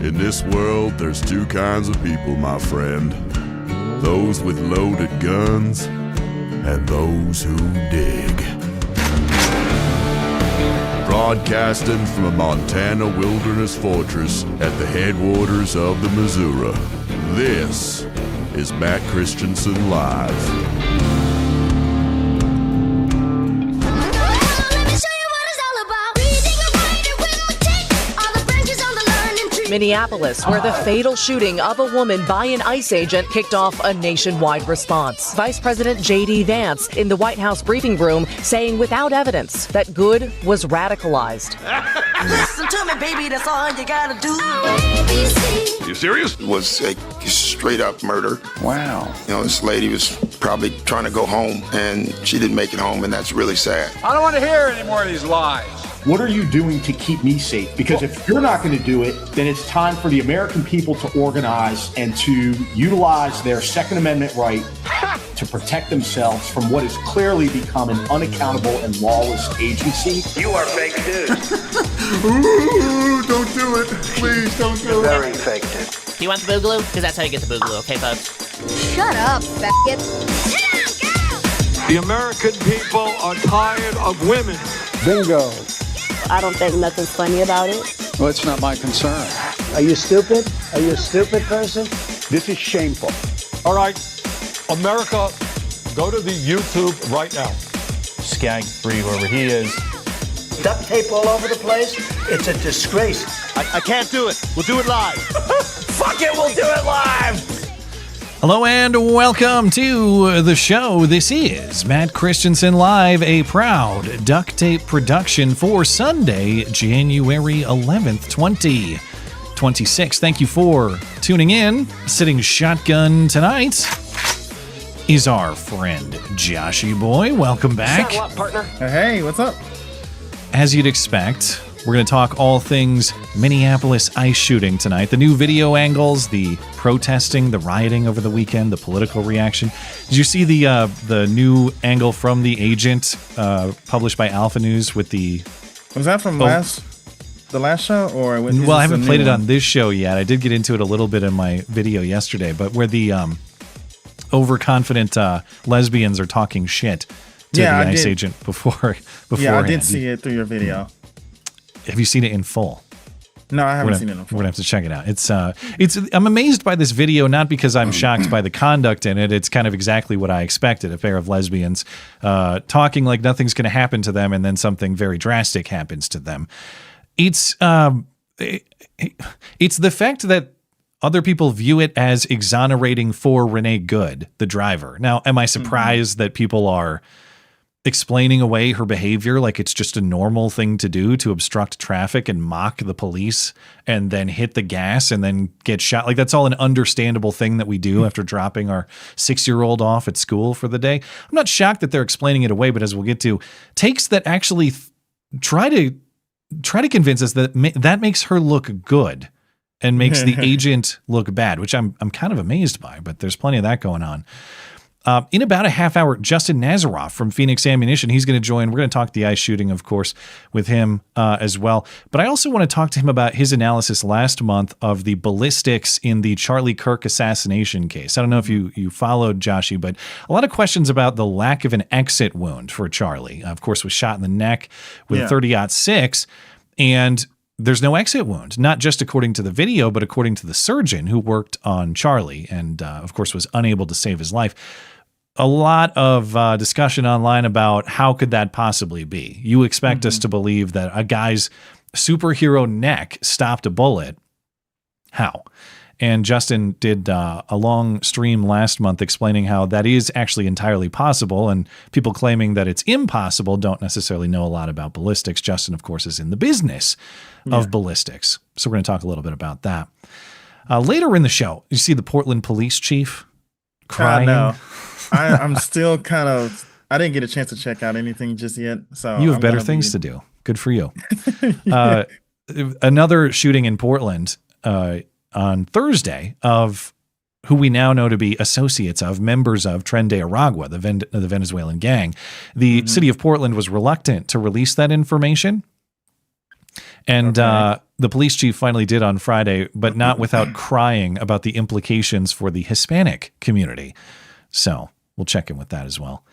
In this world, there's two kinds of people, my friend. Those with loaded guns and those who dig. Broadcasting from a Montana wilderness fortress at the headwaters of the Missouri, this is Matt Christiansen Live. Minneapolis, where the fatal shooting of a woman by an ICE agent kicked off a nationwide response. Vice President J.D. Vance in the White House briefing room saying without evidence that Good was radicalized. Listen to me, baby, that's all you gotta do. You serious? It was a straight up murder. Wow. You know, this lady was probably trying to go home and she didn't make it home, and that's really sad. I don't want to hear any more of these lies. What are you doing to keep me safe? Because if you're not going to do it, then it's time for the American people to organize and to utilize their Second Amendment right to protect themselves from what has clearly become an unaccountable and lawless agency. You are fake news. Ooh, don't do it. Please don't do it. Very fake news. Do you want the boogaloo? Because that's how you get the boogaloo, okay, folks? Shut up, faggot. The American people are tired of women. Bingo. I don't think nothing's funny about it. Well, it's not my concern. Are you stupid? Are you a stupid person? This is shameful. All right, America, go to the YouTube right now. Skag free whoever he is. Duct tape all over the place. It's a disgrace. I can't do it. We'll do it live. Fuck it, we'll do it live. Hello and welcome to the show. This is Matt Christiansen Live, a proud duct tape production for Sunday, January 11th, 2026. Thank you for tuning in. Sitting shotgun tonight is our friend Joshy Boy. Welcome back. Saddle up, partner. Hey, what's up? As you'd expect, we're going to talk all things Minneapolis ICE shooting tonight. The new video angles, the protesting, the rioting over the weekend, the political reaction. Did you see the new angle from the agent published by Alpha News with the... Was that from the last show? Or well, I haven't played it on this show yet. I did get into it a little bit in my video yesterday, but where the overconfident lesbians are talking shit to the ICE agent before. Yeah, I did see it through your video. Have you seen it in full? No, I haven't seen it in full. We're gonna have to check it out. It's I'm amazed by this video, not because I'm shocked by the conduct in it. It's kind of exactly what I expected: a pair of lesbians talking like nothing's going to happen to them, and then something very drastic happens to them. It's the fact that other people view it as exonerating for Renee Good, the driver. Now, am I surprised that people are explaining away her behavior like it's just a normal thing to do, to obstruct traffic and mock the police and then hit the gas and then get shot? Like, that's all an understandable thing that we do after dropping our 6-year-old off at school for the day. I'm not shocked that they're explaining it away, but as we'll get to, takes that actually try to convince us that that makes her look good and makes the agent look bad, which I'm kind of amazed by, but there's plenty of that going on. In about a half hour, Justin Nazaroff from Fenix Ammunition, he's going to join. We're going to talk the ICE shooting, of course, with him as well. But I also want to talk to him about his analysis last month of the ballistics in the Charlie Kirk assassination case. I don't know if you followed, Joshy, but a lot of questions about the lack of an exit wound for Charlie. Of course, was shot in the neck with a 30-06, and there's no exit wound, not just according to the video, but according to the surgeon who worked on Charlie and, of course, was unable to save his life. A lot of discussion online about how could that possibly be. You expect us to believe that a guy's superhero neck stopped a bullet. How? And Justin did a long stream last month explaining how that is actually entirely possible, and people claiming that it's impossible don't necessarily know a lot about ballistics. Justin, of course, is in the business of ballistics. So we're going to talk a little bit about that. Later in the show, you see the Portland police chief crying. No. I'm still kind of, I didn't get a chance to check out anything just yet. So you have better things to do. Good for you. Another shooting in Portland on Thursday of who we now know to be associates of, members of Tren de Aragua, the Venezuelan gang. The city of Portland was reluctant to release that information. And the police chief finally did on Friday, but not without crying about the implications for the Hispanic community. So we'll check in with that as well.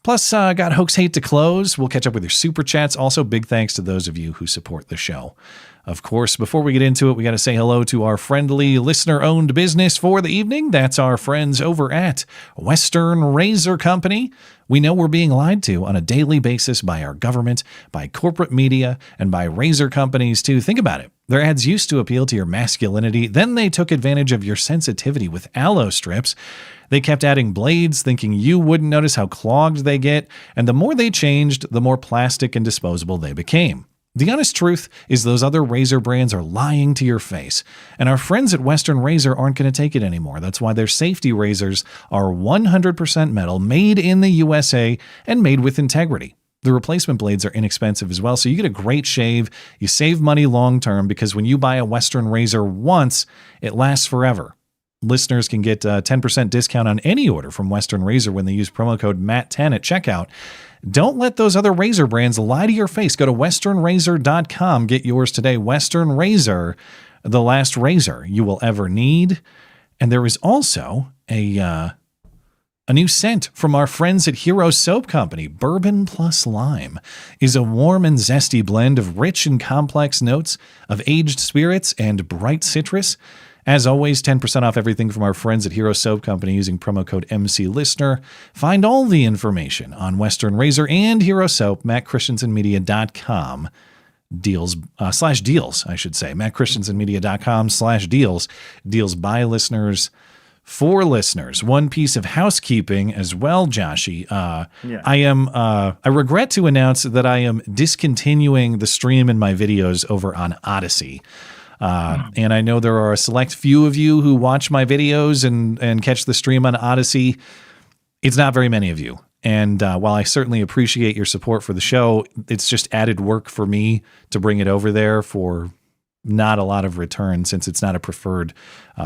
Plus, got Hoax Hate to close. We'll catch up with your super chats. Also, big thanks to those of you who support the show. Of course, before we get into it, we got to say hello to our friendly listener-owned business for the evening. That's our friends over at Western Razor Company. We know we're being lied to on a daily basis by our government, by corporate media, and by razor companies too. Think about it. Their ads used to appeal to your masculinity. Then they took advantage of your sensitivity with aloe strips. They kept adding blades, thinking you wouldn't notice how clogged they get. And the more they changed, the more plastic and disposable they became. The honest truth is those other razor brands are lying to your face, and our friends at Western Razor aren't going to take it anymore. That's why their safety razors are 100% metal, made in the USA, and made with integrity. The replacement blades are inexpensive as well, so you get a great shave. You save money long term because when you buy a Western Razor once, it lasts forever. Listeners can get a 10% discount on any order from Western Razor when they use promo code MATT10 at checkout. Don't let those other razor brands lie to your face. Go to westernrazor.com. Get yours today. Western Razor, the last razor you will ever need. And there is also a new scent from our friends at Hero Soap Company. Bourbon plus Lime is a warm and zesty blend of rich and complex notes of aged spirits and bright citrus. As always, 10% off everything from our friends at Hero Soap Company using promo code MCListener. Find all the information on Western Razor and Hero Soap, mattchristiansenmedia.com. Deals, I should say. mattchristiansenmedia.com/deals. Deals by listeners for listeners. One piece of housekeeping as well, Joshy. I regret to announce that I am discontinuing the stream in my videos over on Odysee. And I know there are a select few of you who watch my videos and catch the stream on Odysee. It's not very many of you. And while I certainly appreciate your support for the show, it's just added work for me to bring it over there for not a lot of return since it's not a preferred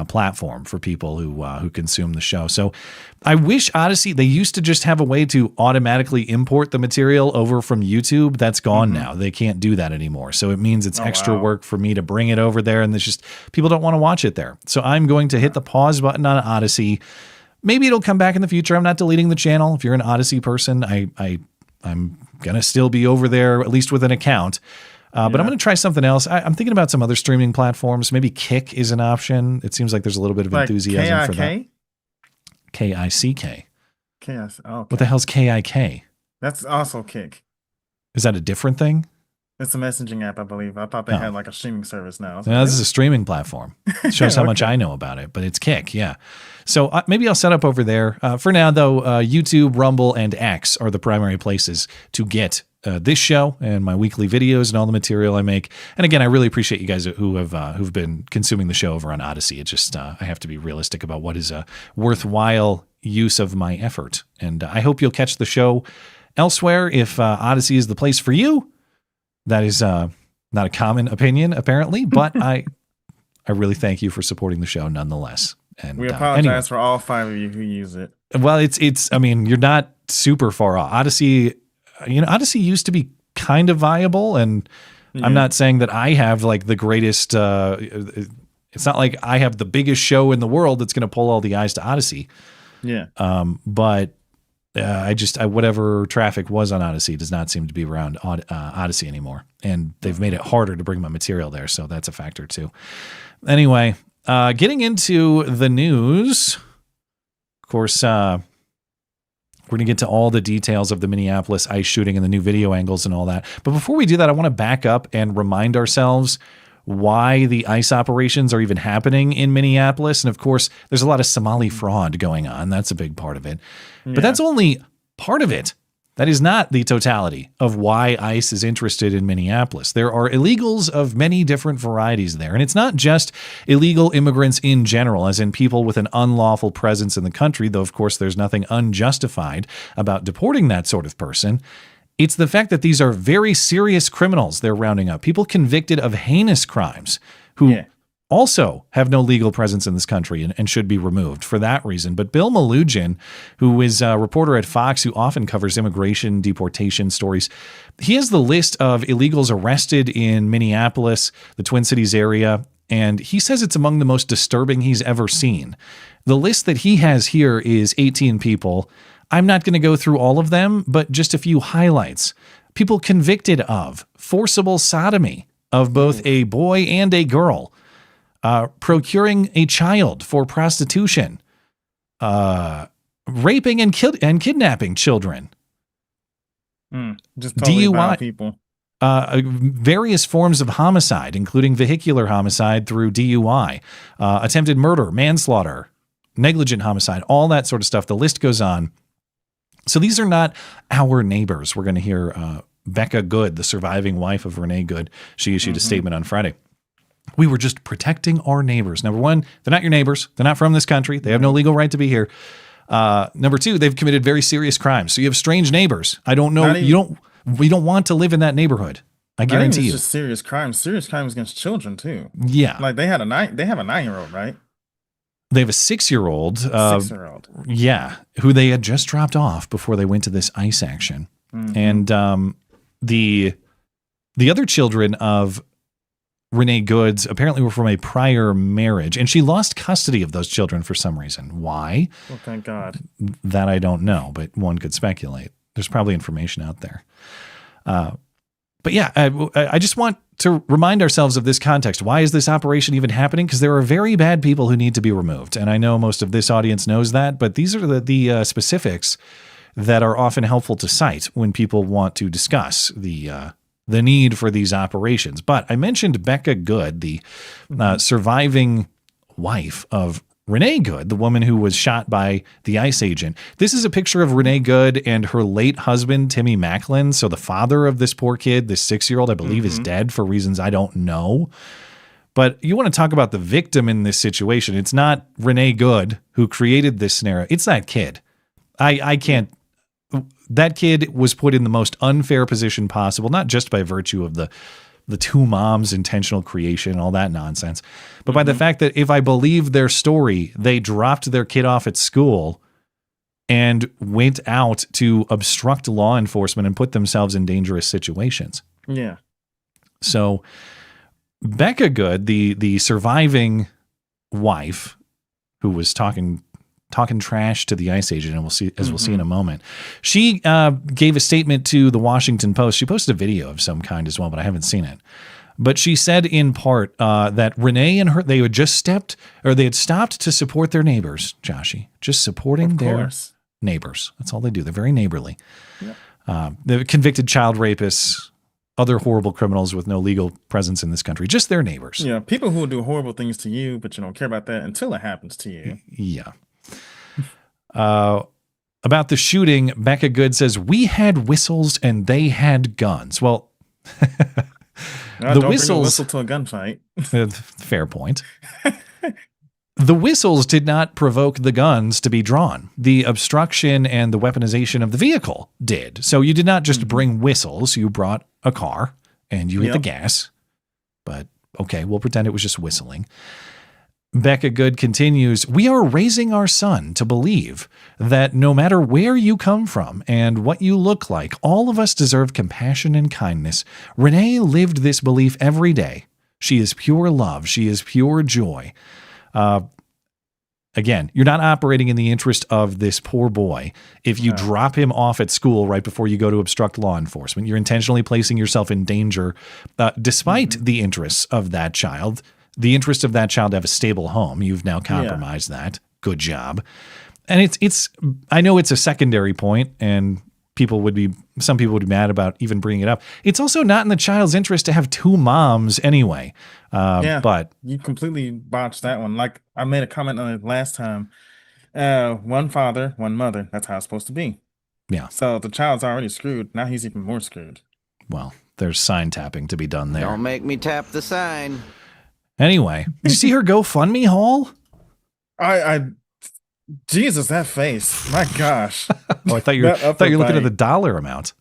platform for people who consume the show. So I wish Odysee, they used to just have a way to automatically import the material over from YouTube. That's gone now. They can't do that anymore. So it means it's extra work for me to bring it over there, and there's just people don't want to watch it there. So I'm going to hit the pause button on Odysee. Maybe it'll come back in the future. I'm not deleting the channel. If you're an Odysee person, I'm going to still be over there, at least with an account. But I'm going to try something else. I'm thinking about some other streaming platforms. Maybe Kick is an option. It seems like there's a little bit of enthusiasm for that. Kick? KS. Oh, okay. What the hell's KIK? That's also Kick. Is that a different thing? It's a messaging app, I believe. I thought they had like a streaming service now. No, this is a streaming platform. It shows how much I know about it, but it's Kick, yeah. So maybe I'll set up over there. For now, though, YouTube, Rumble, and X are the primary places to get this show and my weekly videos and all the material I make. And again, I really appreciate you guys who've been consuming the show over on Odysee. It just I have to be realistic about what is a worthwhile use of my effort. And I hope you'll catch the show elsewhere if Odysee is the place for you. That is not a common opinion, apparently, but I really thank you for supporting the show nonetheless. And we apologize for all 5 of you who use it. Well, it's. I mean, you're not super far off. Odysee used to be kind of viable, and I'm not saying that I have like the greatest. It's not like I have the biggest show in the world that's going to pull all the eyes to Odysee. Yeah. But whatever traffic was on Odysee does not seem to be around Odysee anymore, and they've made it harder to bring my material there, so that's a factor too. Anyway, getting into the news, of course, we're going to get to all the details of the Minneapolis ICE shooting and the new video angles and all that. But before we do that, I want to back up and remind ourselves why the ICE operations are even happening in Minneapolis. And of course, there's a lot of Somali fraud going on. That's a big part of it. Yeah. But that's only part of it. That is not the totality of why ICE is interested in Minneapolis. There are illegals of many different varieties there. And it's not just illegal immigrants in general, as in people with an unlawful presence in the country, though of course there's nothing unjustified about deporting that sort of person. It's the fact that these are very serious criminals they're rounding up, people convicted of heinous crimes who also have no legal presence in this country and should be removed for that reason. But Bill Malugin, who is a reporter at Fox who often covers immigration, deportation stories, he has the list of illegals arrested in Minneapolis, the Twin Cities area, and he says it's among the most disturbing he's ever seen. The list that he has here is 18 people. I'm not going to go through all of them, but just a few highlights. People convicted of forcible sodomy of both a boy and a girl, procuring a child for prostitution, raping and kidnapping children, just totally DUI, people. Various forms of homicide, including vehicular homicide through DUI, attempted murder, manslaughter, negligent homicide, all that sort of stuff. The list goes on. So these are not our neighbors. We're going to hear Becca Good, the surviving wife of Renee Good. She issued a statement on Friday. We were just protecting our neighbors. Number one, they're not your neighbors. They're not from this country. They have no legal right to be here. Number two, they've committed very serious crimes. So you have strange neighbors. I don't know. We don't want to live in that neighborhood. I guarantee you. It's just serious crimes against children too. Yeah. Like they have a 9-year-old, right? They have a 6-year-old. 6-year-old. Yeah. Who they had just dropped off before they went to this ICE action. And the other children of Renee Goods apparently were from a prior marriage, and she lost custody of those children for some reason. Why? Well, thank God. That I don't know, but one could speculate. There's probably information out there. But yeah, I just want to remind ourselves of this context. Why is this operation even happening? Because there are very bad people who need to be removed. And I know most of this audience knows that, but these are the specifics that are often helpful to cite when people want to discuss the need for these operations. But I mentioned Becca Good, the surviving wife of Renee Good, the woman who was shot by the ICE agent. This is a picture of Renee Good and her late husband, Timmy Macklin. So the father of this poor kid, this 6-year-old, I believe is dead for reasons I don't know. But you want to talk about the victim in this situation. It's not Renee Good who created this scenario. It's that kid. I can't. That kid was put in the most unfair position possible, not just by virtue of the two moms' intentional creation, all that nonsense, but by the fact that if I believe their story, they dropped their kid off at school and went out to obstruct law enforcement and put themselves in dangerous situations. Yeah. So Becca Good, the surviving wife who was talking trash to the ICE agent, and we'll see in a moment. She gave a statement to the Washington Post. She posted a video of some kind as well, but I haven't seen it. But she said in part that Renee and they had stopped to support their neighbors, Joshy, just supporting their neighbors. That's all they do. They're very neighborly. Yep. They're convicted child rapists, other horrible criminals with no legal presence in this country, just their neighbors. Yeah, people who will do horrible things to you, but you don't care about that until it happens to you. Yeah. About the shooting, Becca Good says, we had whistles and they had guns. Well, don't bring a whistle to a gunfight. Fair point. The whistles did not provoke the guns to be drawn. The obstruction and the weaponization of the vehicle did. So you did not just bring whistles. You brought a car and you hit the gas. But okay, we'll pretend it was just whistling. Becca Good continues, we are raising our son to believe that no matter where you come from and what you look like, all of us deserve compassion and kindness. Renee lived this belief every day. She is pure love. She is pure joy. Again, you're not operating in the interest of this poor boy if you drop him off at school right before you go to obstruct law enforcement. You're intentionally placing yourself in danger despite the interests of that child. The interest of that child to have a stable home. You've now compromised that. Good job. And it's I know it's a secondary point, and some people would be mad about even bringing it up. It's also not in the child's interest to have two moms anyway. But you completely botched that one. Like I made a comment on it last time. One father, one mother. That's how it's supposed to be. Yeah. So the child's already screwed. Now he's even more screwed. Well, there's sign tapping to be done there. Don't make me tap the sign. Anyway, did you see her GoFundMe haul? Jesus, that face! My gosh! Oh, I thought you were looking at the dollar amount.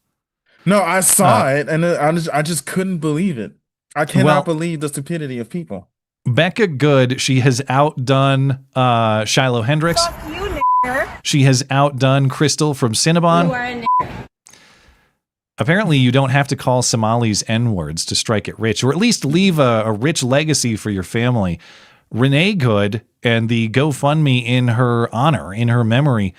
No, I saw it, and I just couldn't believe it. I cannot believe the stupidity of people. Becca Good, she has outdone Shiloh Hendricks. Fuck you, nigger. She has outdone Crystal from Cinnabon. You are a nigger. Apparently, you don't have to call Somalis N-words to strike it rich, or at least leave a rich legacy for your family. Renee Good and the GoFundMe in her honor, in her memory,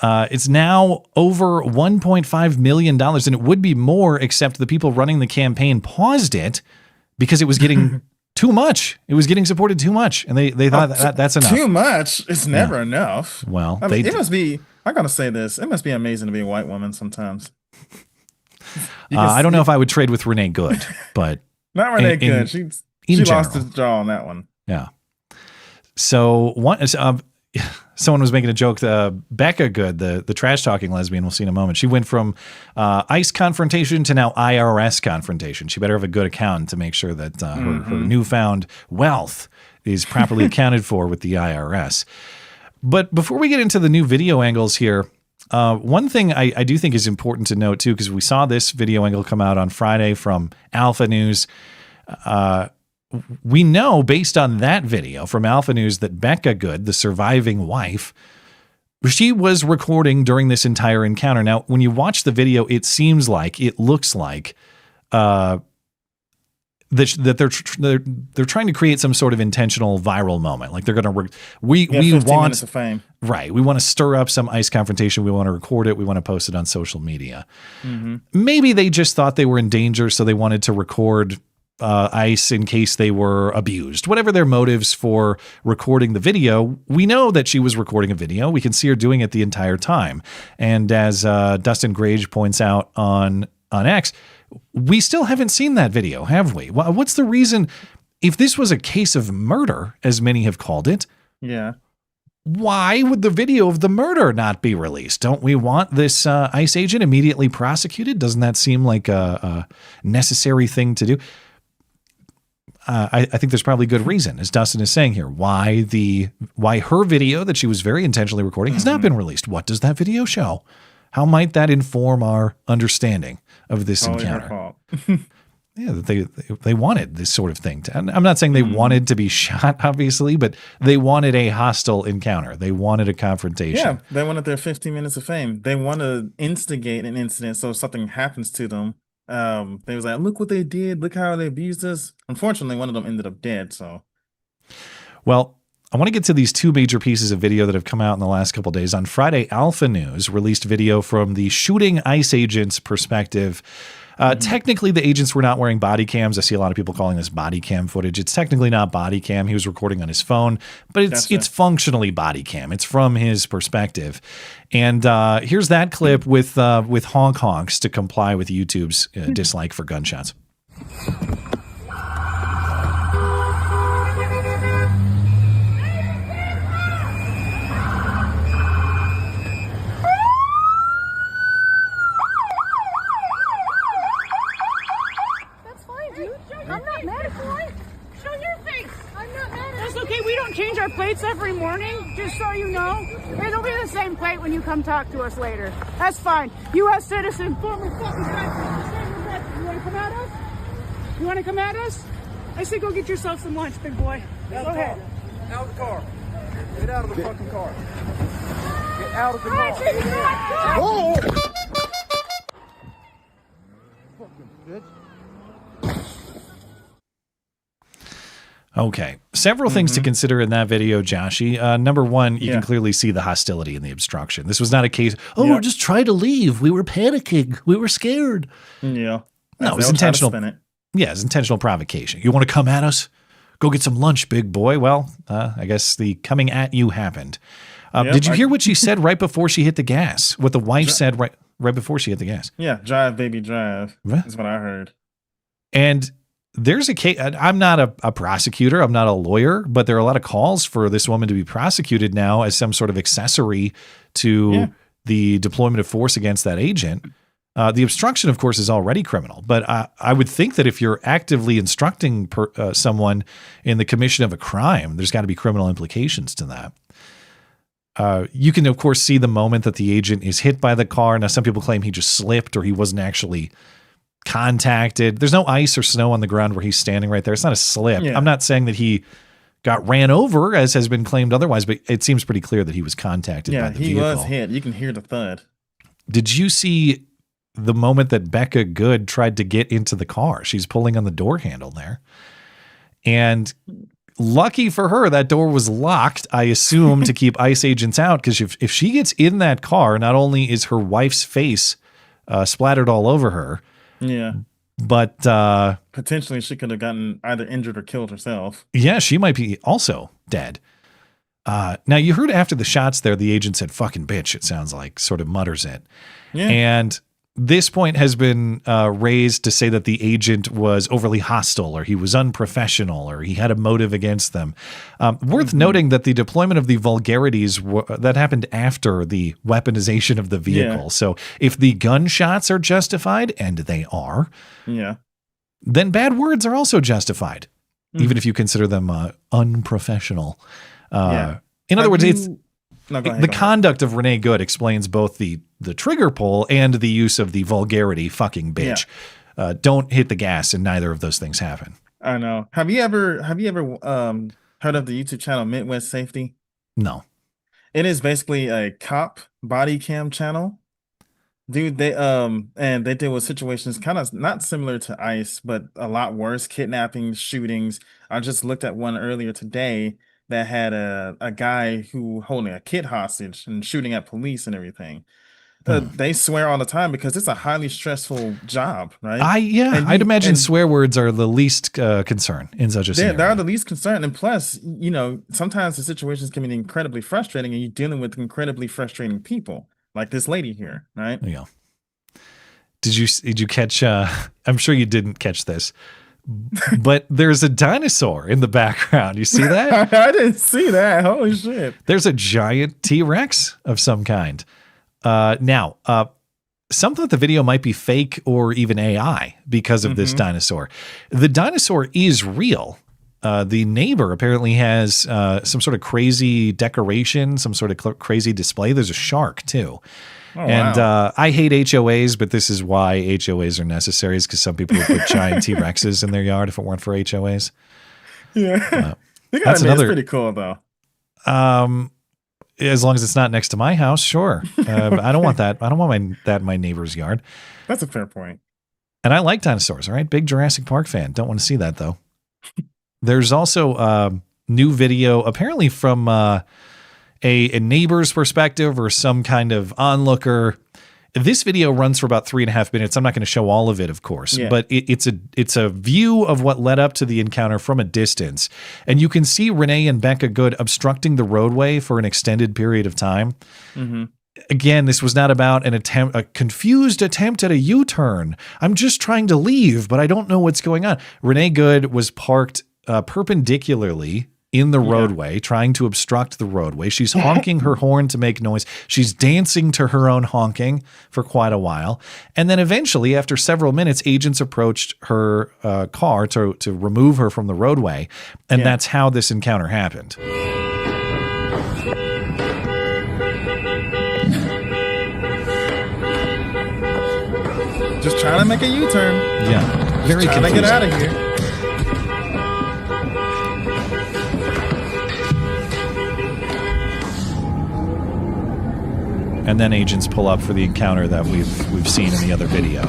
it's now over $1.5 million, and it would be more, except the people running the campaign paused it because it was getting too much. It was getting supported too much, and they thought that's enough. Too much? It's never enough. Well, I mean, it must be, I gotta say this, it must be amazing to be a white woman sometimes. I don't know if I would trade with Renee Good, but... Not Renee Good. She lost his jaw on that one. Yeah. So someone was making a joke. Becca Good, the trash talking lesbian, we'll see in a moment. She went from ICE confrontation to now IRS confrontation. She better have a good accountant to make sure that her newfound wealth is properly accounted for with the IRS. But before we get into the new video angles here, one thing I do think is important to note too, because we saw this video angle come out on Friday from Alpha News. We know based on that video from Alpha News that Becca Good, the surviving wife, she was recording during this entire encounter. Now, when you watch the video, it looks like that they're trying to create some sort of intentional viral moment. Like they're going to we want minutes of fame. Right. We want to stir up some ICE confrontation. We want to record it. We want to post it on social media. Mm-hmm. Maybe they just thought they were in danger, so they wanted to record ICE in case they were abused. Whatever their motives for recording the video, we know that she was recording a video. We can see her doing it the entire time. And as Dustin Grage points out on X, we still haven't seen that video, have we? What's the reason? If this was a case of murder, as many have called it, yeah, why would the video of the murder not be released? Don't we want this ICE agent immediately prosecuted? Doesn't that seem like a necessary thing to do? I think there's probably good reason, as Dustin is saying here, why her video that she was very intentionally recording has not been released. What does that video show? How might that inform our understanding of this encounter? Yeah, that they wanted this sort of thing. I'm not saying they wanted to be shot, obviously, but they wanted a hostile encounter. They wanted a confrontation. Yeah, they wanted their 15 minutes of fame. They want to instigate an incident so if something happens to them. They was like, look what they did. Look how they abused us. Unfortunately, one of them ended up dead. So, well, I want to get to these two major pieces of video that have come out in the last couple of days. On Friday, Alpha News released video from the shooting ICE agent's perspective. Technically, the agents were not wearing body cams. I see a lot of people calling this body cam footage. It's technically not body cam. He was recording on his phone, but it's functionally body cam. It's from his perspective. And here's that clip with honks to comply with YouTube's dislike for gunshots. Change our plates every morning, just so you know. It'll be the same plate when you come talk to us later. That's fine. U.S. citizen, former fucking veteran. You want to come at us? You want to come at us? I say go get yourself some lunch, big boy. Go ahead. Out of the car. Get out of the fucking car. Get out of the car. Whoa! Fucking bitch. Okay. Several things to consider in that video, Joshy. Number one, you can clearly see the hostility and the obstruction. This was not a case, we're just trying to leave. We were panicking. We were scared. Yeah. No, it was intentional. Yeah, it's intentional provocation. You want to come at us? Go get some lunch, big boy. Well, I guess the coming at you happened. Did you hear what she said right before she hit the gas? What the wife said right before she hit the gas? Yeah, drive, baby, drive. That's what I heard. And there's a case. I'm not a prosecutor. I'm not a lawyer, but there are a lot of calls for this woman to be prosecuted now as some sort of accessory to the deployment of force against that agent. The obstruction, of course, is already criminal, but I would think that if you're actively instructing someone in the commission of a crime, there's got to be criminal implications to that. You can, of course, see the moment that the agent is hit by the car. Now, some people claim he just slipped or he wasn't actually contacted. There's no ice or snow on the ground where he's standing right there. It's not a slip. Yeah. I'm not saying that he got ran over, as has been claimed otherwise, but it seems pretty clear that he was contacted by the vehicle. Yeah, he was hit. You can hear the thud. Did you see the moment that Becca Good tried to get into the car? She's pulling on the door handle there. And lucky for her, that door was locked, I assume, to keep ICE agents out, because if she gets in that car, not only is her wife's face splattered all over her, yeah, but potentially she could have gotten either injured or killed herself. Yeah, she might be also dead. Now, you heard after the shots there, the agent said, fucking bitch, it sounds like, sort of mutters it. Yeah. And this point has been raised to say that the agent was overly hostile, or he was unprofessional, or he had a motive against them. Worth noting that the deployment of the vulgarities, that happened after the weaponization of the vehicle. Yeah. So if the gunshots are justified, and they are, then bad words are also justified, even if you consider them unprofessional. In other words, it's the conduct of Renee Good explains both the trigger pull and the use of the vulgarity fucking bitch. Don't hit the gas, and neither of those things happen. I know. Have you ever heard of the YouTube channel Midwest Safety? No. It is basically a cop body cam channel. Dude, they and they deal with situations kind of not similar to ICE, but a lot worse. Kidnappings, shootings. I just looked at one earlier today that had a guy who holding a kid hostage and shooting at police and everything. They swear all the time because it's a highly stressful job, right? I'd imagine swear words are the least concern in such a scenario. They're the least concern. And plus, sometimes the situations can be incredibly frustrating, and you're dealing with incredibly frustrating people, like this lady here, right? Yeah. Did you catch, I'm sure you didn't catch this, but there's a dinosaur in the background. You see that? I didn't see that. Holy shit. There's a giant T-Rex of some kind. Now, some thought the video might be fake or even AI because of this dinosaur. The dinosaur is real. The neighbor apparently has some sort of crazy decoration, some sort of crazy display. There's a shark too. Oh, and wow. I hate HOAs, but this is why HOAs are necessary, is because some people would put giant T-Rexes in their yard if it weren't for HOAs. Yeah. That's another. It's pretty cool, though. As long as it's not next to my house, sure. I don't want that. I don't want that in my neighbor's yard. That's a fair point. And I like dinosaurs, all right? Big Jurassic Park fan. Don't want to see that, though. There's also new video, apparently from a neighbor's perspective or some kind of onlooker. This video runs for about 3.5 minutes. I'm not going to show all of it, of course, but it's a view of what led up to the encounter from a distance. And you can see Renee and Becca Good obstructing the roadway for an extended period of time. Again, this was not about a confused attempt at a U-turn. I'm just trying to leave, but I don't know what's going on. Renee Good was parked perpendicularly in the roadway, trying to obstruct the roadway. She's honking her horn to make noise. She's dancing to her own honking for quite a while. And then eventually, after several minutes, agents approached her car to remove her from the roadway. And that's how this encounter happened. Just trying to make a U-turn. Yeah. Very trying to get out of here. And then agents pull up for the encounter that we've seen in the other video.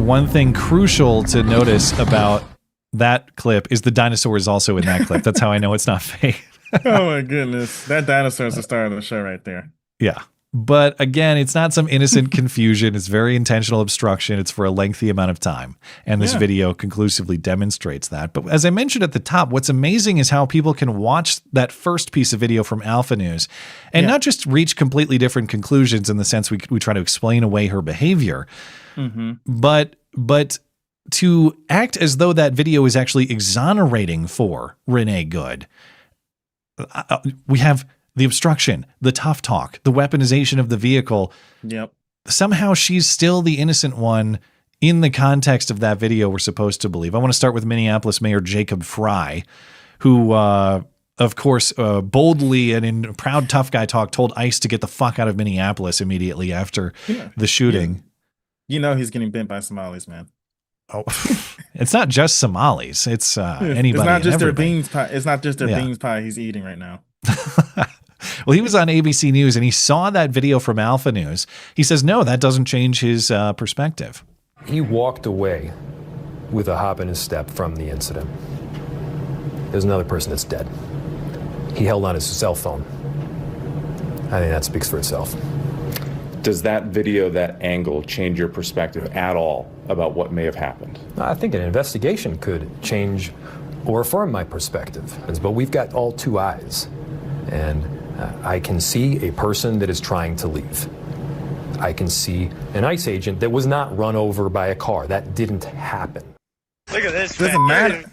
One thing crucial to notice about that clip is the dinosaur is also in that clip. That's how I know it's not fake. Oh my goodness. That dinosaur is the star of the show right there. Yeah. But again, it's not some innocent confusion. It's very intentional obstruction. It's for a lengthy amount of time. And this video conclusively demonstrates that. But as I mentioned at the top, what's amazing is how people can watch that first piece of video from Alpha News and not just reach completely different conclusions in the sense we try to explain away her behavior, but to act as though that video is actually exonerating for Renee Good. We have the obstruction, the tough talk, the weaponization of the vehicle. Yep. Somehow she's still the innocent one in the context of that video, we're supposed to believe. I want to start with Minneapolis Mayor Jacob Frey, who of course, boldly and in proud tough guy talk, told ICE to get the fuck out of Minneapolis immediately after the shooting. You know he's getting bent by Somalis, man. Oh, it's not just Somalis. It's anybody. It's not just their everybody. beans pie. It's not just their beans pie he's eating right now. Well, he was on ABC News and he saw that video from Alpha News. He says, no, that doesn't change his perspective. He walked away with a hop in his step from the incident. There's another person that's dead. He held on his cell phone. I think that speaks for itself. Does that video, that angle, change your perspective at all about what may have happened? I think an investigation could change or affirm my perspective. But we've got all two eyes. And I can see a person that is trying to leave. I can see an ICE agent that was not run over by a car. That didn't happen. Look at this. Doesn't matter.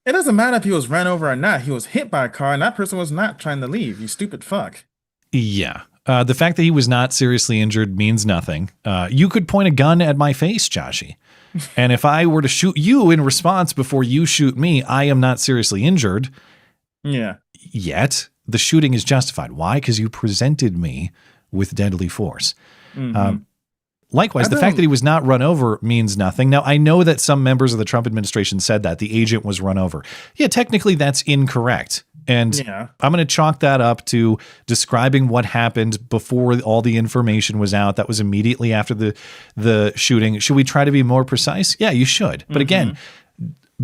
It doesn't matter if he was run over or not. He was hit by a car, and that person was not trying to leave. You stupid fuck. Yeah. The fact that he was not seriously injured means nothing. You could point a gun at my face, Joshy. And if I were to shoot you in response before you shoot me, I am not seriously injured. Yeah. Yet the shooting is justified. Why? Because you presented me with deadly force. Mm-hmm. Likewise, the fact that he was not run over means nothing. Now, I know that some members of the Trump administration said that the agent was run over. Yeah, technically that's incorrect. And I'm going to chalk that up to describing what happened before all the information was out. That was immediately after the shooting. Should we try to be more precise? Yeah, you should. But again,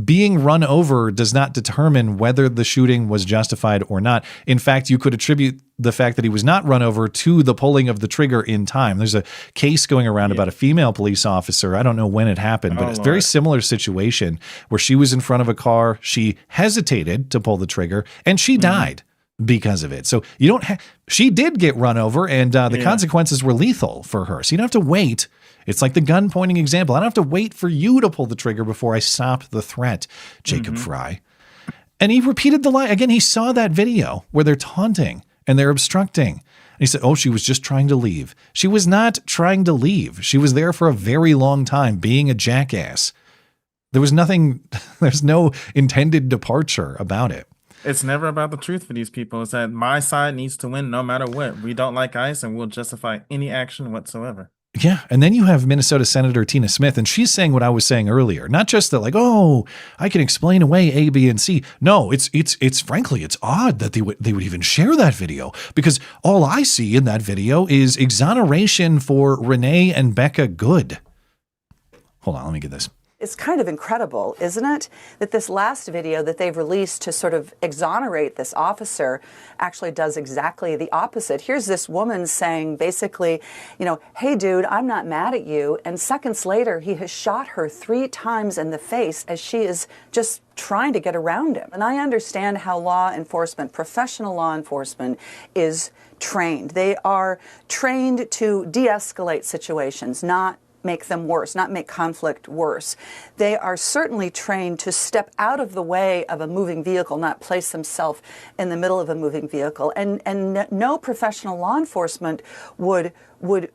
being run over does not determine whether the shooting was justified or not. In fact, you could attribute the fact that he was not run over to the pulling of the trigger in time. There's a case going around about a female police officer. I don't know when it happened, but it's a very similar situation where she was in front of a car. She hesitated to pull the trigger and she died because of it. So you don't she did get run over and the consequences were lethal for her. So you don't have to wait. It's like the gun pointing example. I don't have to wait for you to pull the trigger before I stop the threat, Jacob Frey. And he repeated the line. Again, he saw that video where they're taunting and they're obstructing. And he said, oh, she was just trying to leave. She was not trying to leave. She was there for a very long time being a jackass. There was nothing, there's no intended departure about it. It's never about the truth for these people. It's that my side needs to win no matter what. We don't like ICE and we'll justify any action whatsoever. Yeah. And then you have Minnesota Senator Tina Smith, and she's saying what I was saying earlier. Not just that, like, oh, I can explain away A, B, and C. No, it's frankly, it's odd that they would even share that video, because all I see in that video is exoneration for Renee and Becca Good. Hold on, let me get this. It's kind of incredible, isn't it, that this last video that they've released to sort of exonerate this officer actually does exactly the opposite. Here's this woman saying basically, you know, hey, dude, I'm not mad at you. And seconds later, he has shot her 3 times in the face as she is just trying to get around him. And I understand how law enforcement, professional law enforcement, is trained. They are trained to de-escalate situations, not make them worse, not make conflict worse. They are certainly trained to step out of the way of a moving vehicle, not place themselves in the middle of a moving vehicle. And no professional law enforcement would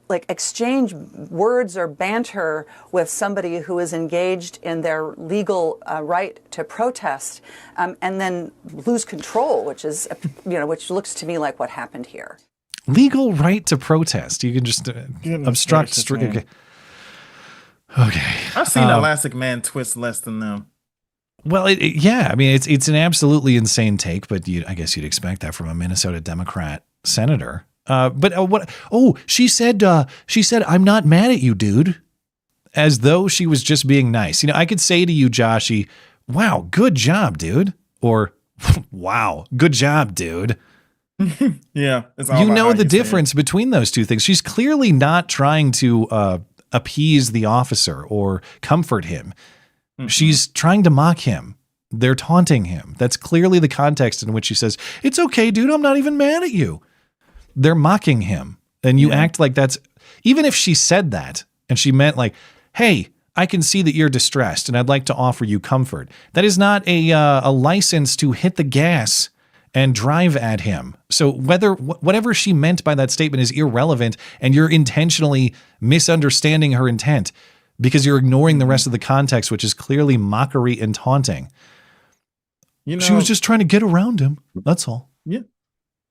like exchange words or banter with somebody who is engaged in their legal right to protest and then lose control, which is, which looks to me like what happened here. Legal right to protest. You can just obstruct street. Okay. I've seen Elastic Man twist less than them. Well, yeah. I mean, it's an absolutely insane take, but I guess you'd expect that from a Minnesota Democrat senator. But what? Oh, she said, I'm not mad at you, dude. As though she was just being nice. You know, I could say to you, Joshy, wow, good job, dude. Or, wow, good job, dude. Yeah. It's all you know the you difference between those two things. She's clearly not trying to appease the officer or comfort him. Mm-hmm. She's trying to mock him. They're taunting him. That's clearly the context in which she says, it's okay, dude, I'm not even mad at you. They're mocking him. And you act like that's, even if she said that and she meant like, hey, I can see that you're distressed and I'd like to offer you comfort. That is not a license to hit the gas and drive at him. So whatever she meant by that statement is irrelevant, and you're intentionally misunderstanding her intent because you're ignoring the rest of the context, which is clearly mockery and taunting. You know, she was just trying to get around him. That's all. Yeah.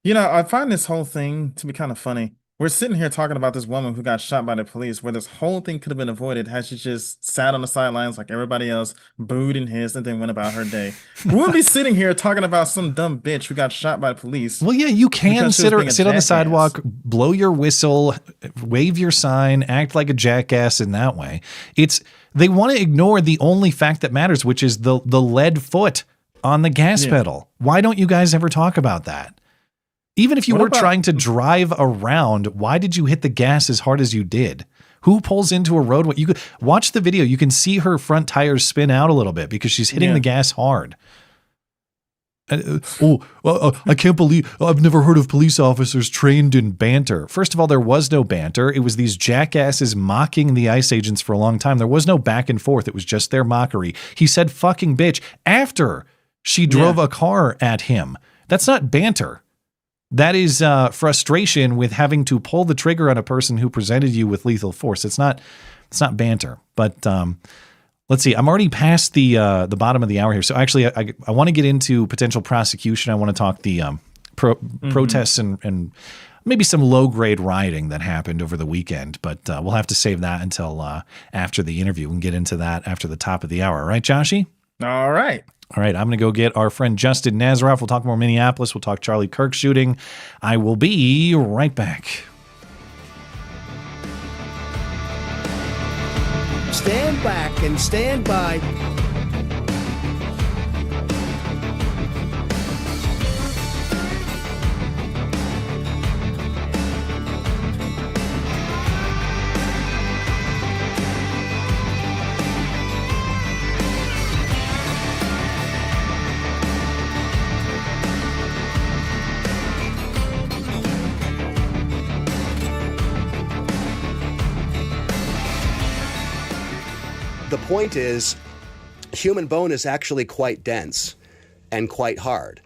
You know, I find this whole thing to be kind of funny. We're sitting here talking about this woman who got shot by the police, where this whole thing could have been avoided had she just sat on the sidelines like everybody else, booed and hissed, and then went about her day. We wouldn't be sitting here talking about some dumb bitch who got shot by police. Well, yeah, you can sit on the jackass. sidewalk, blow your whistle, wave your sign, act like a jackass in that way. They want to ignore the only fact that matters, which is the lead foot on the gas pedal. Why don't you guys ever talk about that? Even if you were trying to drive around, why did you hit the gas as hard as you did? Who pulls into a road? You could watch the video. You can see her front tires spin out a little bit because she's hitting the gas hard. I can't believe I've never heard of police officers trained in banter. First of all, there was no banter. It was these jackasses mocking the ICE agents for a long time. There was no back and forth. It was just their mockery. He said fucking bitch after she drove a car at him. That's not banter. That is frustration with having to pull the trigger on a person who presented you with lethal force. It's not banter. But let's see. I'm already past the bottom of the hour here. So actually, I want to get into potential prosecution. I want to talk the protests and maybe some low grade rioting that happened over the weekend. But we'll have to save that until after the interview. We can get into that after the top of the hour. Right, Joshy? All right. All right, I'm going to go get our friend Justin Nazaroff. We'll talk more Minneapolis. We'll talk Charlie Kirk shooting. I will be right back. Stand back and stand by. The point is, human bone is actually quite dense and quite hard.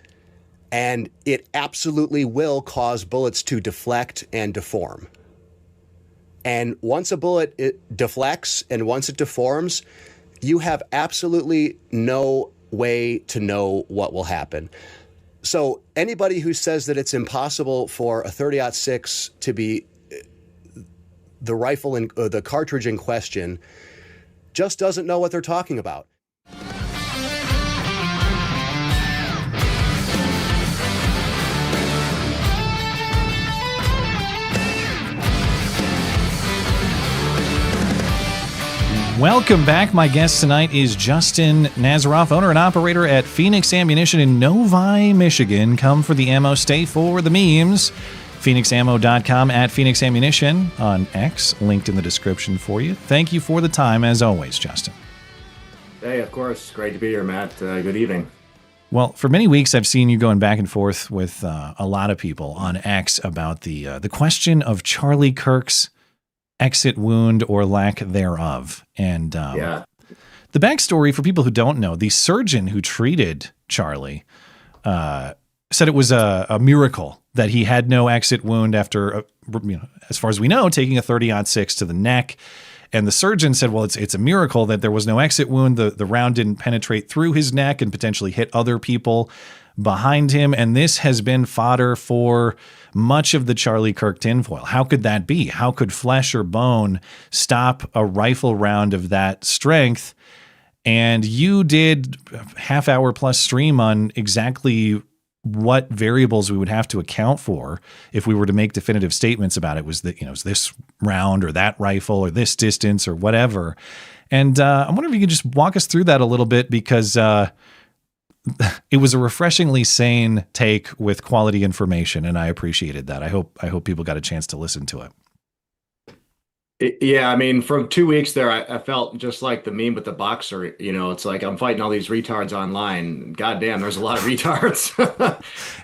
And it absolutely will cause bullets to deflect and deform. And once a bullet deflects and once it deforms, you have absolutely no way to know what will happen. So anybody who says that it's impossible for a 30-06 to be the rifle and the cartridge in question just doesn't know what they're talking about. Welcome back. My guest tonight is Justin Nazaroff, owner and operator at Fenix Ammunition in Novi, Michigan. Come for the ammo, stay for the memes. PhoenixAmmo.com, at Fenix Ammunition on X, linked in the description for you. Thank you for the time, as always, Justin. Hey, of course. Great to be here, Matt. Good evening. Well, for many weeks, I've seen you going back and forth with a lot of people on X about the question of Charlie Kirk's exit wound or lack thereof. And the backstory, for people who don't know, the surgeon who treated Charlie said it was a miracle that he had no exit wound after, as far as we know, taking a 30-06 to the neck. And the surgeon said, well, it's a miracle that there was no exit wound. The round didn't penetrate through his neck and potentially hit other people behind him. And this has been fodder for much of the Charlie Kirk tinfoil. How could that be? How could flesh or bone stop a rifle round of that strength? And you did a half-hour plus stream on exactly what variables we would have to account for if we were to make definitive statements about it. Was that, is this round or that rifle or this distance or whatever. And I wonder if you could just walk us through that a little bit, because it was a refreshingly sane take with quality information, and I appreciated that. I hope people got a chance to listen to it. Yeah, I mean, from 2 weeks there, I felt just like the meme with the boxer. It's like I'm fighting all these retards online. God damn, there's a lot of retards.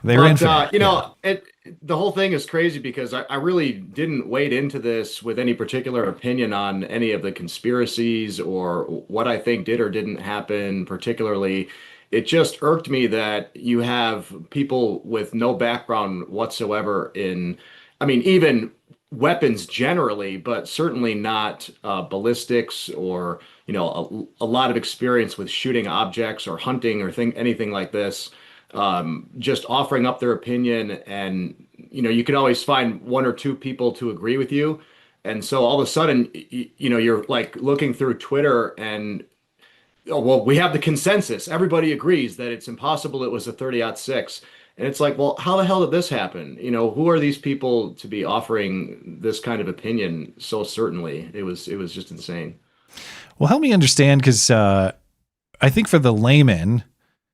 They're infinite. The whole thing is crazy because I really didn't wade into this with any particular opinion on any of the conspiracies or what I think did or didn't happen particularly. It just irked me that you have people with no background whatsoever even weapons generally, but certainly not ballistics or, a lot of experience with shooting objects or hunting or anything like this. Just offering up their opinion, and you can always find one or two people to agree with you. And so all of a sudden, you're like looking through Twitter and, oh, well, we have the consensus. Everybody agrees that it's impossible it was a 30-06. And it's like, well, how the hell did this happen? Who are these people to be offering this kind of opinion so certainly? It was just insane. Well, help me understand, because I think for the layman,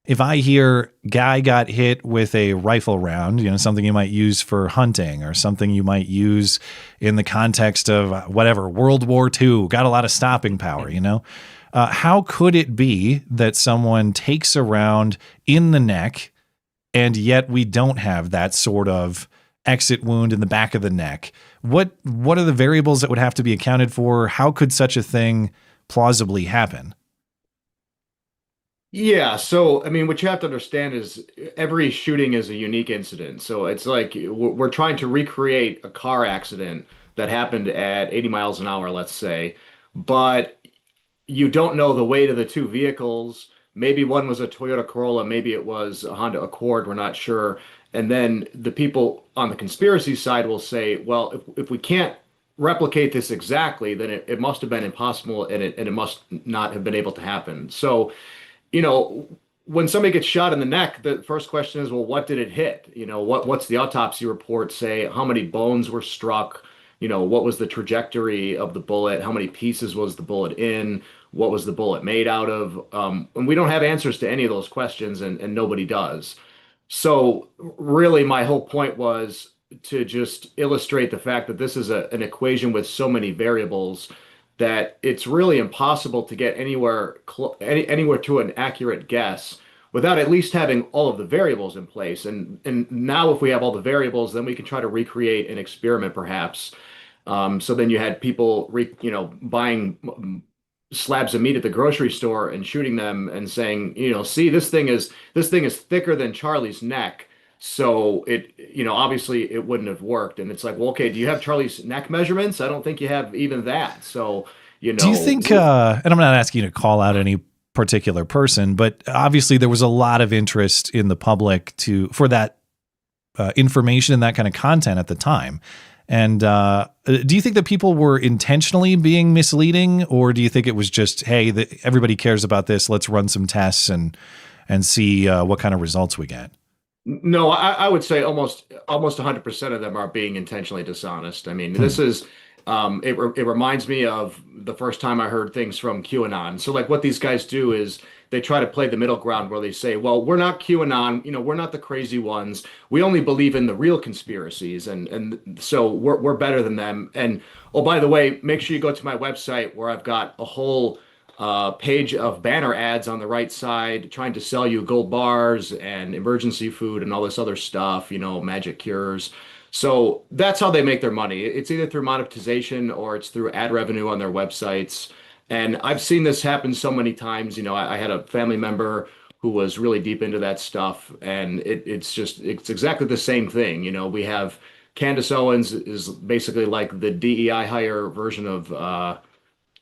if I hear guy got hit with a rifle round, something you might use for hunting or something you might use in the context of whatever, World War II, got a lot of stopping power, how could it be that someone takes a round in the neck and yet we don't have that sort of exit wound in the back of the neck? What are the variables that would have to be accounted for? How could such a thing plausibly happen? Yeah, so what you have to understand is every shooting is a unique incident. So it's like we're trying to recreate a car accident that happened at 80 miles an hour, let's say, but you don't know the weight of the two vehicles. Maybe one was a Toyota Corolla, maybe it was a Honda Accord, we're not sure. And then the people on the conspiracy side will say, well, if we can't replicate this exactly, then it must have been impossible, and it must not have been able to happen. So when somebody gets shot in the neck, the first question is, well, what did it hit? What's the autopsy report say? How many bones were struck? What was the trajectory of the bullet? How many pieces was the bullet in? What was the bullet made out of? And we don't have answers to any of those questions, and nobody does. So really, my whole point was to just illustrate the fact that this is an equation with so many variables that it's really impossible to get anywhere to an accurate guess without at least having all of the variables in place. And now if we have all the variables, then we can try to recreate an experiment perhaps. So then you had people buying slabs of meat at the grocery store and shooting them and saying, see, this thing is thicker than Charlie's neck. So it, obviously it wouldn't have worked. And it's like, well, okay, do you have Charlie's neck measurements? I don't think you have even that. So, do you think, and I'm not asking you to call out any particular person, but obviously there was a lot of interest in the public for that information and that kind of content at the time. And do you think that people were intentionally being misleading, or do you think it was just, hey, everybody cares about this, let's run some tests and see what kind of results we get? No, I would say almost 100% of them are being intentionally dishonest. This is it reminds me of the first time I heard things from QAnon. So like what these guys do is they try to play the middle ground where they say, well, we're not QAnon, we're not the crazy ones. We only believe in the real conspiracies, and so we're better than them. And oh, by the way, make sure you go to my website where I've got a whole page of banner ads on the right side trying to sell you gold bars and emergency food and all this other stuff, magic cures. So that's how they make their money. It's either through monetization or it's through ad revenue on their websites. And I've seen this happen so many times. I had a family member who was really deep into that stuff, and it's exactly the same thing. We have Candace Owens is basically like the DEI hire version of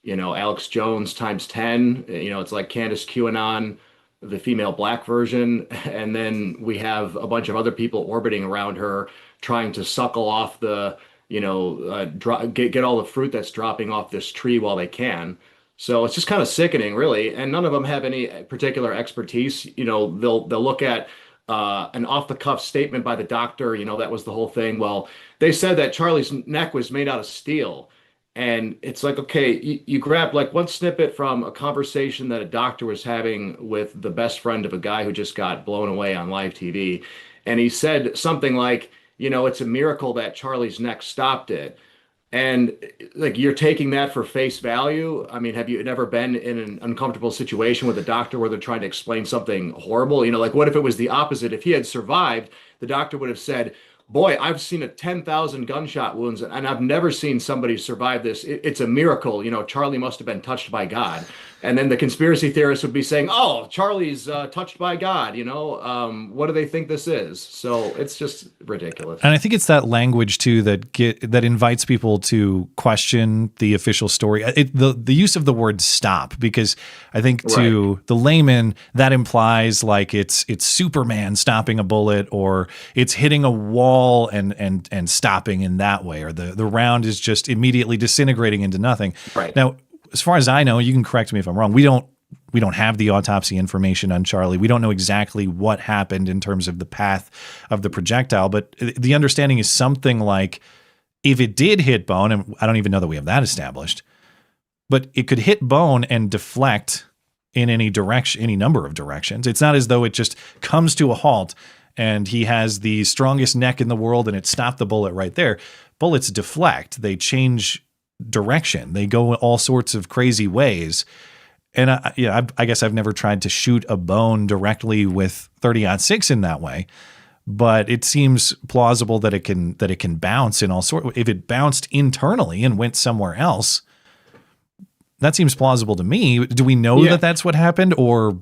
Alex Jones times 10. It's like Candace QAnon, the female black version. And then we have a bunch of other people orbiting around her trying to suckle off the, get all the fruit that's dropping off this tree while they can. So it's just kind of sickening, really. And none of them have any particular expertise. They'll look at an off-the-cuff statement by the doctor. That was the whole thing. Well, they said that Charlie's neck was made out of steel. And it's like, okay, you grab like one snippet from a conversation that a doctor was having with the best friend of a guy who just got blown away on live TV. And he said something like, it's a miracle that Charlie's neck stopped it. And like, you're taking that for face value. Have you never been in an uncomfortable situation with a doctor where they're trying to explain something horrible? Like what if it was the opposite? If he had survived, the doctor would have said, boy, I've seen a 10,000 gunshot wounds, and I've never seen somebody survive this. It's a miracle. Charlie must have been touched by God. And then the conspiracy theorists would be saying, oh, Charlie's touched by God. What do they think this is? So it's just ridiculous. And I think it's that language too that invites people to question the official story. The use of the word "stop," because I think to the layman that implies like it's Superman stopping a bullet, or it's hitting a wall and stopping in that way, or the round is just immediately disintegrating into nothing. Right. Now, as far as I know, you can correct me if I'm wrong, we don't have the autopsy information on Charlie. We don't know exactly what happened in terms of the path of the projectile, but the understanding is something like if it did hit bone, and I don't even know that we have that established, but it could hit bone and deflect in any direction, any number of directions. It's not as though it just comes to a halt and he has the strongest neck in the world and it stopped the bullet right there. Bullets deflect. They change direction. They go all sorts of crazy ways. And I guess I've never tried to shoot a bone directly with 30-06 in that way, but it seems plausible that it can bounce in all sorts. If it bounced internally and went somewhere else, that seems plausible to me. Do we know that that's what happened, or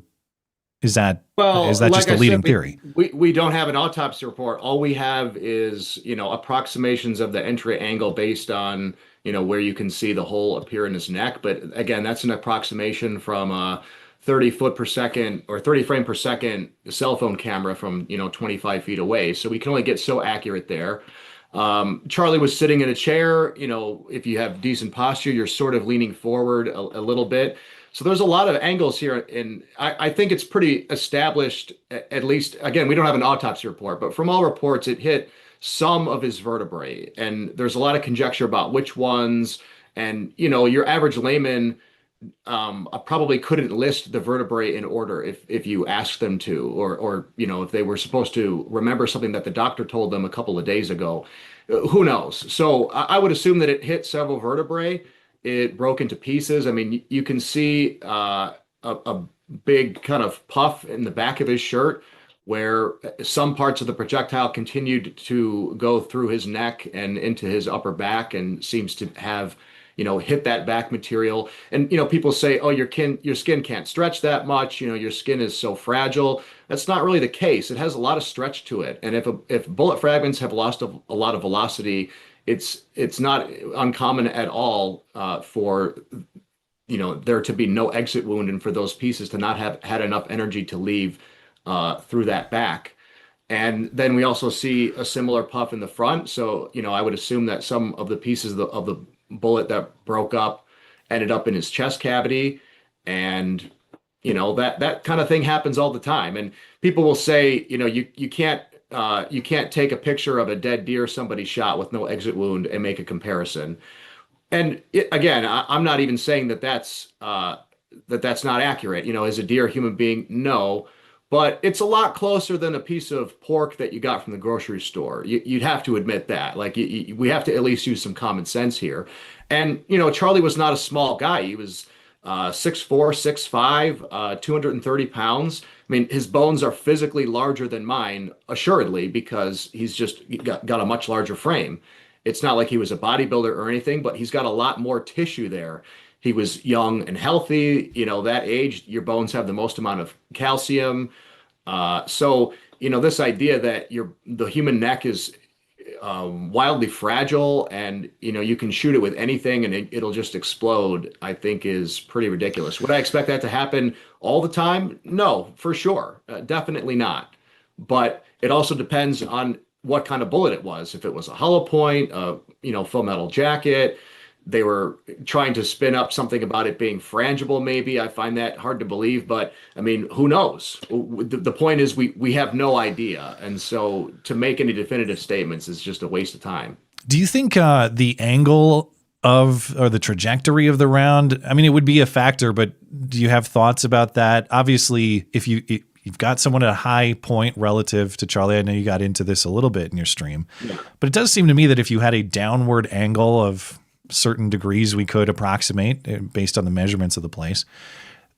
is that just a leading theory? We don't have an autopsy report. All we have is approximations of the entry angle based on where you can see the hole appear in his neck. But again, that's an approximation from a 30 foot per second or 30 frame per second cell phone camera from 25 feet away. So we can only get so accurate there. Charlie was sitting in a chair. If you have decent posture, you're sort of leaning forward a little bit. So there's a lot of angles here, and I think it's pretty established, at least, again, we don't have an autopsy report, but from all reports, it hit some of his vertebrae, and there's a lot of conjecture about which ones, and your average layman probably couldn't list the vertebrae in order if you asked them to, or if they were supposed to remember something that the doctor told them a couple of days ago. Who knows? So I would assume that it hit several vertebrae. It broke into pieces. I mean, you can see a big kind of puff in the back of his shirt where some parts of the projectile continued to go through his neck and into his upper back and seems to have, hit that back material. And, people say, oh, your skin can't stretch that much. Your skin is so fragile. That's not really the case. It has a lot of stretch to it. And if bullet fragments have lost a lot of velocity, it's not uncommon at all for there to be no exit wound and for those pieces to not have had enough energy to leave through that back. And then we also see a similar puff in the front. So I would assume that some of the pieces of the bullet that broke up ended up in his chest cavity, and that kind of thing happens all the time. And people will say you can't take a picture of a dead deer somebody shot with no exit wound and make a comparison. And again, I'm not even saying that's not accurate. Is a deer a human being? No, but it's a lot closer than a piece of pork that you got from the grocery store. You'd have to admit that. Like we have to at least use some common sense here. And Charlie was not a small guy. He was 6'4", 6'5", 230 pounds. I mean, his bones are physically larger than mine, assuredly, because he's just got a much larger frame. It's not like he was a bodybuilder or anything, but he's got a lot more tissue there. He was young and healthy. That age, your bones have the most amount of calcium. So this idea that the human neck is wildly fragile and you can shoot it with anything and it'll just explode, I think is pretty ridiculous. Would I expect that to happen all the time? No, for sure. Definitely not. But it also depends on what kind of bullet it was. If it was a hollow point, full metal jacket, they were trying to spin up something about it being frangible, maybe. I find that hard to believe, but I mean, who knows? The point is we have no idea. And so to make any definitive statements is just a waste of time. Do you think the angle or the trajectory of the round, I mean, it would be a factor, but do you have thoughts about that? Obviously, if you've got someone at a high point relative to Charlie, I know you got into this a little bit in your stream, but it does seem to me that if you had a downward angle of certain degrees we could approximate based on the measurements of the place.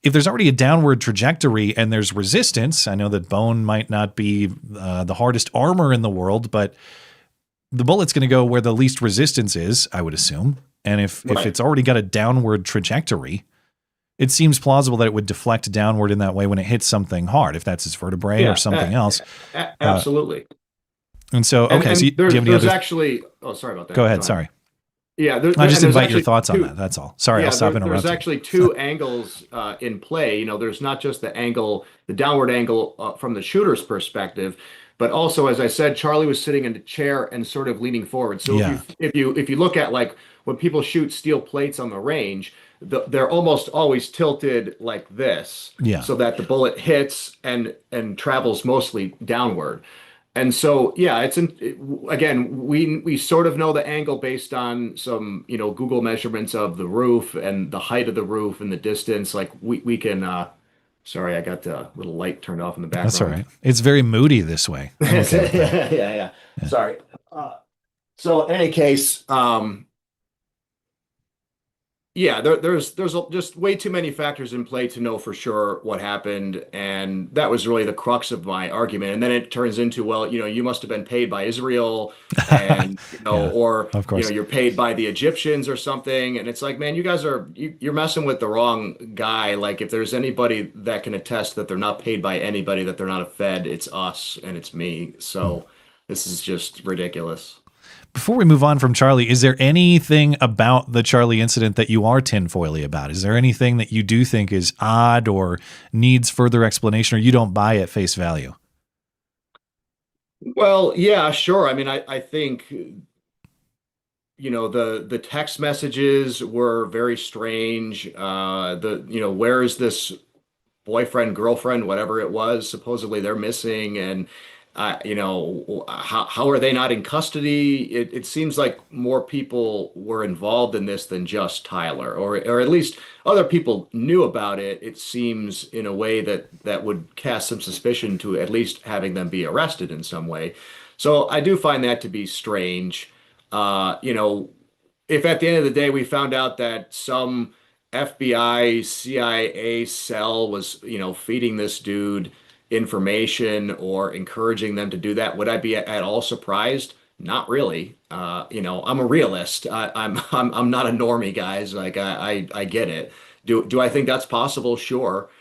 If there's already a downward trajectory and there's resistance, I know that bone might not be the hardest armor in the world, but the bullet's going to go where the least resistance is, I would assume. And if it's already got a downward trajectory, it seems plausible that it would deflect downward in that way when it hits something hard, if that's its vertebrae or something else. Absolutely. And so, okay, so do you have any other? Actually, oh, sorry about that. Go ahead, sorry. Yeah, I just invite your thoughts on that. That's all. Sorry, I'll stop interrupting. There's actually two angles in play. There's not just the angle, the downward angle from the shooter's perspective, but also, as I said, Charlie was sitting in the chair and sort of leaning forward. So if you look at like when people shoot steel plates on the range, they're almost always tilted like this, so that the bullet hits and travels mostly downward. And so, again, we sort of know the angle based on some, Google measurements of the roof and the height of the roof and the distance. Like we can, sorry, I got the little light turned off in the background. That's all right. It's very moody this way. Okay yeah. Sorry. So in any case, there's just way too many factors in play to know for sure what happened, and that was really the crux of my argument. And then it turns into, well, you must have been paid by Israel, and or you're paid by the Egyptians or something. And it's like, man, you guys you're messing with the wrong guy. Like, if there's anybody that can attest that they're not paid by anybody, that they're not a Fed, it's us and it's me. So this is just ridiculous. Before we move on from Charlie, is there anything about the Charlie incident that you are tinfoily about? Is there anything that you do think is odd or needs further explanation, or you don't buy at face value? Well, yeah, sure. I mean, I think, the text messages were very strange. Where is this boyfriend, girlfriend, whatever it was? Supposedly they're missing, and how are they not in custody? It seems like more people were involved in this than just Tyler, or at least other people knew about it. It seems in a way that would cast some suspicion to at least having them be arrested in some way. So I do find that to be strange. If at the end of the day we found out that some FBI, CIA cell was, feeding this dude information or encouraging them to do that, would I be at all surprised? Not really. I'm a realist. I'm not a normie, guys. Like I get it. Do I think that's possible? Sure.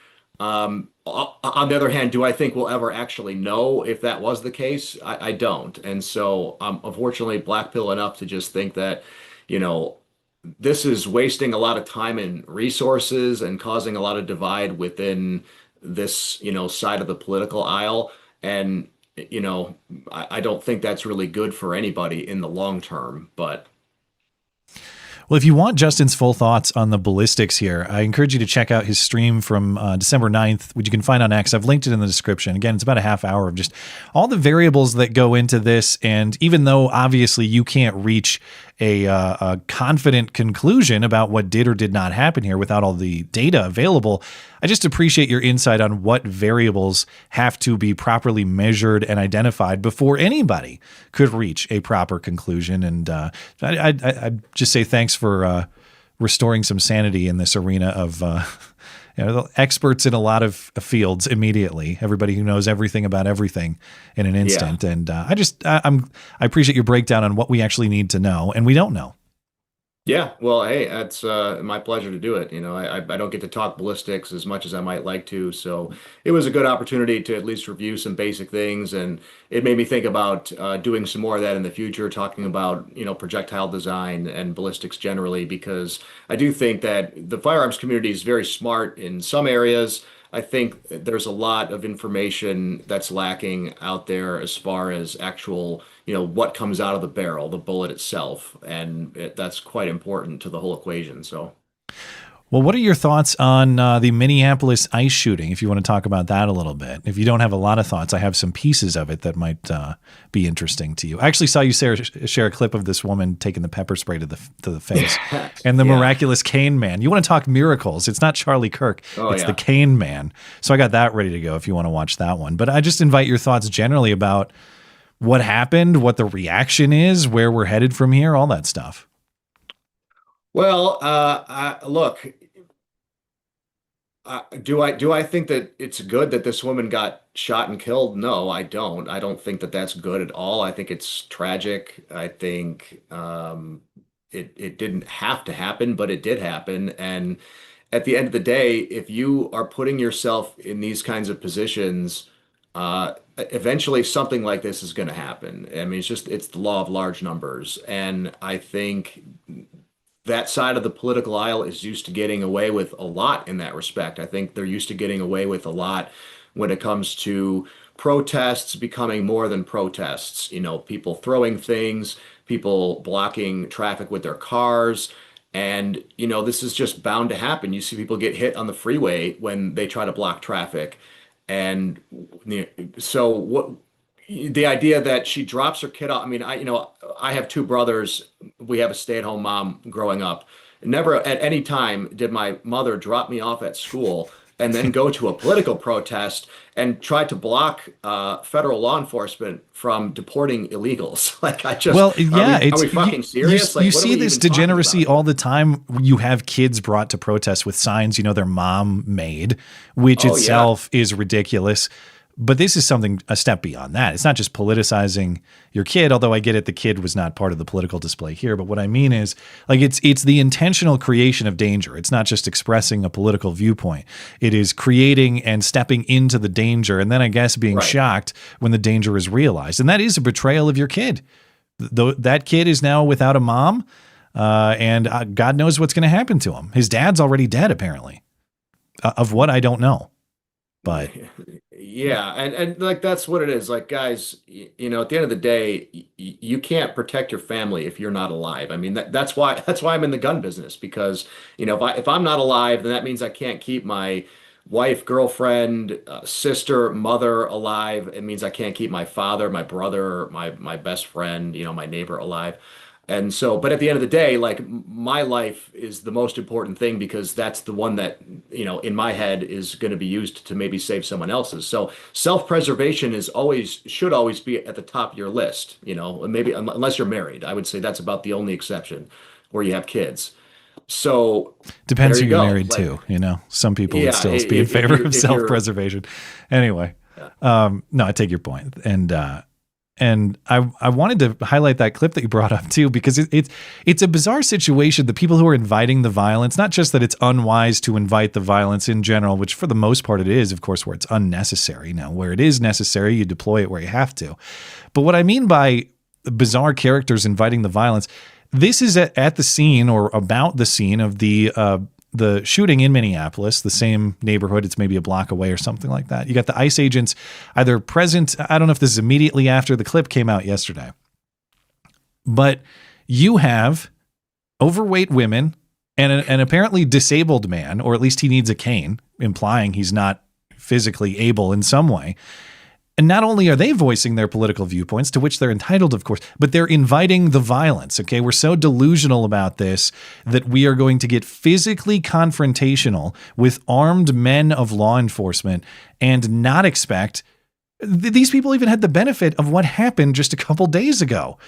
On the other hand, do I think we'll ever actually know if that was the case? I don't. And so I'm unfortunately black pill enough to just think that, this is wasting a lot of time and resources and causing a lot of divide within this, side of the political aisle. And, I don't think that's really good for anybody in the long term, but. Well, if you want Justin's full thoughts on the ballistics here, I encourage you to check out his stream from December 9th, which you can find on X. I've linked it in the description. Again, it's about a half hour of just all the variables that go into this. And even though obviously you can't reach a confident conclusion about what did or did not happen here without all the data available, I just appreciate your insight on what variables have to be properly measured and identified before anybody could reach a proper conclusion. And I'd just say thanks for restoring some sanity in this arena of experts in a lot of fields immediately. Everybody who knows everything about everything in an instant. Yeah. And I appreciate your breakdown on what we actually need to know and we don't know. Yeah, well, hey, that's my pleasure to do it. I don't get to talk ballistics as much as I might like to, so it was a good opportunity to at least review some basic things, and it made me think about doing some more of that in the future, talking about projectile design and ballistics generally, because I do think that the firearms community is very smart in some areas. I think there's a lot of information that's lacking out there as far as actual, what comes out of the barrel, the bullet itself. And that's quite important to the whole equation. So, well, what are your thoughts on the Minneapolis ICE shooting, if you want to talk about that a little bit? If you don't have a lot of thoughts, I have some pieces of it that might be interesting to you. I actually saw you share a clip of this woman taking the pepper spray to the face and the miraculous cane man. You want to talk miracles. It's not Charlie Kirk. It's the cane man. So I got that ready to go if you want to watch that one. But I just invite your thoughts generally about what happened, what the reaction is, where we're headed from here, all that stuff. Well, look, Do I think that it's good that this woman got shot and killed? No, I don't. I don't think that that's good at all. I think it's tragic. I think it didn't have to happen, but it did happen. And at the end of the day, if you are putting yourself in these kinds of positions, eventually something like this is going to happen. I mean, it's the law of large numbers. And I think that side of the political aisle is used to getting away with a lot in that respect. I think they're used to getting away with a lot when it comes to protests becoming more than protests. You know, people throwing things, people blocking traffic with their cars. And, you know, this is just bound to happen. You see people get hit on the freeway when they try to block traffic. And so what the idea that she drops her kid off, I mean, I have two brothers. We have a stay-at-home mom growing up. Never at any time did my mother drop me off at school and then go to a political protest and try to block federal law enforcement from deporting illegals. Like, I just, well, yeah, are we fucking serious? You see this degeneracy all the time. You have kids brought to protest with signs, their mom made, which itself is ridiculous. But this is a step beyond that. It's not just politicizing your kid, although I get it, the kid was not part of the political display here. But what I mean is, like, it's the intentional creation of danger. It's not just expressing a political viewpoint. It is creating and stepping into the danger, and then I guess being shocked when the danger is realized. And that is a betrayal of your kid. That kid is now without a mom, and God knows what's going to happen to him. His dad's already dead, apparently. Of what, I don't know. But yeah, and like, that's what it is. Like, guys, at the end of the day, you can't protect your family if you're not alive. I mean, that's why I'm in the gun business, because if I'm not alive, then that means I can't keep my wife, girlfriend, sister, mother alive. It means I can't keep my father, my brother, my best friend, my neighbor alive. And so, but at the end of the day, like, my life is the most important thing, because that's the one that, in my head is going to be used to maybe save someone else's. So self-preservation should always be at the top of your list, maybe unless you're married. I would say that's about the only exception, or you have kids. So depends who you're married to, some people would still be in favor of self-preservation. Anyway, no, I take your point. And I wanted to highlight that clip that you brought up too, because it's a bizarre situation. The people who are inviting the violence, not just that it's unwise to invite the violence in general, which for the most part it is, of course, where it's unnecessary. Now, where it is necessary, you deploy it where you have to. But what I mean by bizarre characters inviting the violence, this is at the scene, or about the scene of the shooting in Minneapolis, the same neighborhood. It's maybe a block away or something like that. You got the ICE agents either present. I don't know if this is immediately after the clip came out yesterday, but you have overweight women and an apparently disabled man, or at least he needs a cane, implying he's not physically able in some way. And not only are they voicing their political viewpoints, to which they're entitled, of course, but they're inviting the violence. Okay, we're so delusional about this that we are going to get physically confrontational with armed men of law enforcement and not expect. These people even had the benefit of what happened just a couple days ago.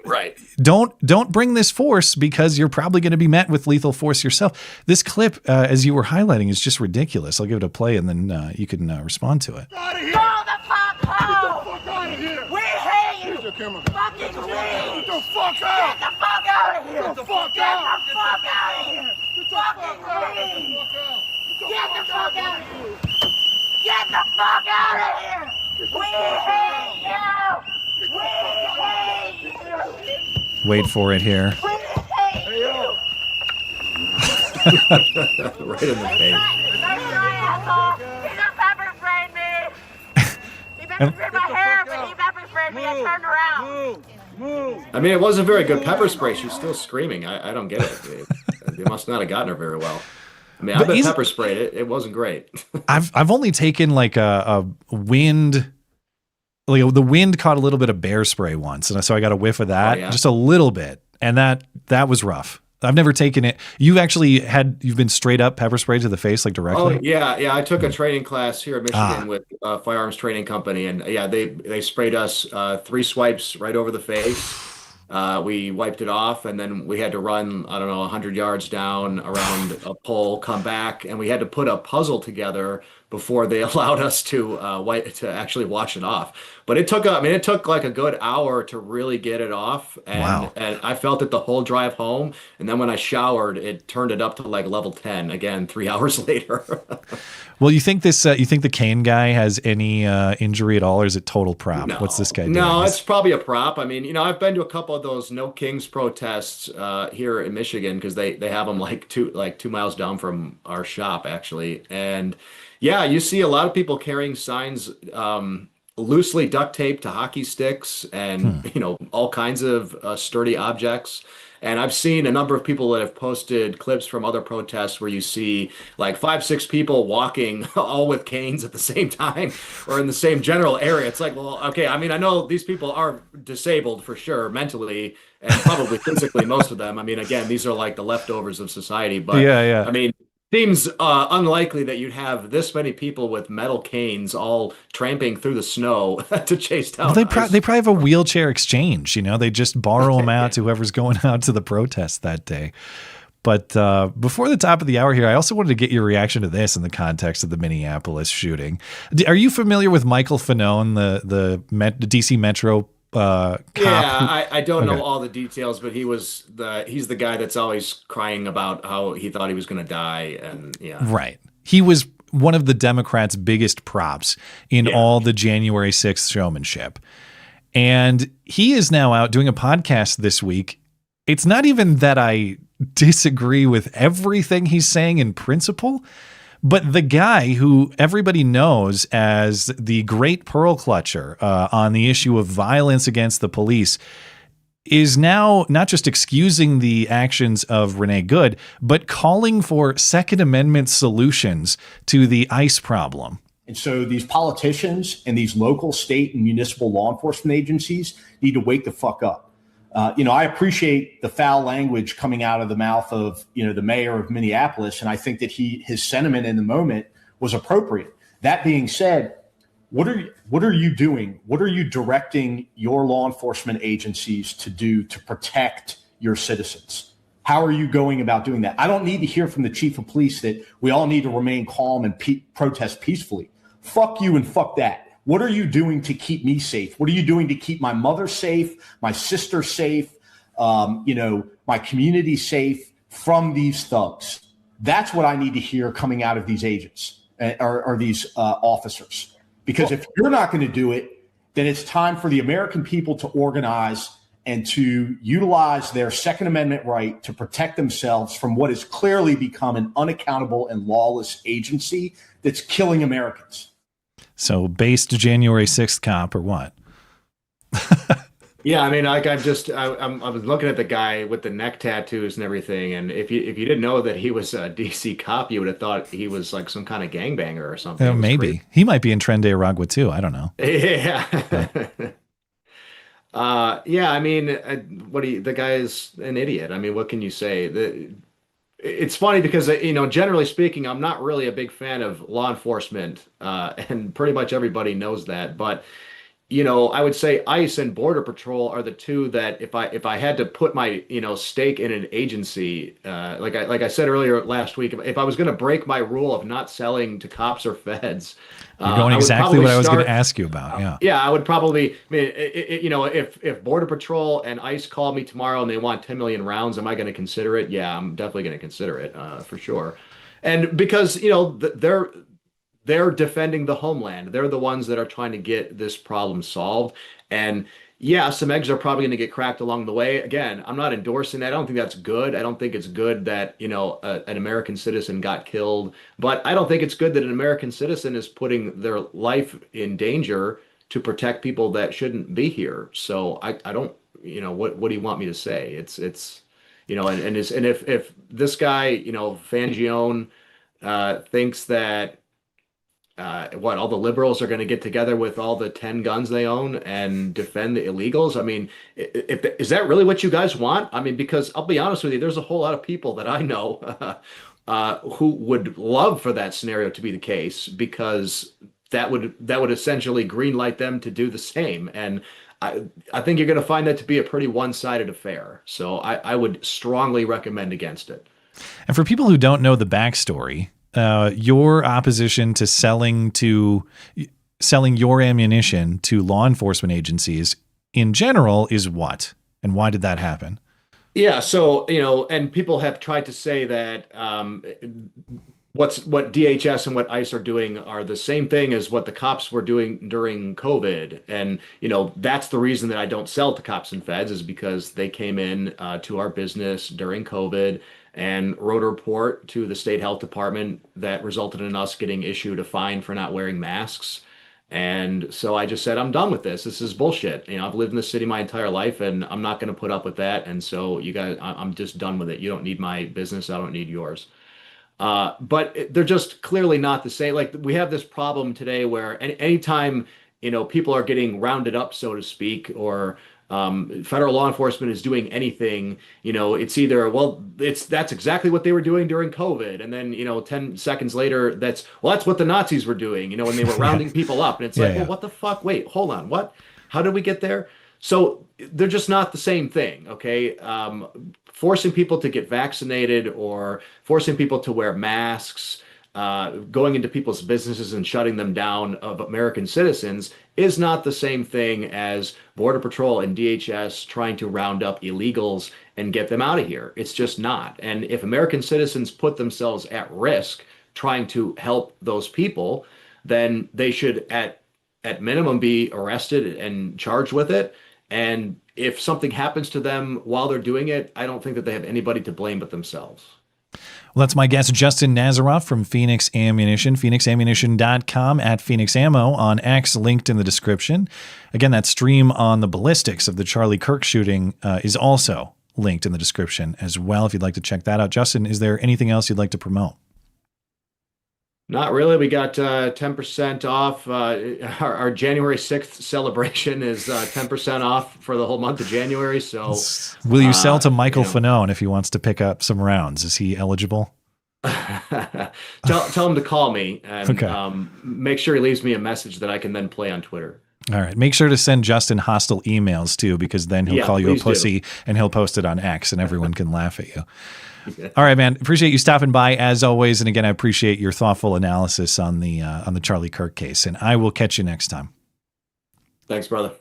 Right. Don't bring this force, because you're probably going to be met with lethal force yourself. This clip, as you were highlighting, is just ridiculous. I'll give it a play, and then you can respond to it. Out of here. Go the fuck home. Get the fuck out of here. We hate you. Fucking please. Get the fuck out. Get the fuck out of here. Get the fuck out. Get the fuck out of here. Fucking please. Get the fuck out of here. Get the fuck out of here. We hate you. We hate you. Wait for it here. We hate you. Right in the face. He just pepper sprayed me. He pepper sprayed my hair, but he pepper sprayed me. I turned around. Move. I mean, it wasn't very good pepper spray. She's still screaming. I don't get it. They must not have gotten her very well. I mean, I've been pepper sprayed. It wasn't great. I've only taken like a wind. Like, the wind caught a little bit of bear spray once, and so I got a whiff of that, just a little bit, and that was rough. I've never taken it. You've been straight up pepper sprayed to the face, like directly? Oh yeah. I took a training class here in Michigan with Firearms Training Company, and yeah, they sprayed us 3 swipes right over the face, We wiped it off, and then we had to run, I don't know, 100 yards down around a pole, come back, and we had to put a puzzle together before they allowed us to actually wash it off. But it took, it took like a good hour to really get it off, and I felt it the whole drive home. And then when I showered, it turned it up to like level 10 again 3 hours later. Well, you think the cane guy has any injury at all, or is it total prop? No. What's this guy doing? No, it's probably a prop. I mean, I've been to a couple of those No Kings protests here in Michigan, because they have them like 2 miles down from our shop, actually. And yeah, you see a lot of people carrying signs loosely duct taped to hockey sticks and all kinds of sturdy objects. And I've seen a number of people that have posted clips from other protests where you see like 5-6 people walking all with canes at the same time or in the same general area. It's like, well, okay, I mean, I know these people are disabled for sure, mentally and probably physically, most of them. I mean, again, these are like the leftovers of society. But yeah. I mean, seems unlikely that you'd have this many people with metal canes all tramping through the snow to chase down. Well, they probably have a wheelchair exchange. They just borrow them out to whoever's going out to the protest that day. But before the top of the hour here, I also wanted to get your reaction to this in the context of the Minneapolis shooting. Are you familiar with Michael Fanone, the DC Metro cop? Yeah, I don't know all the details, but he's the guy that's always crying about how he thought he was going to die, and right. He was one of the Democrats' biggest props in all the January 6th showmanship, and he is now out doing a podcast this week. It's not even that I disagree with everything he's saying in principle, but the guy who everybody knows as the great pearl clutcher on the issue of violence against the police is now not just excusing the actions of Renee Good, but calling for Second Amendment solutions to the ICE problem. And so these politicians and these local, state, and municipal law enforcement agencies need to wake the fuck up. I appreciate the foul language coming out of the mouth of, the mayor of Minneapolis. And I think that his sentiment in the moment was appropriate. That being said, what are you doing? What are you directing your law enforcement agencies to do to protect your citizens? How are you going about doing that? I don't need to hear from the chief of police that we all need to remain calm and protest peacefully. Fuck you and fuck that. What are you doing to keep me safe? What are you doing to keep my mother safe, my sister safe, my community safe from these thugs? That's what I need to hear coming out of these agents or these officers. Because if you're not going to do it, then it's time for the American people to organize and to utilize their Second Amendment right to protect themselves from what has clearly become an unaccountable and lawless agency that's killing Americans. So based January 6th cop or what? Yeah, I mean, like I was looking at the guy with the neck tattoos and everything, and if you didn't know that he was a DC cop, you would have thought he was like some kind of gangbanger or something. Maybe he might be in Tren de Aragua too. I don't know. Yeah. Yeah. I mean, the guy is an idiot. I mean, what can you say? It's funny because, generally speaking, I'm not really a big fan of law enforcement, and pretty much everybody knows that. But, I would say ICE and Border Patrol are the two that if I had to put my, stake in an agency, like I said earlier last week, if I was going to break my rule of not selling to cops or feds. You're going exactly what I was going to ask you about. Yeah. Yeah, I would probably, if Border Patrol and ICE call me tomorrow and they want 10 million rounds, am I going to consider it? Yeah, I'm definitely going to consider it for sure. And because, they're defending the homeland. They're the ones that are trying to get this problem solved. And yeah, some eggs are probably going to get cracked along the way. Again, I'm not endorsing that. I don't think that's good. I don't think it's good that, an American citizen got killed. But I don't think it's good that an American citizen is putting their life in danger to protect people that shouldn't be here. So I don't, what do you want me to say? It's and if this guy, Fangione, thinks that all the liberals are going to get together with all the 10 guns they own and defend the illegals? I mean, is that really what you guys want? I mean, because I'll be honest with you, there's a whole lot of people that I know who would love for that scenario to be the case, because that would essentially greenlight them to do the same. And I think you're going to find that to be a pretty one-sided affair. So I would strongly recommend against it. And for people who don't know the backstory, your opposition to selling your ammunition to law enforcement agencies in general is what? And why did that happen? Yeah, so, and people have tried to say that what DHS and what ICE are doing are the same thing as what the cops were doing during COVID. And, that's the reason that I don't sell to cops and feds, is because they came in to our business during COVID and wrote a report to the state health department that resulted in us getting issued a fine for not wearing masks. And so I just said, I'm done with this. This is bullshit. I've lived in this city my entire life, and I'm not going to put up with that. And so you guys, I'm just done with it. You don't need my business. I don't need yours. But they're just clearly not the same. Like, we have this problem today where anytime, people are getting rounded up, so to speak, or federal law enforcement is doing anything, it's either, that's exactly what they were doing during COVID. And then, 10 seconds later, that's what the Nazis were doing, when they were rounding people up. And it's well, what the fuck? Wait, hold on. What? How did we get there? So they're just not the same thing. Okay. Forcing people to get vaccinated or forcing people to wear masks, going into people's businesses and shutting them down of American citizens is not the same thing as Border Patrol and DHS trying to round up illegals and get them out of here. It's just not. And if American citizens put themselves at risk trying to help those people, then they should at minimum be arrested and charged with it. And if something happens to them while they're doing it, I don't think that they have anybody to blame but themselves. Well, that's my guest, Justin Nazaroff from Fenix Ammunition, phenixammunition.com, at Fenix Ammo on X, linked in the description. Again, that stream on the ballistics of the Charlie Kirk shooting is also linked in the description as well, if you'd like to check that out. Justin, is there anything else you'd like to promote? Not really. We got 10% off. Our January 6th celebration is 10% off for the whole month of January. So, will you sell to Michael Fanone if he wants to pick up some rounds? Is he eligible? Tell him to call me and make sure he leaves me a message that I can then play on Twitter. All right. Make sure to send Justin hostile emails too, because then he'll call you a pussy and he'll post it on X and everyone can laugh at you. All right, man. Appreciate you stopping by as always. And again, I appreciate your thoughtful analysis on the Charlie Kirk case. And I will catch you next time. Thanks, brother.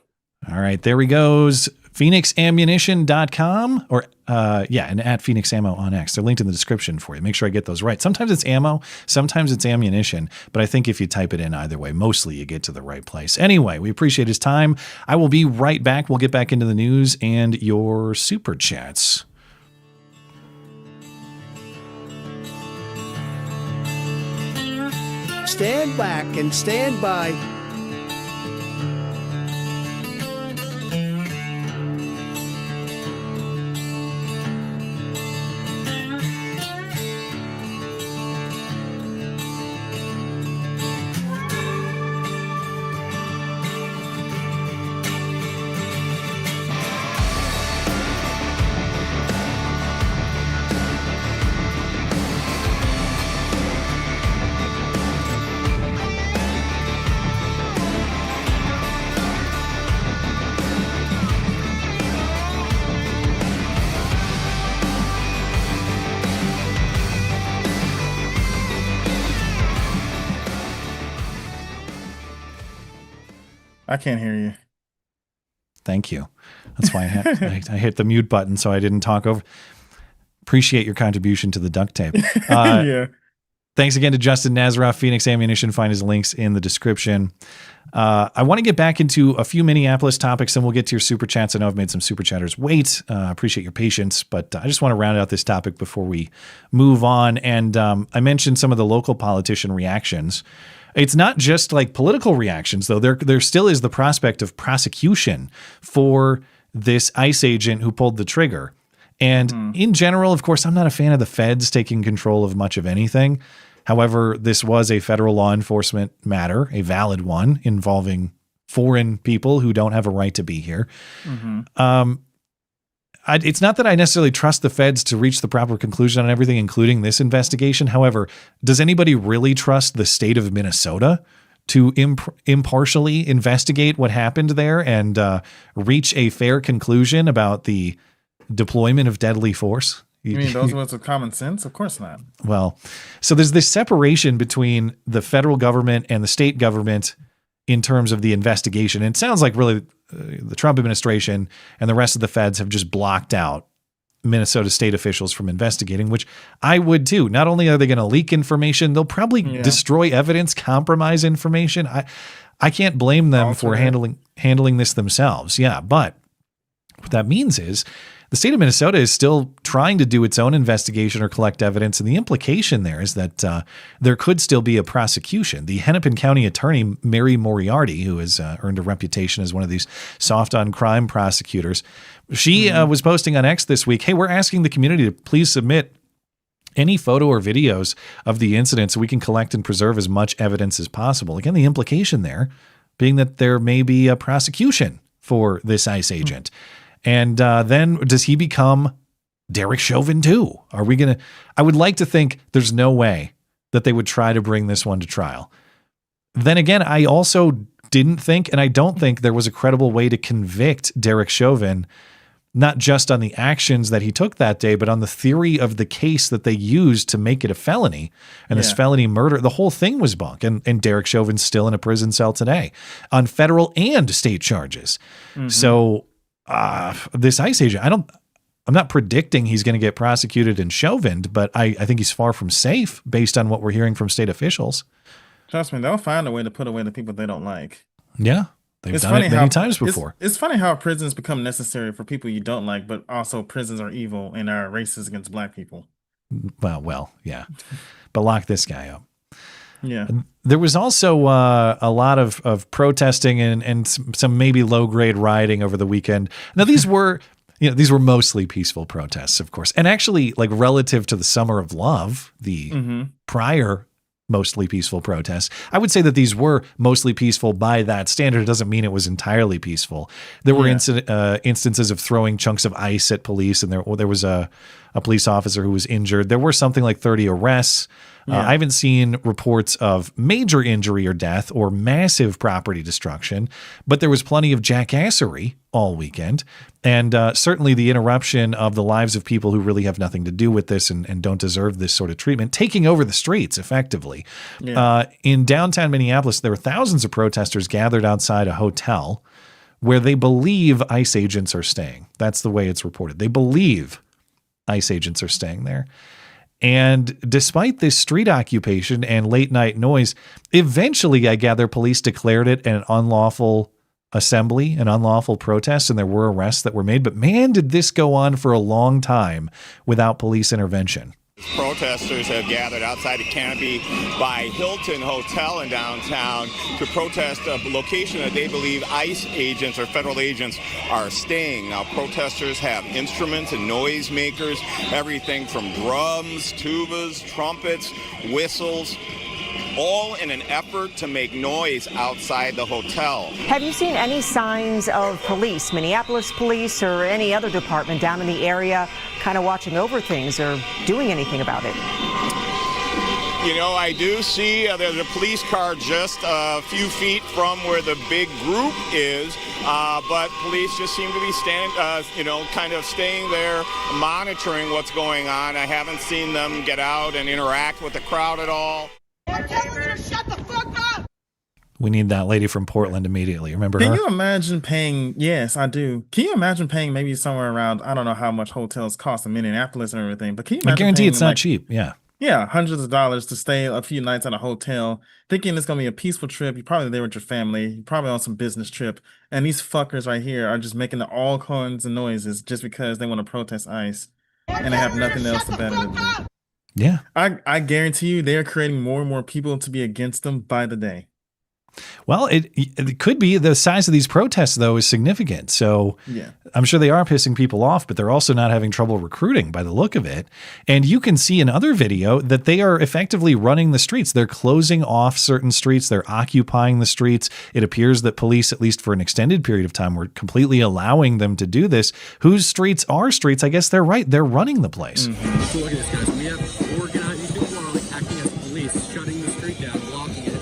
All right, there he goes. phenixammunition.com and at Fenix Ammo on X. They're linked in the description for you. Make sure I get those right. Sometimes it's ammo, sometimes it's ammunition, but I think if you type it in either way, mostly you get to the right place. Anyway, we appreciate his time. I will be right back. We'll get back into the news and your super chats. Stand back and stand by. I can't hear you. Thank you. That's why I hit the mute button so I didn't talk over. Appreciate your contribution to the duct tape. Yeah. Thanks again to Justin Nazaroff, Fenix Ammunition. Find his links in the description. I want to get back into a few Minneapolis topics, and we'll get to your super chats. I know I've made some super chatters wait. Appreciate your patience, but I just want to round out this topic before we move on. And I mentioned some of the local politician reactions. It's not just like political reactions, though. There still is the prospect of prosecution for this ICE agent who pulled the trigger. And in general, of course, I'm not a fan of the feds taking control of much of anything. However, this was a federal law enforcement matter, a valid one, involving foreign people who don't have a right to be here. It's not that I necessarily trust the feds to reach the proper conclusion on everything, including this investigation. However, does anybody really trust the state of Minnesota to impartially investigate what happened there and reach a fair conclusion about the deployment of deadly force? You mean those of us with common sense? Of course not. Well, so there's this separation between the federal government and the state government in terms of the investigation. And it sounds like really the Trump administration and the rest of the feds have just blocked out Minnesota state officials from investigating, which I would too. Not only are they going to leak information, they'll probably destroy evidence, compromise information. I can't blame them for handling this themselves. Yeah, but what that means is the state of Minnesota is still trying to do its own investigation or collect evidence, and the implication there is that there could still be a prosecution. The Hennepin County attorney, Mary Moriarty, who has earned a reputation as one of these soft-on-crime prosecutors, she was posting on X this week, hey, we're asking the community to please submit any photo or videos of the incident so we can collect and preserve as much evidence as possible. Again, the implication there being that there may be a prosecution for this ICE agent. And then does he become Derek Chauvin too? Are we going to, I would like to think there's no way that they would try to bring this one to trial. Then again, I also didn't think, and I don't think there was a credible way to convict Derek Chauvin, not just on the actions that he took that day, but on the theory of the case that they used to make it a felony. And this felony murder, the whole thing was bunk. And Derek Chauvin's still in a prison cell today on federal and state charges. So this ICE agent, I'm not predicting he's going to get prosecuted and Chauvin, but I think he's far from safe based on what we're hearing from state officials. Trust me, they'll find a way to put away the people they don't like. Yeah. They've done it many times before. It's funny how prisons become necessary for people you don't like, but also prisons are evil and are racist against black people. Well, yeah. But lock this guy up. Yeah. There was also a lot of protesting and some maybe low-grade rioting over the weekend. Now, these were mostly peaceful protests, of course. And actually, like relative to the Summer of Love, the prior mostly peaceful protests, I would say that these were mostly peaceful by that standard. It doesn't mean it was entirely peaceful. There were instances of throwing chunks of ice at police, and there was a police officer who was injured. There were something like 30 arrests. I haven't seen reports of major injury or death or massive property destruction, but there was plenty of jackassery all weekend. And certainly the interruption of the lives of people who really have nothing to do with this and don't deserve this sort of treatment, taking over the streets effectively. In downtown Minneapolis, there were thousands of protesters gathered outside a hotel where they believe ICE agents are staying. That's the way it's reported. They believe ICE agents are staying there. And despite this street occupation and late night noise, eventually I gather police declared it an unlawful assembly, an unlawful protest, and there were arrests that were made. But man, did this go on for a long time without police intervention. Protesters have gathered outside the canopy by Hilton Hotel in downtown to protest a location that they believe ICE agents or federal agents are staying. Now, protesters have instruments and noisemakers, everything from drums, tubas, trumpets, whistles, all in an effort to make noise outside the hotel. Have you seen any signs of police, Minneapolis police or any other department down in the area kind of watching over things or doing anything about it? You know, I do see there's a police car just a few feet from where the big group is, but police just seem to be kind of staying there, monitoring what's going on. I haven't seen them get out and interact with the crowd at all. Shut the fuck up! We need that lady from Portland immediately. Remember her? Can you imagine paying? Yes, I do. Can you imagine paying maybe somewhere around, I don't know how much hotels cost in Minneapolis and everything, but can you imagine I guarantee it's not cheap. Yeah. Yeah, hundreds of dollars to stay a few nights at a hotel, thinking it's going to be a peaceful trip. You're probably there with your family. You're probably on some business trip. And these fuckers right here are just making all kinds of noises just because they want to protest ICE. And they have nothing else to better than do. Yeah. I guarantee you they're creating more and more people to be against them by the day. Well, it could be the size of these protests, though, is significant. So yeah. I'm sure they are pissing people off, but they're also not having trouble recruiting by the look of it. And you can see in other video that they are effectively running the streets. They're closing off certain streets. They're occupying the streets. It appears that police, at least for an extended period of time, were completely allowing them to do this. Whose streets are streets? I guess they're right. They're running the place. Mm-hmm. So look at this, guys. We have organized, these people are like acting as police, shutting the street down, blocking it.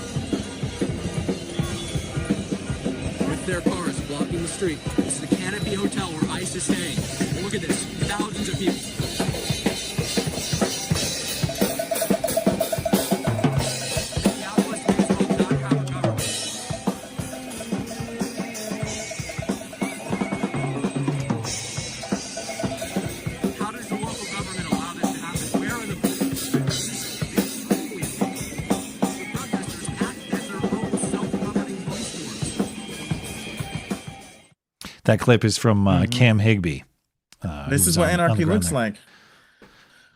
street. This is the Canopy Hotel where ICE is staying. Well, look at this. Thousands of people. That clip is from Cam Higbee. This is what anarchy looks like.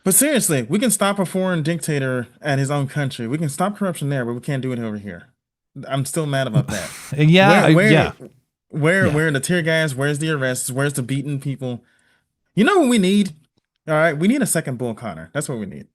But seriously, we can stop a foreign dictator at his own country. We can stop corruption there, but we can't do it over here. I'm still mad about that. Where are the tear gas? Where's the arrests? Where's the beating people? You know what we need? All right, we need a second Bull Connor. That's what we need.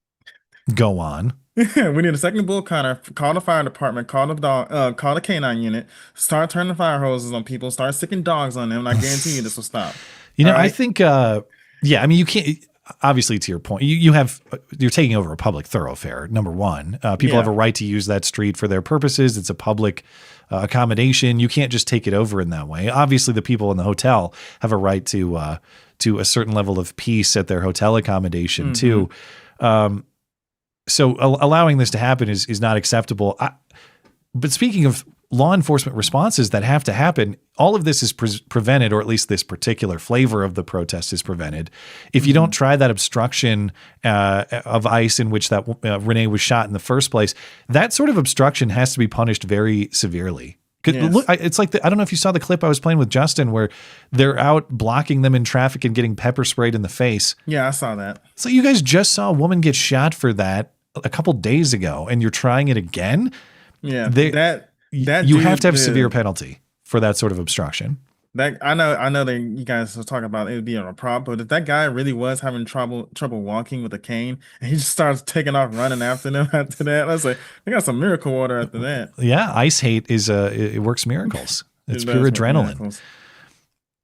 Go on. We need a second Bull Connor. Call the fire department. Call the canine unit. Start turning fire hoses on people. Start sticking dogs on them. And I guarantee you this will stop. You know, I think, I mean, you can't. Obviously, to your point, you're taking over a public thoroughfare. Number one, people have a right to use that street for their purposes. It's a public accommodation. You can't just take it over in that way. Obviously, the people in the hotel have a right to a certain level of peace at their hotel accommodation too. So allowing this to happen is not acceptable. But speaking of law enforcement responses that have to happen, all of this is prevented, or at least this particular flavor of the protest is prevented. If you don't try that obstruction of ICE in which that Renee was shot in the first place, that sort of obstruction has to be punished very severely. Look, it's like I don't know if you saw the clip I was playing with Justin where they're out blocking them in traffic and getting pepper sprayed in the face. Yeah, I saw that. So you guys just saw a woman get shot for that a couple days ago, and you're trying it again? Yeah, you have to have a severe penalty for that sort of obstruction. That I know that you guys are talking about it being a prop, but if that guy really was having trouble walking with a cane and he just starts taking off running after them after that, I was like, they got some miracle water after that. Yeah, ICE hate it works miracles. It's pure adrenaline. Miracles.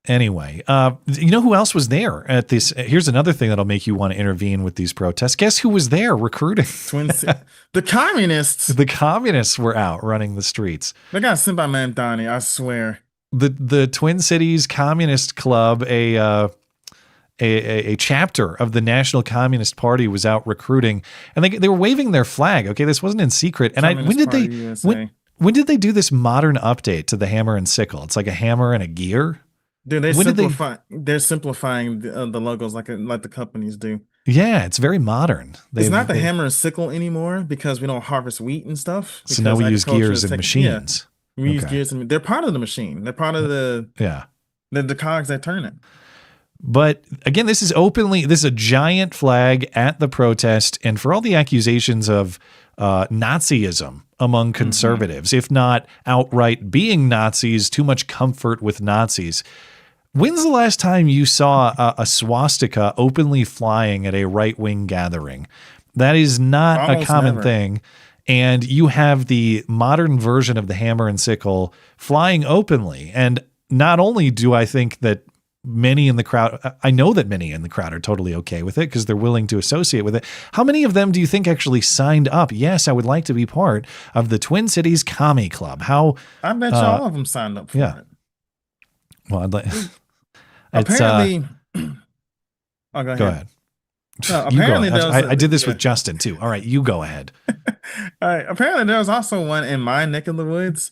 Anyway, you know who else was there at this? Here's another thing that'll make you want to intervene with these protests. Guess who was there recruiting? The communists. The communists were out running the streets. They got sent by Mandani, I swear. The Twin Cities Communist Club, a chapter of the National Communist Party, was out recruiting, and they were waving their flag. Okay, this wasn't in secret. And when did they do this modern update to the hammer and sickle? It's like a hammer and a gear. Dude, they're simplifying the logos like the companies do. Yeah, it's very modern. It's not the hammer and sickle anymore because we don't harvest wheat and stuff. So now we use gears and machines. Yeah, we use gears and they're part of the machine. They're part of the cogs that turn it. But again, this is a giant flag at the protest, and for all the accusations of Nazism among conservatives, if not outright being Nazis, too much comfort with Nazis. When's the last time you saw a swastika openly flying at a right-wing gathering? That is not a common thing. And you have the modern version of the hammer and sickle flying openly. And not only do I think that many in the crowd, I know that many in the crowd are totally okay with it because they're willing to associate with it. How many of them do you think actually signed up? Yes, I would like to be part of the Twin Cities Commie Club. I bet you all of them signed up for it. Well, I'd like. Apparently, go ahead. Apparently, I did this with Justin too. All right, you go ahead. All right. Apparently, there was also one in my neck of the woods.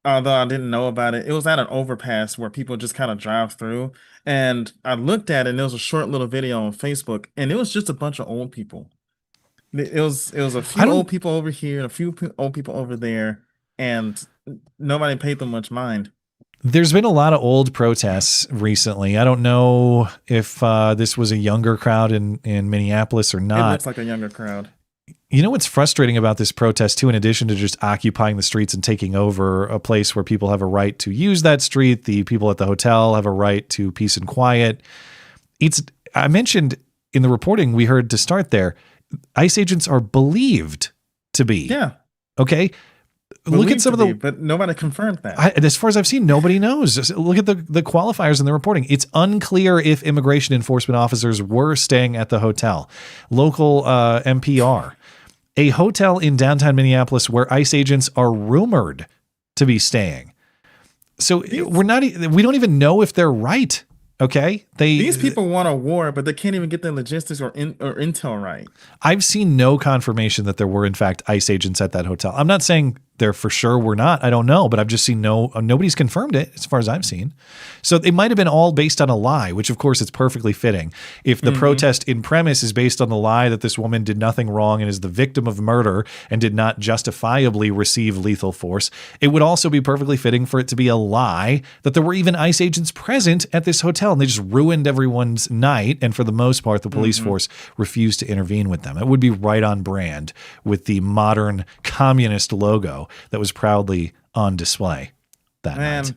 Although I didn't know about it, it was at an overpass where people just kind of drive through. And I looked at it, and there was a short little video on Facebook, and it was just a bunch of old people. It was a few old people over here, and a few old people over there, and nobody paid them much mind. There's been a lot of old protests recently. I don't know if this was a younger crowd in Minneapolis or not. It looks like a younger crowd. You know what's frustrating about this protest, too, in addition to just occupying the streets and taking over a place where people have a right to use that street, the people at the hotel have a right to peace and quiet. I mentioned in the reporting we heard to start there, ICE agents are believed to be. Yeah. Okay. Look at some of but nobody confirmed that. As far as I've seen, nobody knows. Just look at the qualifiers in the reporting. It's unclear if immigration enforcement officers were staying at the hotel. Local NPR. A hotel in downtown Minneapolis where ICE agents are rumored to be staying. So we don't even know if they're right. Okay, these people want a war, but they can't even get the logistics or intel right. I've seen no confirmation that there were in fact ICE agents at that hotel. I'm not saying there for sure were not. I don't know, but I've just seen nobody's confirmed it as far as I've seen. So they might have been all based on a lie, which of course it's perfectly fitting. If the protest in premise is based on the lie that this woman did nothing wrong and is the victim of murder and did not justifiably receive lethal force, it would also be perfectly fitting for it to be a lie that there were even ICE agents present at this hotel and they just ruined everyone's night. And for the most part, the police force refused to intervene with them. It would be right on brand with the modern communist logo that was proudly on display that night.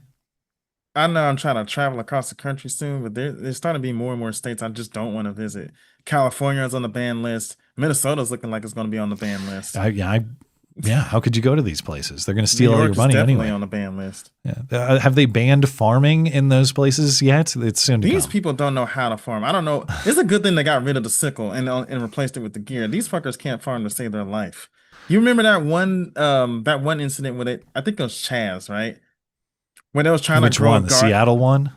I know I'm trying to travel across the country soon, but there's starting to be more and more states I just don't want to visit. California is on the ban list. Minnesota's looking like it's going to be on the ban list. Yeah. How could you go to these places? They're going to steal all your money anyway. On the ban list. Yeah. Have they banned farming in those places yet? It's soon to These come. people don't know how to farm. I don't know. It's a good thing they got rid of the sickle and replaced it with the gear. These fuckers can't farm to save their life. You remember that one incident where I think it was Chaz, right? When they was trying Which to grow one? The Seattle one?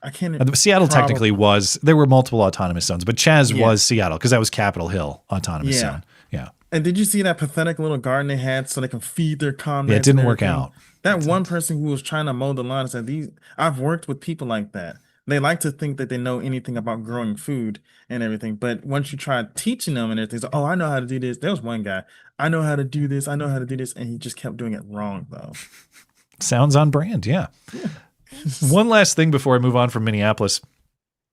I can't. Seattle technically was. There were multiple autonomous zones, but Chaz was Seattle because that was Capitol Hill autonomous zone. Yeah. And did you see that pathetic little garden they had so they can feed their comrades? Yeah, it didn't work out. That one person who was trying to mow the lawn said, I've worked with people like that. They like to think that they know anything about growing food and everything. But once you try teaching them and everything, it's like, oh, I know how to do this. There was one guy, I know how to do this. I know how to do this. And he just kept doing it wrong, though. Sounds on brand. Yeah. One last thing before I move on from Minneapolis.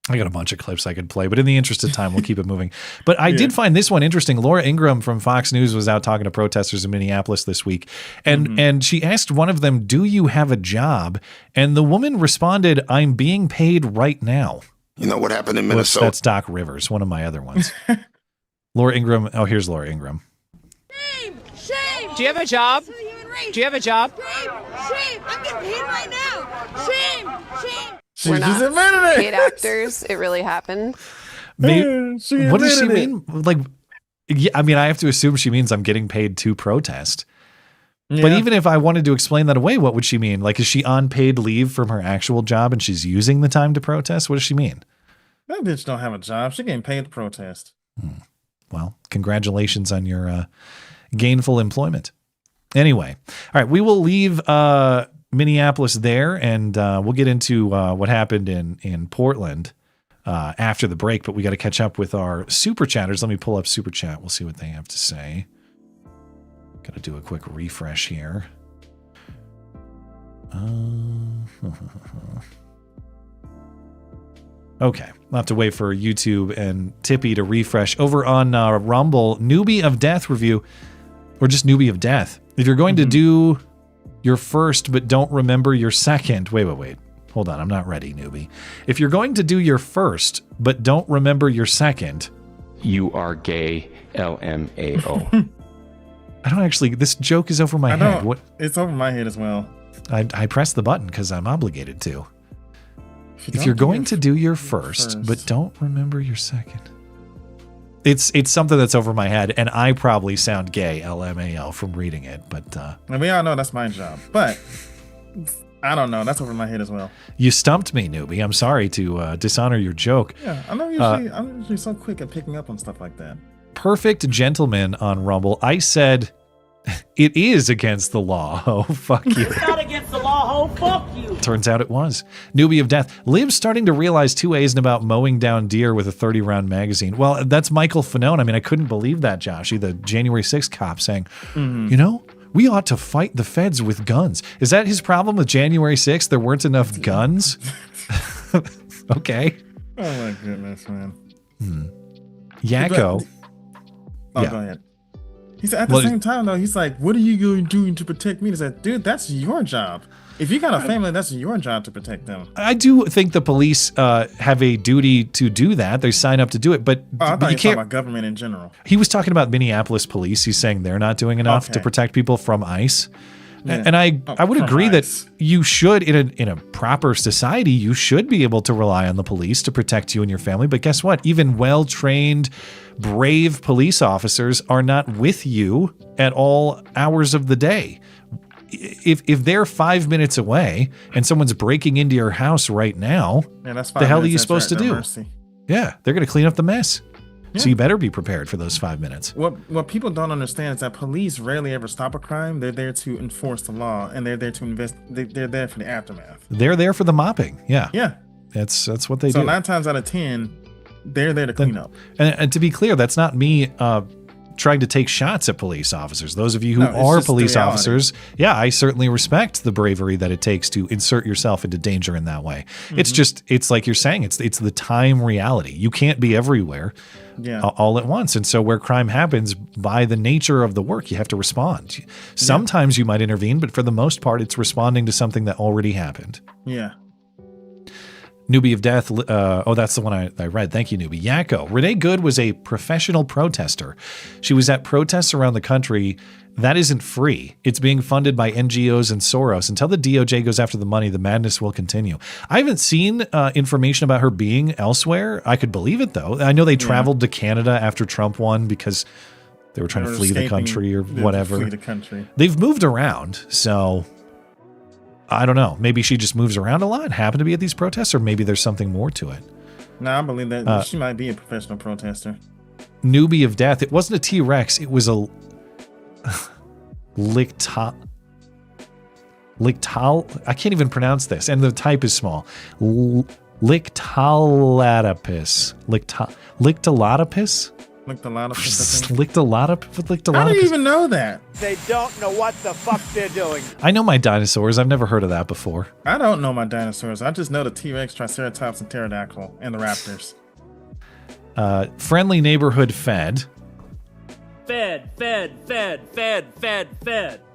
I got a bunch of clips I could play, but in the interest of time, we'll keep it moving. But I did find this one interesting. Laura Ingraham from Fox News was out talking to protesters in Minneapolis this week. And she asked one of them, do you have a job? And the woman responded, I'm being paid right now. You know what happened in Minnesota? That's Doc Rivers, one of my other ones. Laura Ingraham. Oh, here's Laura Ingraham. Shame! Shame! Do you have a job? Do you have a job? Shame! Shame! I'm getting paid right now! Shame! Shame! We're not paid actors. It really happened. What does she mean? Like, I mean, I have to assume she means I'm getting paid to protest. Yeah. But even if I wanted to explain that away, what would she mean? Like, is she on paid leave from her actual job and she's using the time to protest? What does she mean? That bitch don't have a job. She getting paid to protest. Well, congratulations on your gainful employment. Anyway, all right, we will leave Minneapolis there, and we'll get into what happened in Portland after the break, but we got to catch up with our super chatters. Let me pull up Super Chat. We'll see what they have to say. Got to do a quick refresh here. Okay, I'll have to wait for YouTube and Tippy to refresh. Over on Rumble, Newbie of Death review, or just Newbie of Death. If you're going to do your first but don't remember your second. Wait. Hold on, I'm not ready, Newbie. If you're going to do your first but don't remember your second. You are gay, LMAO. I don't actually, this joke is over my head. What? It's over my head as well. I pressed the button because I'm obligated to. If you're going to do your first but don't remember your second. It's something that's over my head, and I probably sound gay, LMAO, from reading it. But and we all know that's my job. But I don't know. That's over my head as well. You stumped me, Newbie. I'm sorry to dishonor your joke. Yeah, I'm usually so quick at picking up on stuff like that. Perfect Gentleman on Rumble. I said it is against the law. Oh, fuck you. It's not against the law. Oh, fuck you. Turns out it was. Newbie of Death. Liv's starting to realize 2A's about mowing down deer with a 30-round magazine. Well, that's Michael Fanone. I mean, I couldn't believe that, Joshy, the January 6th cop saying, you know, we ought to fight the feds with guns. Is that his problem with January 6th? There weren't enough guns? Okay. Oh, my goodness, man. Yakko. Go ahead. He said, at the same time, though, he's like, what are you going doing to protect me? He said, dude, that's your job. If you got a family, that's your job to protect them. I do think the police have a duty to do that. They sign up to do it, but I thought you you can't. About government in general. He was talking about Minneapolis police. He's saying they're not doing enough to protect people from ICE. Yeah. And I would agree that you should, in a proper society, you should be able to rely on the police to protect you and your family. But guess what? Even well-trained, brave police officers are not with you at all hours of the day. if they're 5 minutes away and someone's breaking into your house right now, that's the hell are you minutes. supposed to do? Mercy. Yeah, they're going to clean up the mess. Yeah. So you better be prepared for those 5 minutes. What people don't understand is that police rarely ever stop a crime. They're there to enforce the law, and they're there to invest. They're there for the aftermath. They're there for the mopping. Yeah. Yeah. That's what they do. So 9 times out of 10, they're there to clean up. And to be clear, that's not me trying to take shots at police officers. Those of you who are police officers, yeah, I certainly respect the bravery that it takes to insert yourself into danger in that way. It's like you're saying, it's the time reality. You can't be everywhere all at once. And so where crime happens, by the nature of the work, you have to respond. Sometimes you might intervene, but for the most part, it's responding to something that already happened. Yeah. Newbie of Death. That's the one I read. Thank you, Newbie. Yakko. Renee Good was a professional protester. She was at protests around the country. That isn't free. It's being funded by NGOs and Soros. Until the DOJ goes after the money, the madness will continue. I haven't seen information about her being elsewhere. I could believe it, though. I know they traveled to Canada after Trump won because they were trying to flee the country or whatever. Flee the country. They've moved around, so I don't know. Maybe she just moves around a lot and happened to be at these protests, or maybe there's something more to it. No, I believe that she might be a professional protester. Newbie of Death. It wasn't a T-Rex. It was a Lictal. I can't even pronounce this, and the type is small. Lictalatopus. Lictalatopus? Lictalatopus? How do you even know that? They don't know what the fuck they're doing. I know my dinosaurs. I've never heard of that before. I don't know my dinosaurs. I just know the T-Rex, Triceratops, and Pterodactyl, and the raptors. Friendly Neighborhood Fed. Fed.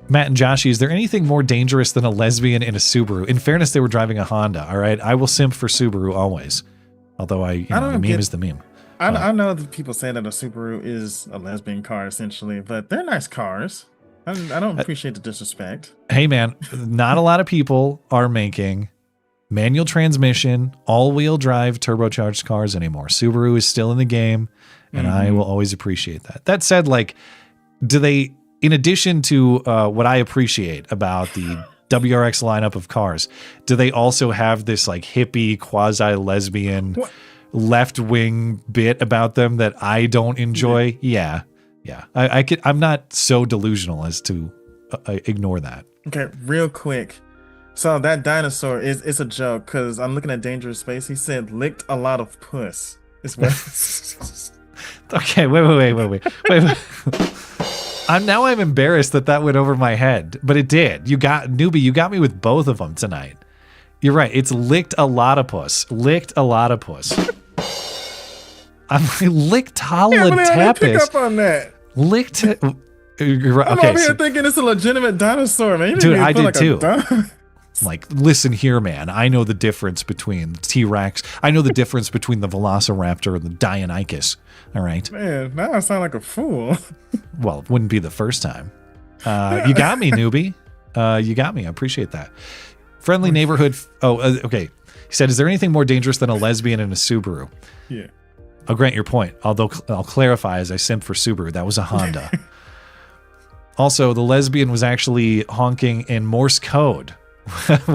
Matt and Joshy, is there anything more dangerous than a lesbian in a Subaru? In fairness, they were driving a Honda, all right? I will simp for Subaru always. Although the meme is the meme. I know that people say that a Subaru is a lesbian car, essentially, but they're nice cars. I don't appreciate the disrespect. Hey, man, not a lot of people are making manual transmission, all-wheel drive, turbocharged cars anymore. Subaru is still in the game, and I will always appreciate that. That said, do they, in addition to what I appreciate about the WRX lineup of cars, do they also have this hippie, quasi-lesbian, left-wing bit about them that I don't enjoy? Yeah. I'm not so delusional as to ignore that. Okay, real quick. So that dinosaur it's a joke because I'm looking at Dangerous Space. He said licked a lot of puss. It's Okay, wait. I'm embarrassed that went over my head, but it did. You got me with both of them tonight. You're right. It's licked a lot of puss. I'm lictalatopus. Pick up on that. Licked. I'm over here thinking it's a legitimate dinosaur, man. Dude, I did too. Listen here, man. I know the difference between the T-Rex. I know the difference between the Velociraptor and the Deinonychus. All right. Man, now I sound like a fool. Well, it wouldn't be the first time. You got me, newbie. You got me. I appreciate that. Friendly Neighborhood. Okay. He said, is there anything more dangerous than a lesbian in a Subaru? Yeah. I'll grant your point, although I'll clarify as I simp for Subaru. That was a Honda. Also, the lesbian was actually honking in Morse code.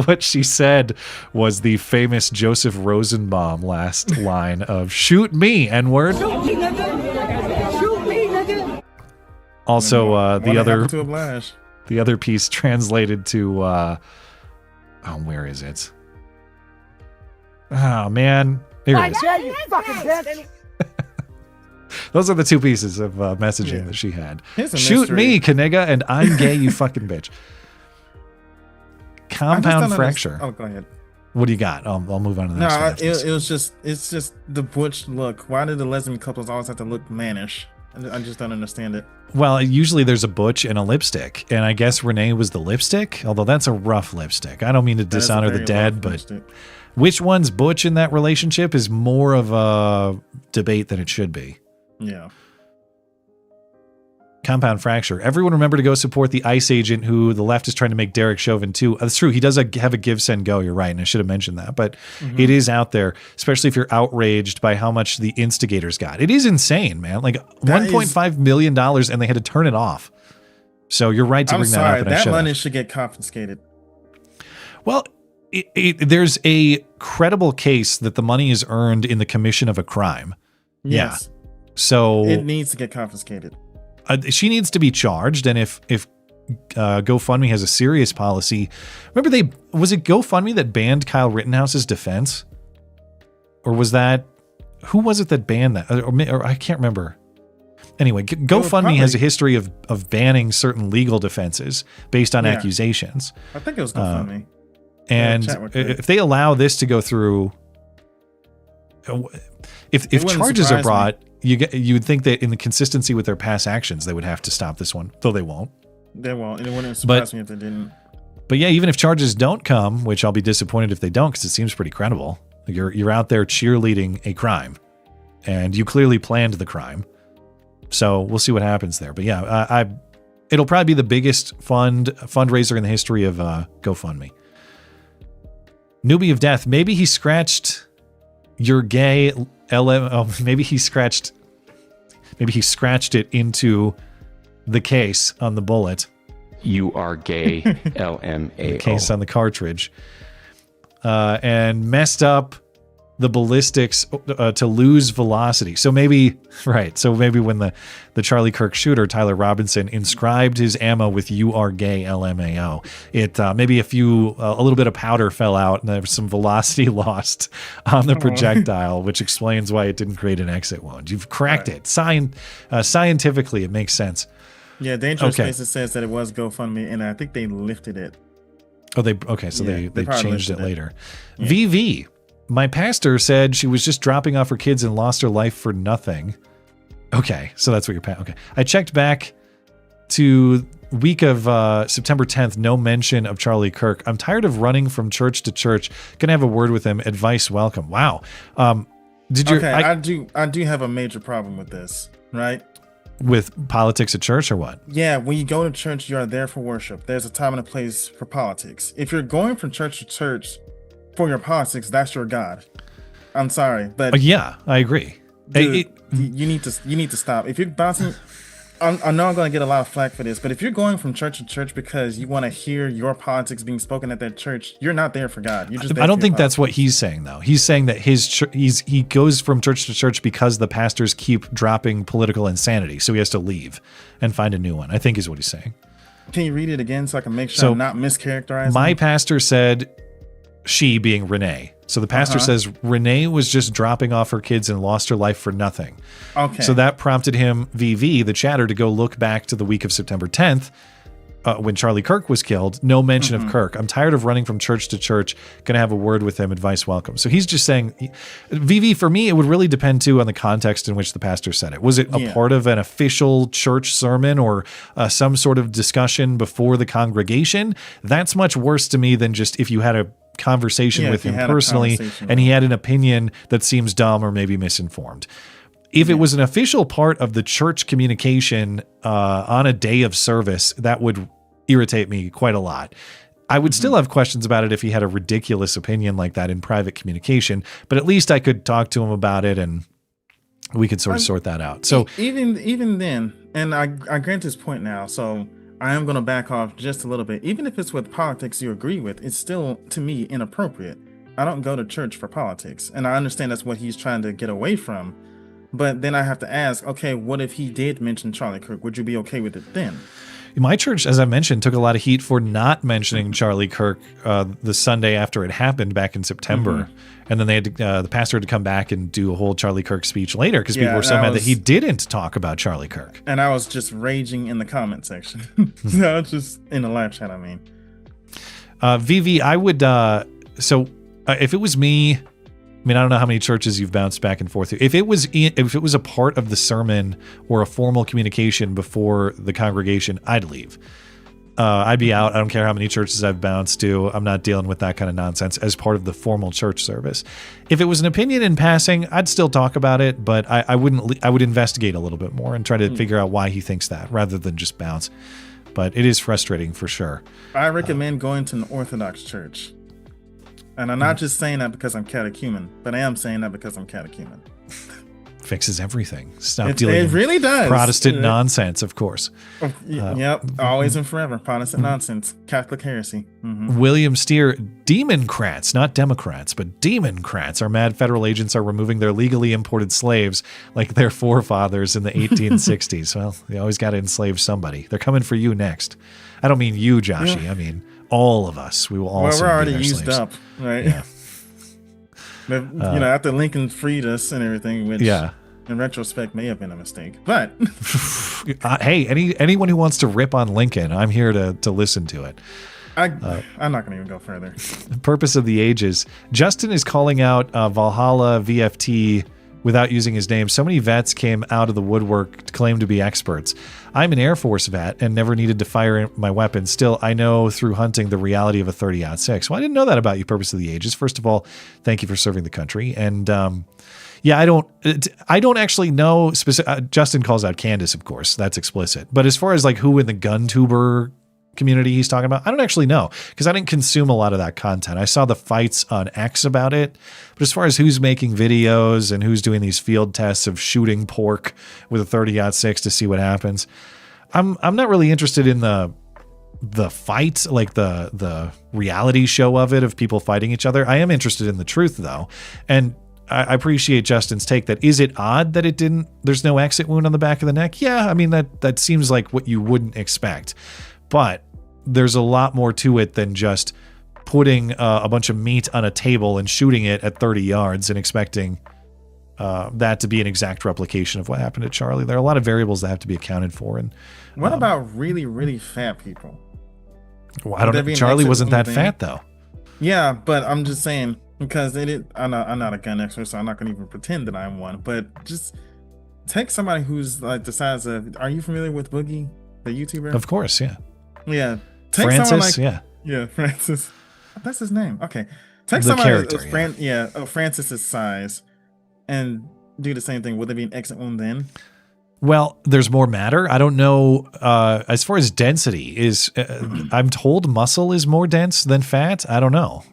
What she said was the famous Joseph Rosenbaum last line of "Shoot me, N-word." Also, the other piece translated to where is it? Oh man, here it is. You fucking bitch. Those are the two pieces of messaging that she had. Shoot me, Kaniga, and I'm gay, you fucking bitch. Compound fracture. Oh, go ahead. What do you got? I'll move on to the next one. It's just the butch look. Why do the lesbian couples always have to look mannish? I just don't understand it. Well, usually there's a butch and a lipstick, and I guess Renee was the lipstick, although that's a rough lipstick. I don't mean to dishonor the dead, but lipstick. Which one's butch in that relationship is more of a debate than it should be. Yeah. Compound fracture. Everyone remember to go support the ICE agent who the left is trying to make Derek Chauvin too. That's true. He does have a give, send, go. You're right. And I should have mentioned that. But it is out there, especially if you're outraged by how much the instigators got. It is insane, man. $1.5 million and they had to turn it off. So you're right to bring that up. And that money should get confiscated. Well, there's a credible case that the money is earned in the commission of a crime. Yes. Yeah. So it needs to get confiscated. She needs to be charged. And if GoFundMe has a serious policy, remember was it GoFundMe that banned Kyle Rittenhouse's defense? Or was that, who was it that banned that? Or I can't remember. Anyway, GoFundMe has a history of banning certain legal defenses based on accusations. I think it was GoFundMe. And if they allow this to go through, if charges are brought, you would think that in the consistency with their past actions, they would have to stop this one, though they won't. They won't. It wouldn't surprise me if they didn't. But yeah, even if charges don't come, which I'll be disappointed if they don't, because it seems pretty credible. You're out there cheerleading a crime, and you clearly planned the crime. So we'll see what happens there. But yeah, it'll probably be the biggest fundraiser in the history of GoFundMe. Newbie of Death. Maybe he scratched your gay LM. Oh, maybe he scratched it into the case on the bullet. You are gay, LMAO. The case on the cartridge. And messed up the ballistics to lose velocity. So maybe, right. So maybe when the Charlie Kirk shooter, Tyler Robinson, inscribed his ammo with "You are gay, LMAO," it maybe a little bit of powder fell out and there was some velocity lost on the projectile, which explains why it didn't create an exit wound. You've cracked it. Scientifically, it makes sense. Yeah, Dangerous Spaces says that it was GoFundMe, and I think they lifted it. Oh, they changed it later. Yeah. VV. My pastor said she was just dropping off her kids and lost her life for nothing. Okay, so that's what you're. Okay, I checked back to week of September 10th. No mention of Charlie Kirk. I'm tired of running from church to church. Gonna have a word with him. Advice welcome. Wow. I do have a major problem with this. Right. With politics at church or what? Yeah, when you go to church, you are there for worship. There's a time and a place for politics. If you're going from church to church for your politics, that's your God. I'm sorry, but yeah, I agree. Dude, you need to stop. If you're bouncing, I know I'm going to get a lot of flack for this, but if you're going from church to church because you want to hear your politics being spoken at that church, you're not there for God. You're just. I don't think that's what he's saying, though. He's saying that he goes from church to church because the pastors keep dropping political insanity, so he has to leave and find a new one. I think is what he's saying. Can you read it again so I can make sure I'm not mischaracterizing? My pastor said, she being Renee. So the pastor says Renee was just dropping off her kids and lost her life for nothing. Okay. So that prompted him, VV, the chatter, to go look back to the week of September 10th when Charlie Kirk was killed. No mention of Kirk. I'm tired of running from church to church. Gonna have a word with him. Advice welcome. So he's just saying, VV, for me, it would really depend too on the context in which the pastor said it. Was it a part of an official church sermon or some sort of discussion before the congregation? That's much worse to me than just if you had a conversation with him personally and he had an opinion that seems dumb or maybe misinformed. If it was an official part of the church communication on a day of service, that would irritate me quite a lot. I would still have questions about it if he had a ridiculous opinion like that in private communication, but at least I could talk to him about it and we could sort of sort that out. So even then, and I grant his point now, so I am going to back off just a little bit. Even if it's with politics you agree with, it's still, to me, inappropriate. I don't go to church for politics. And I understand that's what he's trying to get away from. But then I have to ask, okay, what if he did mention Charlie Kirk? Would you be okay with it then? My church, as I mentioned, took a lot of heat for not mentioning Charlie Kirk the Sunday after it happened back in September. And then they had to, the pastor had to come back and do a whole Charlie Kirk speech later because people were so mad that he didn't talk about Charlie Kirk. And I was just raging in the comment section. No, just in the live chat, I mean. VV, I would, if it was me, I mean, I don't know how many churches you've bounced back and forth to. If it was a part of the sermon or a formal communication before the congregation, I'd leave. I'd be out. I don't care how many churches I've bounced to. I'm not dealing with that kind of nonsense as part of the formal church service. If it was an opinion in passing, I'd still talk about it, but I wouldn't. I would investigate a little bit more and try to figure out why he thinks that rather than just bounce. But it is frustrating for sure. I recommend going to an Orthodox church. And I'm not just saying that because I'm catechumen, but I am saying that because I'm catechumen. fixes everything. Stop It dealing really in does. Protestant nonsense, of course. Yep, always and forever. Protestant nonsense. Catholic heresy. William Steer, Democrats, not Democrats, but Democrats are mad federal agents are removing their legally imported slaves like their forefathers in the 1860s. Well, they always got to enslave somebody. They're coming for you next. I don't mean you, Joshy. I mean all of us. We will all. Well, we're already used slaves. up, right? Yeah. But, after Lincoln freed us and everything, which in retrospect may have been a mistake. But hey, anyone who wants to rip on Lincoln, I'm here to listen to it. I'm not going to even go further. Purpose of the ages. Justin is calling out Valhalla VFT without using his name. So many vets came out of the woodwork to claim to be experts. I'm an Air Force vet and never needed to fire my weapon. Still, I know through hunting the reality of a 30-06. Well, I didn't know that about you, Purpose of the Ages. First of all, thank you for serving the country. And I don't actually know specific. Justin calls out Candace, of course. That's explicit. But as far as like who in the gun tuber community he's talking about, I don't actually know because I didn't consume a lot of that content. I saw the fights on X about it, but as far as who's making videos and who's doing these field tests of shooting pork with a 30-06 to see what happens, I'm not really interested in the fight, like the reality show of it, of people fighting each other. I am interested in the truth though, and I appreciate Justin's take that is it odd that there's no exit wound on the back of the neck? Yeah, I mean that seems like what you wouldn't expect. But there's a lot more to it than just putting a bunch of meat on a table and shooting it at 30 yards and expecting that to be an exact replication of what happened to Charlie. There are a lot of variables that have to be accounted for. And what about really, really fat people? Well, I don't know. Charlie wasn't that fat though. Yeah, but I'm just saying because I'm not a gun expert, so I'm not going to even pretend that I'm one. But just take somebody who's like the size of. Are you familiar with Boogie, the YouTuber? Of course, yeah. Yeah. Take Francis, yeah, Francis. That's his name. Okay. Take the somebody character, Francis's size and do the same thing. Would there be an exit wound then? Well, there's more matter. I don't know. As far as density is, I'm told muscle is more dense than fat. I don't know.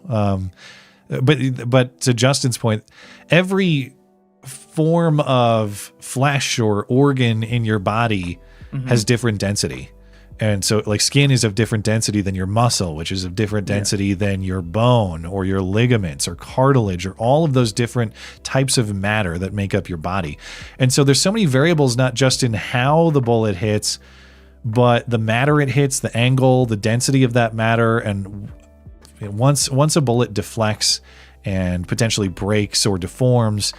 But to Justin's point, every form of flesh or organ in your body has different density. And so like skin is of different density than your muscle, which is of different density than your bone or your ligaments or cartilage or all of those different types of matter that make up your body. And so there's so many variables, not just in how the bullet hits, but the matter it hits, the angle, the density of that matter. And once a bullet deflects and potentially breaks or deforms,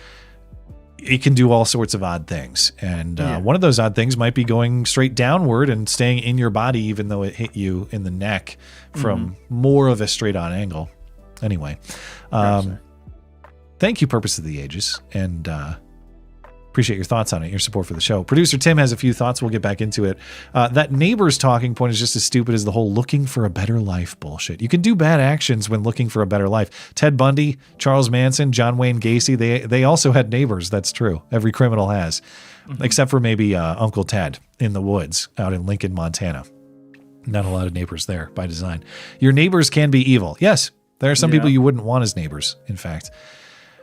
it can do all sorts of odd things. And one of those odd things might be going straight downward and staying in your body, even though it hit you in the neck from more of a straight on angle. Anyway, thank you, Purpose of the Ages. And appreciate your thoughts on it, your support for the show. Producer Tim has a few thoughts. We'll get back into it. That neighbor's talking point is just as stupid as the whole looking for a better life bullshit. You can do bad actions when looking for a better life. Ted Bundy, Charles Manson, John Wayne Gacy, they also had neighbors. That's true. Every criminal has, except for maybe Uncle Ted in the woods out in Lincoln, Montana. Not a lot of neighbors there by design. Your neighbors can be evil. Yes, there are some people you wouldn't want as neighbors, in fact.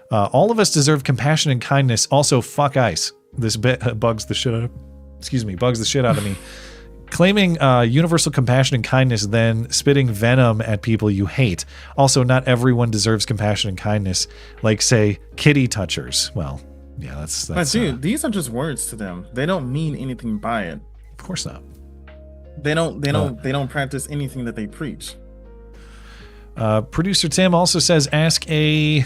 All of us deserve compassion and kindness. Also, fuck ICE. This bit bugs the shit out of me. Claiming universal compassion and kindness, then spitting venom at people you hate. Also, not everyone deserves compassion and kindness. Like, say, kitty touchers. Well, yeah, that's. But dude, these are just words to them. They don't mean anything by it. Of course not. They don't practice anything that they preach. Producer Tim also says, ask a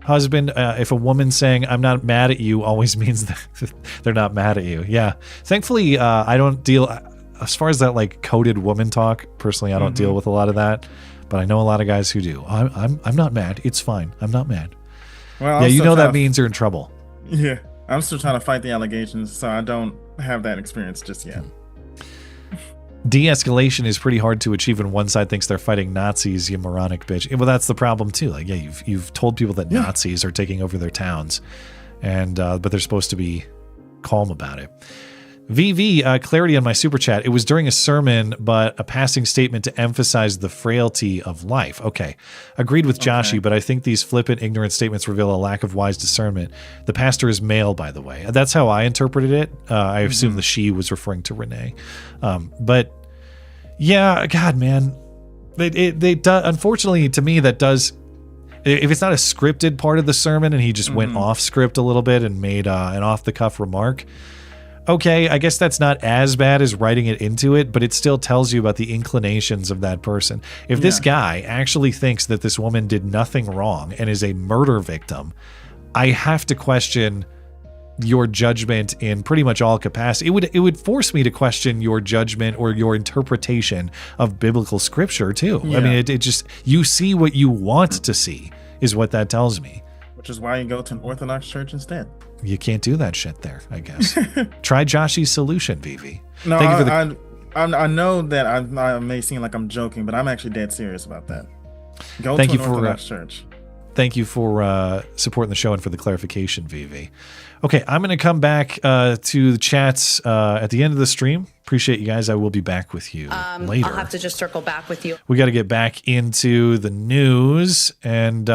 husband if a woman saying I'm not mad at you always means that they're not mad at you. Yeah, thankfully I don't deal as far as that like coded woman talk. Personally, I don't deal with a lot of that, but I know a lot of guys who do. I'm not mad, it's fine, I'm not mad. Well, yeah, you know that means you're in trouble. Yeah, I'm still trying to fight the allegations, so I don't have that experience just yet. De-escalation is pretty hard to achieve when one side thinks they're fighting Nazis, you moronic bitch. Well, that's the problem too. Like, yeah, you've told people that Nazis are taking over their towns, and but they're supposed to be calm about it. VV, clarity on my super chat. It was during a sermon, but a passing statement to emphasize the frailty of life. Okay. Agreed with Joshy, but I think these flippant, ignorant statements reveal a lack of wise discernment. The pastor is male, by the way. That's how I interpreted it. I assume the she was referring to Renee. But yeah, God, man. Unfortunately, to me, that does... If it's not a scripted part of the sermon and he just went off script a little bit and made an off-the-cuff remark... Okay, I guess that's not as bad as writing it into it, but it still tells you about the inclinations of that person. If this guy actually thinks that this woman did nothing wrong and is a murder victim, I have to question your judgment in pretty much all capacity. It would force me to question your judgment or your interpretation of biblical scripture too. I mean, it just, you see what you want to see is what that tells me. Which is why you go to an Orthodox church instead. You can't do that shit there, I guess. Try Joshy's solution, VV. No, I know that I may seem like I'm joking, but I'm actually dead serious about that. Go to an Orthodox church. Thank you for supporting the show and for the clarification, VV. Okay, I'm going to come back to the chats at the end of the stream. Appreciate you guys. I will be back with you later. I'll have to just circle back with you. We got to get back into the news and...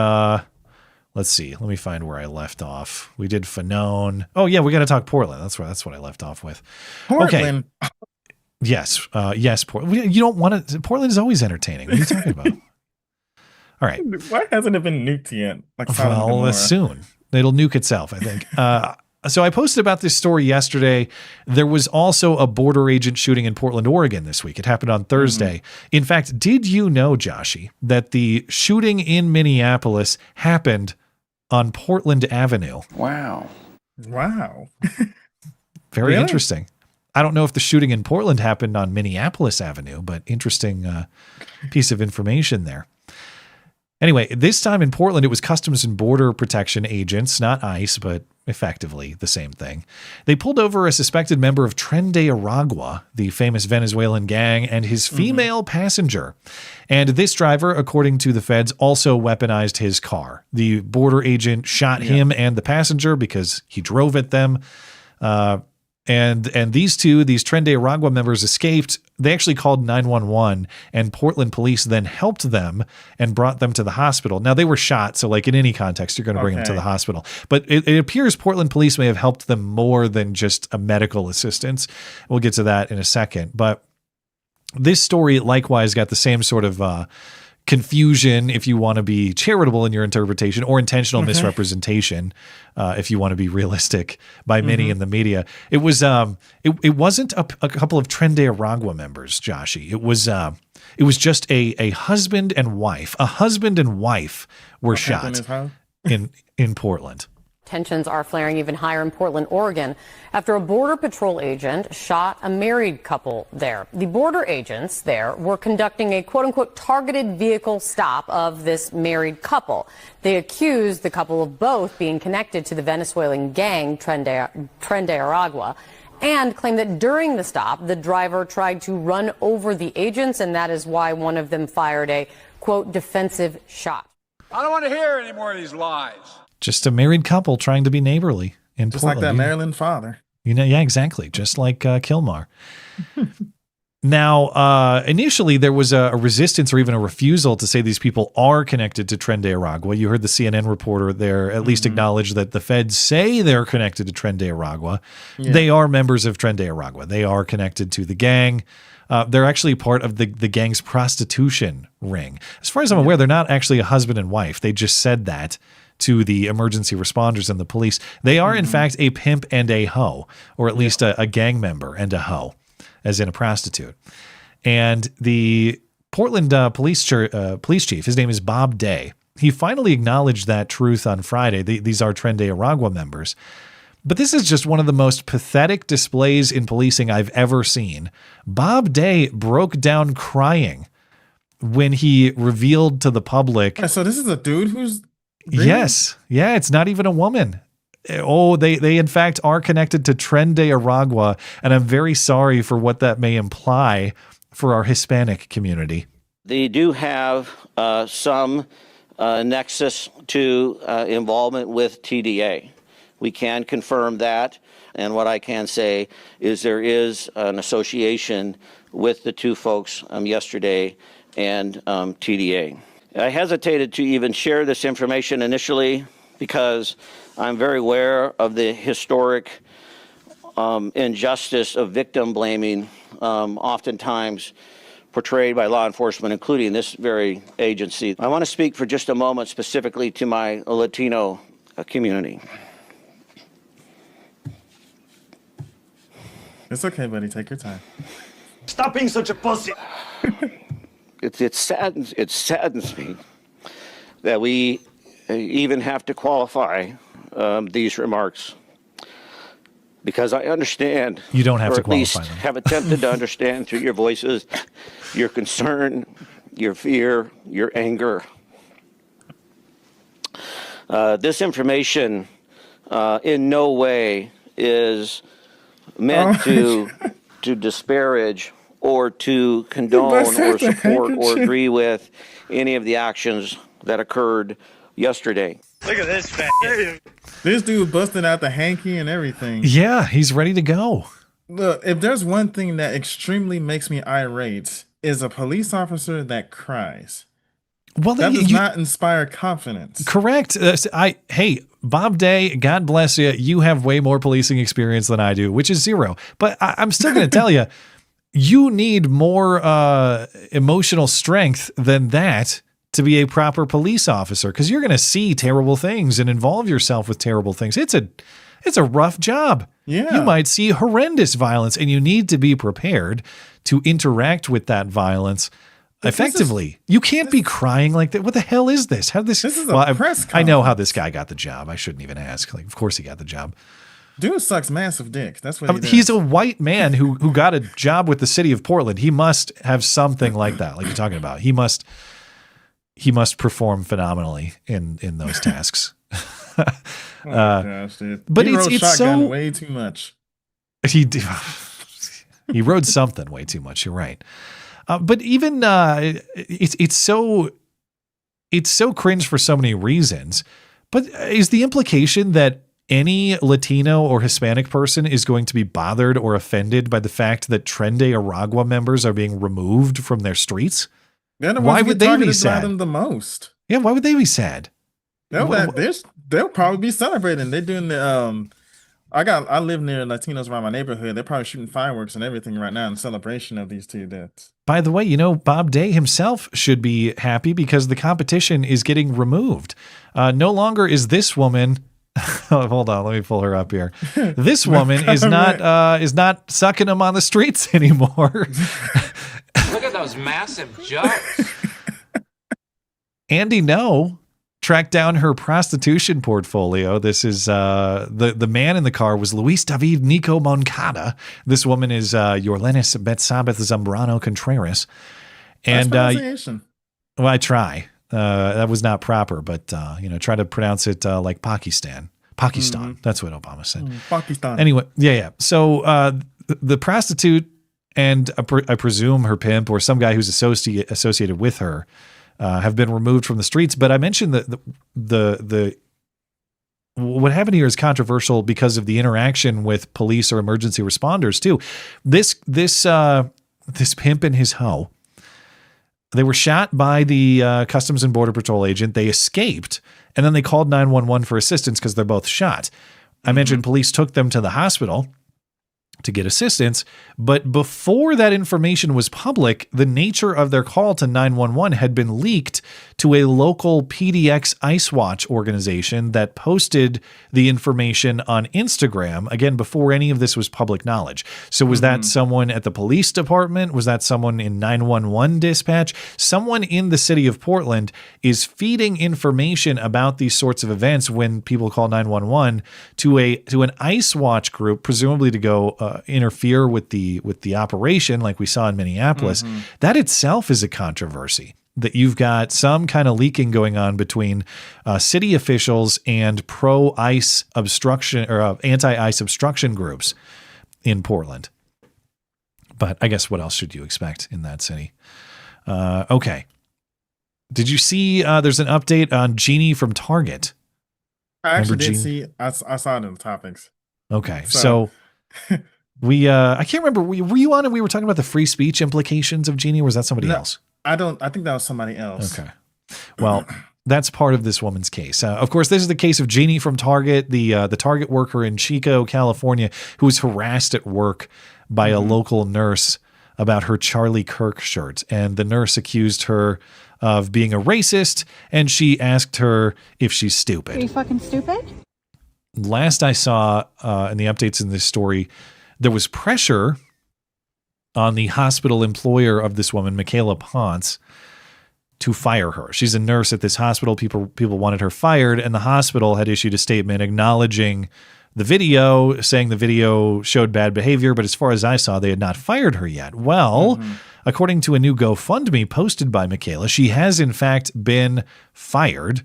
let's see. Let me find where I left off. We did Fanone. Oh yeah, we got to talk Portland. That's what I left off with. Portland. Okay. Yes. Yes. Portland. You don't want to. Portland is always entertaining. What are you talking about? All right. Why hasn't it been nuked yet? Well, soon it'll nuke itself, I think. So I posted about this story yesterday. There was also a border agent shooting in Portland, Oregon this week. It happened on Thursday. In fact, did you know, Joshy, that the shooting in Minneapolis happened on Portland Avenue? Wow. Very interesting. I don't know if the shooting in Portland happened on Minneapolis Avenue, but interesting piece of information there. Anyway, this time in Portland, it was Customs and Border Protection agents, not ICE, but effectively the same thing. They pulled over a suspected member of Tren de Aragua, the famous Venezuelan gang, and his female passenger. And this driver, according to the feds, also weaponized his car. The border agent shot him and the passenger because he drove at them. And these Tren de Aragua members escaped. They actually called 911, and Portland police then helped them and brought them to the hospital. Now, they were shot, so like in any context, you're going to bring them to the hospital. But it appears Portland police may have helped them more than just a medical assistance. We'll get to that in a second. But this story likewise got the same sort of confusion, if you want to be charitable in your interpretation, or intentional misrepresentation, if you want to be realistic, by many in the media. It was it wasn't a couple of Tren de Aragua members, Joshy. It was just a husband and wife. A husband and wife were shot in Portland. Tensions are flaring even higher in Portland, Oregon, after a Border Patrol agent shot a married couple there. The border agents there were conducting a quote-unquote targeted vehicle stop of this married couple. They accused the couple of both being connected to the Venezuelan gang Tren de Aragua, and claimed that during the stop, the driver tried to run over the agents, and that is why one of them fired a, quote, defensive shot. I don't want to hear any more of these lies. Just a married couple trying to be neighborly in Portland. Just like that Maryland father. Yeah, exactly. Just like Kilmar. Now, initially, there was a resistance or even a refusal to say these people are connected to Tren de Aragua. You heard the CNN reporter there at least acknowledge that the feds say they're connected to Tren de Aragua. Yeah. They are members of Tren de Aragua. They are connected to the gang. They're actually part of the gang's prostitution ring. As far as I'm aware, they're not actually a husband and wife. They just said that to the emergency responders and the police. They are, in fact, a pimp and a hoe, or at least a gang member and a hoe, as in a prostitute. And the Portland police chief, his name is Bob Day. He finally acknowledged that truth on Friday. These are Tren de Aragua members. But this is just one of the most pathetic displays in policing I've ever seen. Bob Day broke down crying when he revealed to the public. So this is a dude who's... Really? Yes. Yeah, it's not even a woman. Oh, they in fact are connected to Tren de Aragua, and I'm very sorry for what that may imply for our Hispanic community. They do have some nexus to involvement with TDA. We can confirm that. and what I can say is there is an association with the two folks yesterday and TDA. I hesitated to even share this information initially because I'm very aware of the historic injustice of victim blaming, oftentimes portrayed by law enforcement, including this very agency. I want to speak for just a moment specifically to my Latino community. It's okay, buddy. Take your time. Stop being such a pussy. It saddens me that we even have to qualify these remarks, because I understand. You don't have or to at least qualify them. have attempted to understand through your voices, your concern, your fear, your anger. This information in no way is meant to disparage or to condone or support or agree with any of the actions that occurred yesterday. Look at this fat. This dude busting out the hanky and everything. Yeah, he's ready to go. Look, if there's one thing that extremely makes me irate, is a police officer that cries. Well, that does not inspire confidence. Correct. Hey, Bob Day, God bless you. You have way more policing experience than I do, which is zero. But I'm still going to tell you, you need more emotional strength than that to be a proper police officer, because you're going to see terrible things and involve yourself with terrible things. It's a rough job. Yeah. You might see horrendous violence, and you need to be prepared to interact with that violence effectively. You can't be crying like that. What the hell is this? How this is a press conference. I know how this guy got the job. I shouldn't even ask. Like, of course he got the job. Dude sucks massive dick. That's what he does. He's a white man who got a job with the city of Portland. He must have something like that, like you're talking about. He must perform phenomenally in those tasks. Oh my gosh, dude. But he rode it's shotgun so way too much. He rode something way too much. You're right. But even it's so cringe for so many reasons. But is the implication that any Latino or Hispanic person is going to be bothered or offended by the fact that Tren de Aragua members are being removed from their streets? Why would they be sad? Them the most. Yeah, why would they be sad? They'll probably be celebrating. They're doing the I live near Latinos around my neighborhood. They're probably shooting fireworks and everything right now in celebration of these two deaths. By the way, Bob Day himself should be happy because the competition is getting removed. No longer is this woman. Hold on, let me pull her up here. This woman is not sucking them on the streets anymore. Look at those massive jugs. Andy No tracked down her prostitution portfolio. This is the man in the car was Luis David Nico Moncada. This woman is Yorlenis Betsabeth Zambrano Contreras. And pronunciation. Well, I try. That was not proper, but try to pronounce it like Pakistan. Pakistan. That's what Obama said. Pakistan. Anyway, yeah. So the prostitute and I presume her pimp or some guy who's associated with her have been removed from the streets. But I mentioned that the what happened here is controversial because of the interaction with police or emergency responders too. This pimp and his hoe. They were shot by the Customs and Border Patrol agent. They escaped, and then they called 911 for assistance because they're both shot. I mentioned police took them to the hospital to get assistance, but before that information was public, the nature of their call to 911 had been leaked to a local PDX ICE Watch organization that posted the information on Instagram, again, before any of this was public knowledge. So was that someone at the police department? Was that someone in 911 dispatch? Someone in the city of Portland is feeding information about these sorts of events when people call 911 to an ICE Watch group, presumably to go interfere with the operation like we saw in Minneapolis. That itself is a controversy, that you've got some kind of leaking going on between city officials and pro-ICE obstruction or anti-ICE obstruction groups in Portland. But I guess what else should you expect in that city? Okay. Did you see there's an update on Jeannie from Target? I actually did see. I saw it in the topics. Okay. So we, I can't remember. Were you on and we were talking about the free speech implications of Jeannie, or was that somebody else? I think that was somebody else. Okay. Well, that's part of this woman's case. Of course, this is the case of Jeannie from Target, the Target worker in Chico, California, who was harassed at work by a local nurse about her Charlie Kirk shirt. And the nurse accused her of being a racist, and she asked her if she's stupid. Are you fucking stupid? Last I saw in the updates in this story, there was pressure on the hospital employer of this woman, Michaela Ponce, to fire her. She's a nurse at this hospital. People wanted her fired, and the hospital had issued a statement acknowledging the video, saying the video showed bad behavior, but as far as I saw, they had not fired her yet. Well, according to a new GoFundMe posted by Michaela, she has in fact been fired.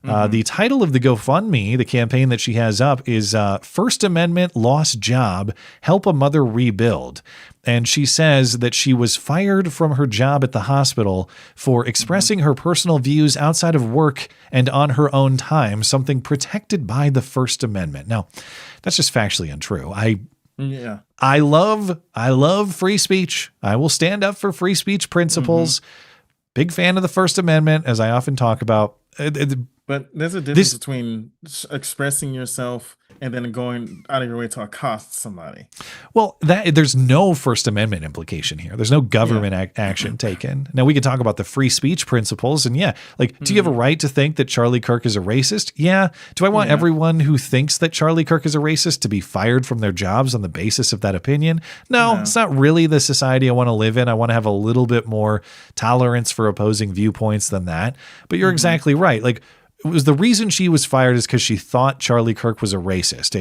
The title of the GoFundMe, the campaign that she has up, is First Amendment Lost Job, Help a Mother Rebuild. And she says that she was fired from her job at the hospital for expressing her personal views outside of work and on her own time, something protected by the First Amendment. Now, that's just factually untrue. I love free speech. I will stand up for free speech principles. Big fan of the First Amendment, as I often talk about. But there's a difference between expressing yourself and then going out of your way to accost somebody. Well, there's no First Amendment implication here. There's no government action taken. Now, we can talk about the free speech principles. And do you have a right to think that Charlie Kirk is a racist? Yeah. Do I want everyone who thinks that Charlie Kirk is a racist to be fired from their jobs on the basis of that opinion? No, it's not really the society I want to live in. I want to have a little bit more tolerance for opposing viewpoints than that. But you're exactly right. It was the reason she was fired is because she thought Charlie Kirk was a racist,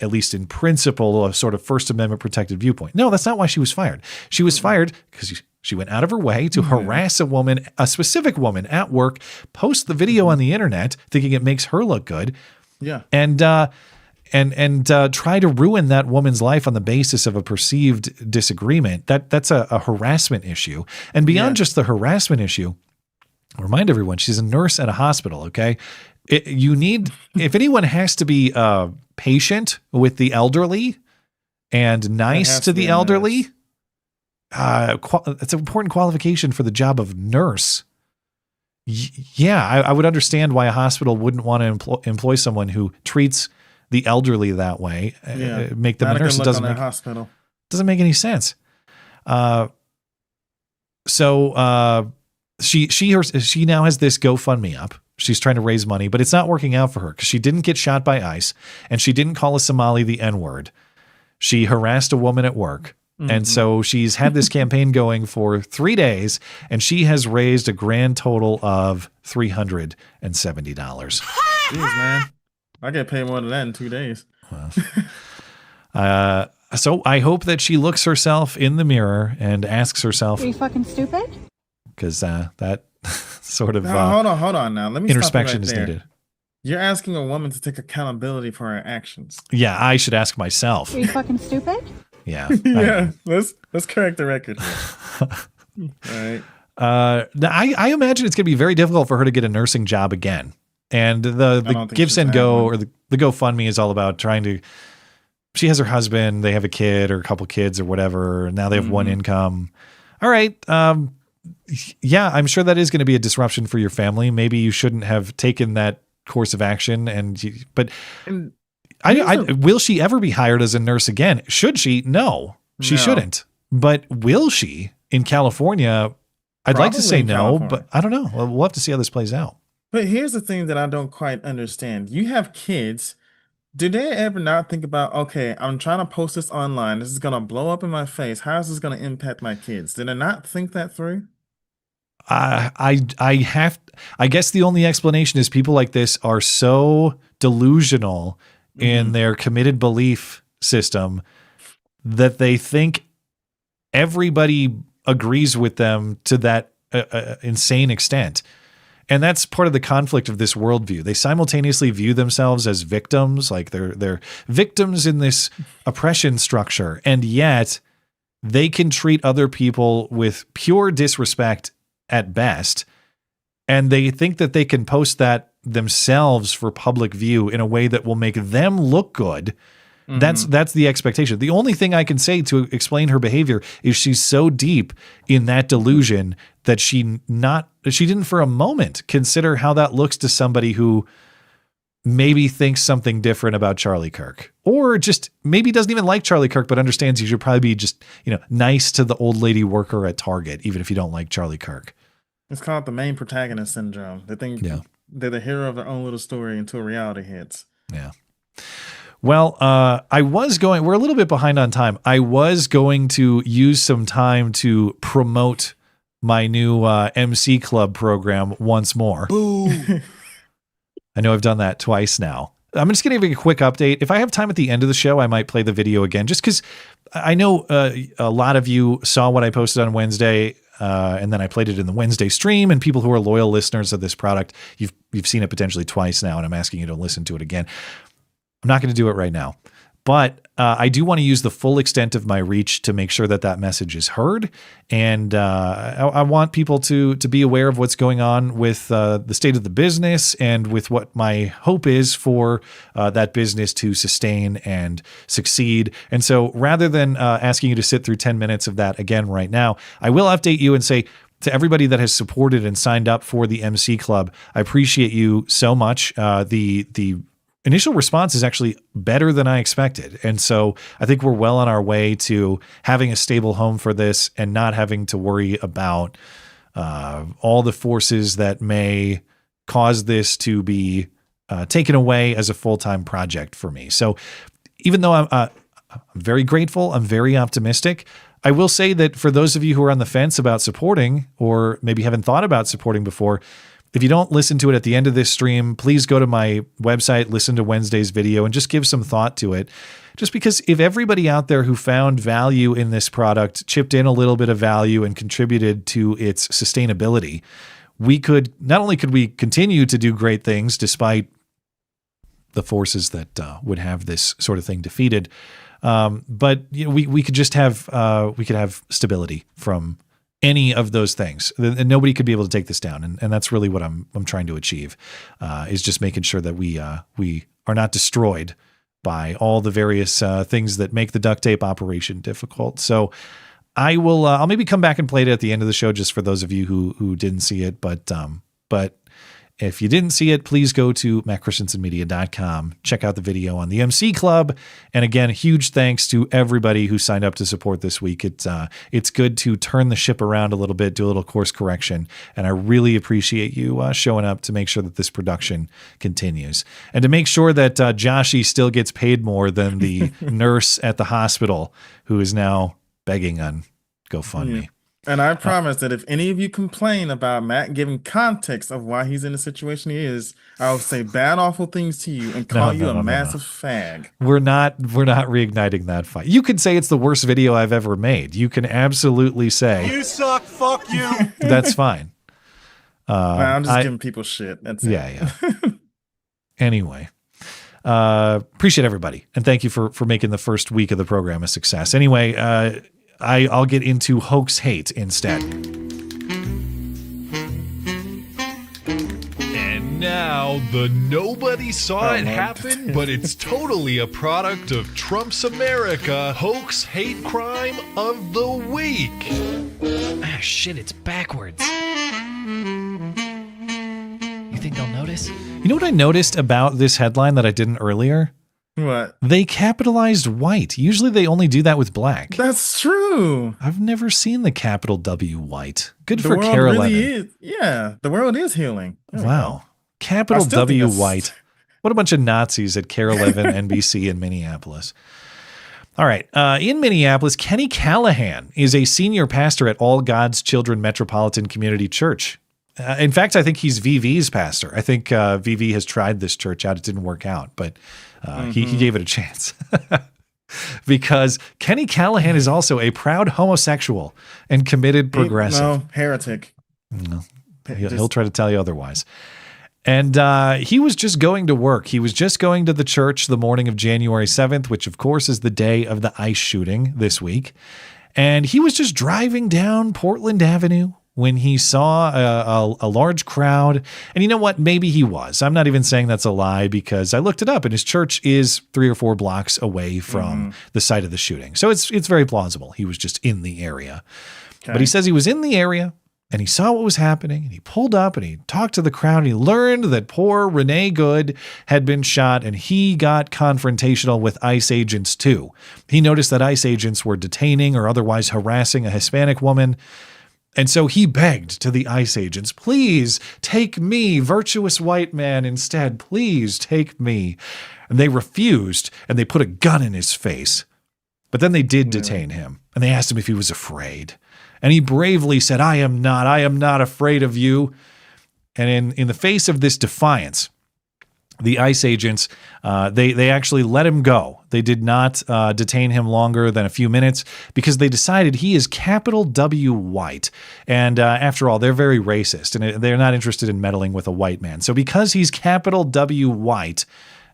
at least in principle, a sort of First Amendment protected viewpoint. No, that's not why she was fired. She was fired because she went out of her way to harass a woman, a specific woman at work, post the video on the internet, thinking it makes her look good. Yeah. And try to ruin that woman's life on the basis of a perceived disagreement. That's a harassment issue. And beyond just the harassment issue, I'll remind everyone, she's a nurse at a hospital, okay? If anyone has to be patient with the elderly and nice to the elderly, it's an important qualification for the job of nurse. I would understand why a hospital wouldn't want to employ someone who treats the elderly that way. Make them a nurse. It doesn't make any sense. She now has this GoFundMe up. She's trying to raise money, but it's not working out for her because she didn't get shot by ICE and she didn't call a Somali the N-word. She harassed a woman at work. And so she's had this campaign going for 3 days and she has raised a grand total of $370. Jeez, man. I get paid more than that in 2 days. So I hope that she looks herself in the mirror and asks herself, are you fucking stupid? Because that sort of hold on now. Let me introspection stop you right is there. needed. You're asking a woman to take accountability for her actions. Yeah, I should ask myself. Are you fucking stupid? Yeah. Let's correct the record here. All right. I imagine it's going to be very difficult for her to get a nursing job again. And the Give, Send, Go, or the GoFundMe is all about trying to. She has her husband, they have a kid or a couple kids or whatever. And now they have one income. All right. Yeah, I'm sure that is going to be a disruption for your family. Maybe you shouldn't have taken that course of action. Will she ever be hired as a nurse again? Should she? No, she shouldn't. But will she in California? I'd like to say no, but I don't know. We'll have to see how this plays out. But here's the thing that I don't quite understand. You have kids. Do they ever not think about, okay, I'm trying to post this online. This is going to blow up in my face. How is this going to impact my kids? Did they not think that through? I guess the only explanation is people like this are so delusional in their committed belief system that they think everybody agrees with them to that insane extent. And that's part of the conflict of this worldview. They simultaneously view themselves as victims, like they're victims in this oppression structure, and yet they can treat other people with pure disrespect at best, and they think that they can post that themselves for public view in a way that will make them look good That's the expectation. The only thing I can say to explain her behavior is she's so deep in that delusion that she didn't for a moment consider how that looks to somebody who maybe thinks something different about Charlie Kirk, or just maybe doesn't even like Charlie Kirk, but understands you should probably be just, nice to the old lady worker at Target, even if you don't like Charlie Kirk. It's called the main protagonist syndrome. They think they're the hero of their own little story until reality hits. Yeah. Well, we're a little bit behind on time. I was going to use some time to promote my new MC Club program once more. Boo. I know I've done that twice now. I'm just going to give you a quick update. If I have time at the end of the show, I might play the video again, just because I know a lot of you saw what I posted on Wednesday, and then I played it in the Wednesday stream, and people who are loyal listeners of this product, you've seen it potentially twice now, and I'm asking you to listen to it again. I'm not going to do it right now, but I do want to use the full extent of my reach to make sure that message is heard. And I want people to be aware of what's going on with the state of the business and with what my hope is for that business to sustain and succeed. And so rather than asking you to sit through 10 minutes of that again right now, I will update you and say, to everybody that has supported and signed up for the MC Club, I appreciate you so much. The initial response is actually better than I expected. And so I think we're well on our way to having a stable home for this and not having to worry about all the forces that may cause this to be taken away as a full-time project for me. So even though I'm very grateful, I'm very optimistic, I will say that for those of you who are on the fence about supporting, or maybe haven't thought about supporting before, if you don't listen to it at the end of this stream, please go to my website, listen to Wednesday's video, and just give some thought to it. Just because if everybody out there who found value in this product chipped in a little bit of value and contributed to its sustainability, not only could we continue to do great things despite the forces that would have this sort of thing defeated, but we could just have stability from any of those things, and nobody could be able to take this down. And that's really what I'm trying to achieve, is just making sure that we are not destroyed by all the various things that make the duct tape operation difficult. So I'll maybe come back and play it at the end of the show, just for those of you who didn't see it. But if you didn't see it, please go to mattchristiansenmedia.com. Check out the video on the MC Club. And again, huge thanks to everybody who signed up to support this week. It's good to turn the ship around a little bit, do a little course correction. And I really appreciate you showing up to make sure that this production continues. And to make sure that Joshy still gets paid more than the nurse at the hospital who is now begging on GoFundMe. Yeah. And I promise that if any of you complain about Matt giving context of why he's in the situation he is, I'll say bad, awful things to you and call you a massive fag. We're not reigniting that fight. You can say it's the worst video I've ever made. You can absolutely say you suck. Fuck you. That's fine. I'm just giving people shit. That's it. Yeah. Anyway. Appreciate everybody. And thank you for making the first week of the program a success. Anyway, I'll get into hoax hate instead. And now the nobody saw it happen, but it's totally a product of Trump's America hoax hate crime of the week. Ah, shit, it's backwards. You think they'll notice? You know what I noticed about this headline that I didn't earlier? What? They capitalized white. Usually they only do that with black. That's true. I've never seen the capital W white. Good for Carol Levin. Yeah, the world is healing. Wow. Capital W white. What a bunch of Nazis at Carol Levin NBC in Minneapolis. All right. In Minneapolis, Kenny Callahan is a senior pastor at All God's Children Metropolitan Community Church. In fact, I think he's VV's pastor. I think VV has tried this church out. It didn't work out, but he gave it a chance. Because Kenny Callahan is also a proud homosexual and committed progressive. No, heretic. No, he'll try to tell you otherwise. And he was just going to work. He was just going to the church the morning of January 7th, which of course is the day of the ICE shooting this week. And he was just driving down Portland Avenue when he saw a large crowd. And you know what? Maybe he was. I'm not even saying that's a lie because I looked it up and his church is 3 or 4 blocks away from the site of the shooting. So it's very plausible. He was just in the area. Okay. But he says he was in the area and he saw what was happening and he pulled up and he talked to the crowd and he learned that poor Renee Good had been shot and he got confrontational with ICE agents too. He noticed that ICE agents were detaining or otherwise harassing a Hispanic woman. And so he begged to the ICE agents, please take me, virtuous white man, instead. Please take me. And they refused, and they put a gun in his face. But then they did detain him, and they asked him if he was afraid. And he bravely said, I am not afraid of you. And in the face of this defiance, the ICE agents, they actually let him go. They did not detain him longer than a few minutes because they decided he is capital W white. And after all, they're very racist and they're not interested in meddling with a white man. So because he's capital W white,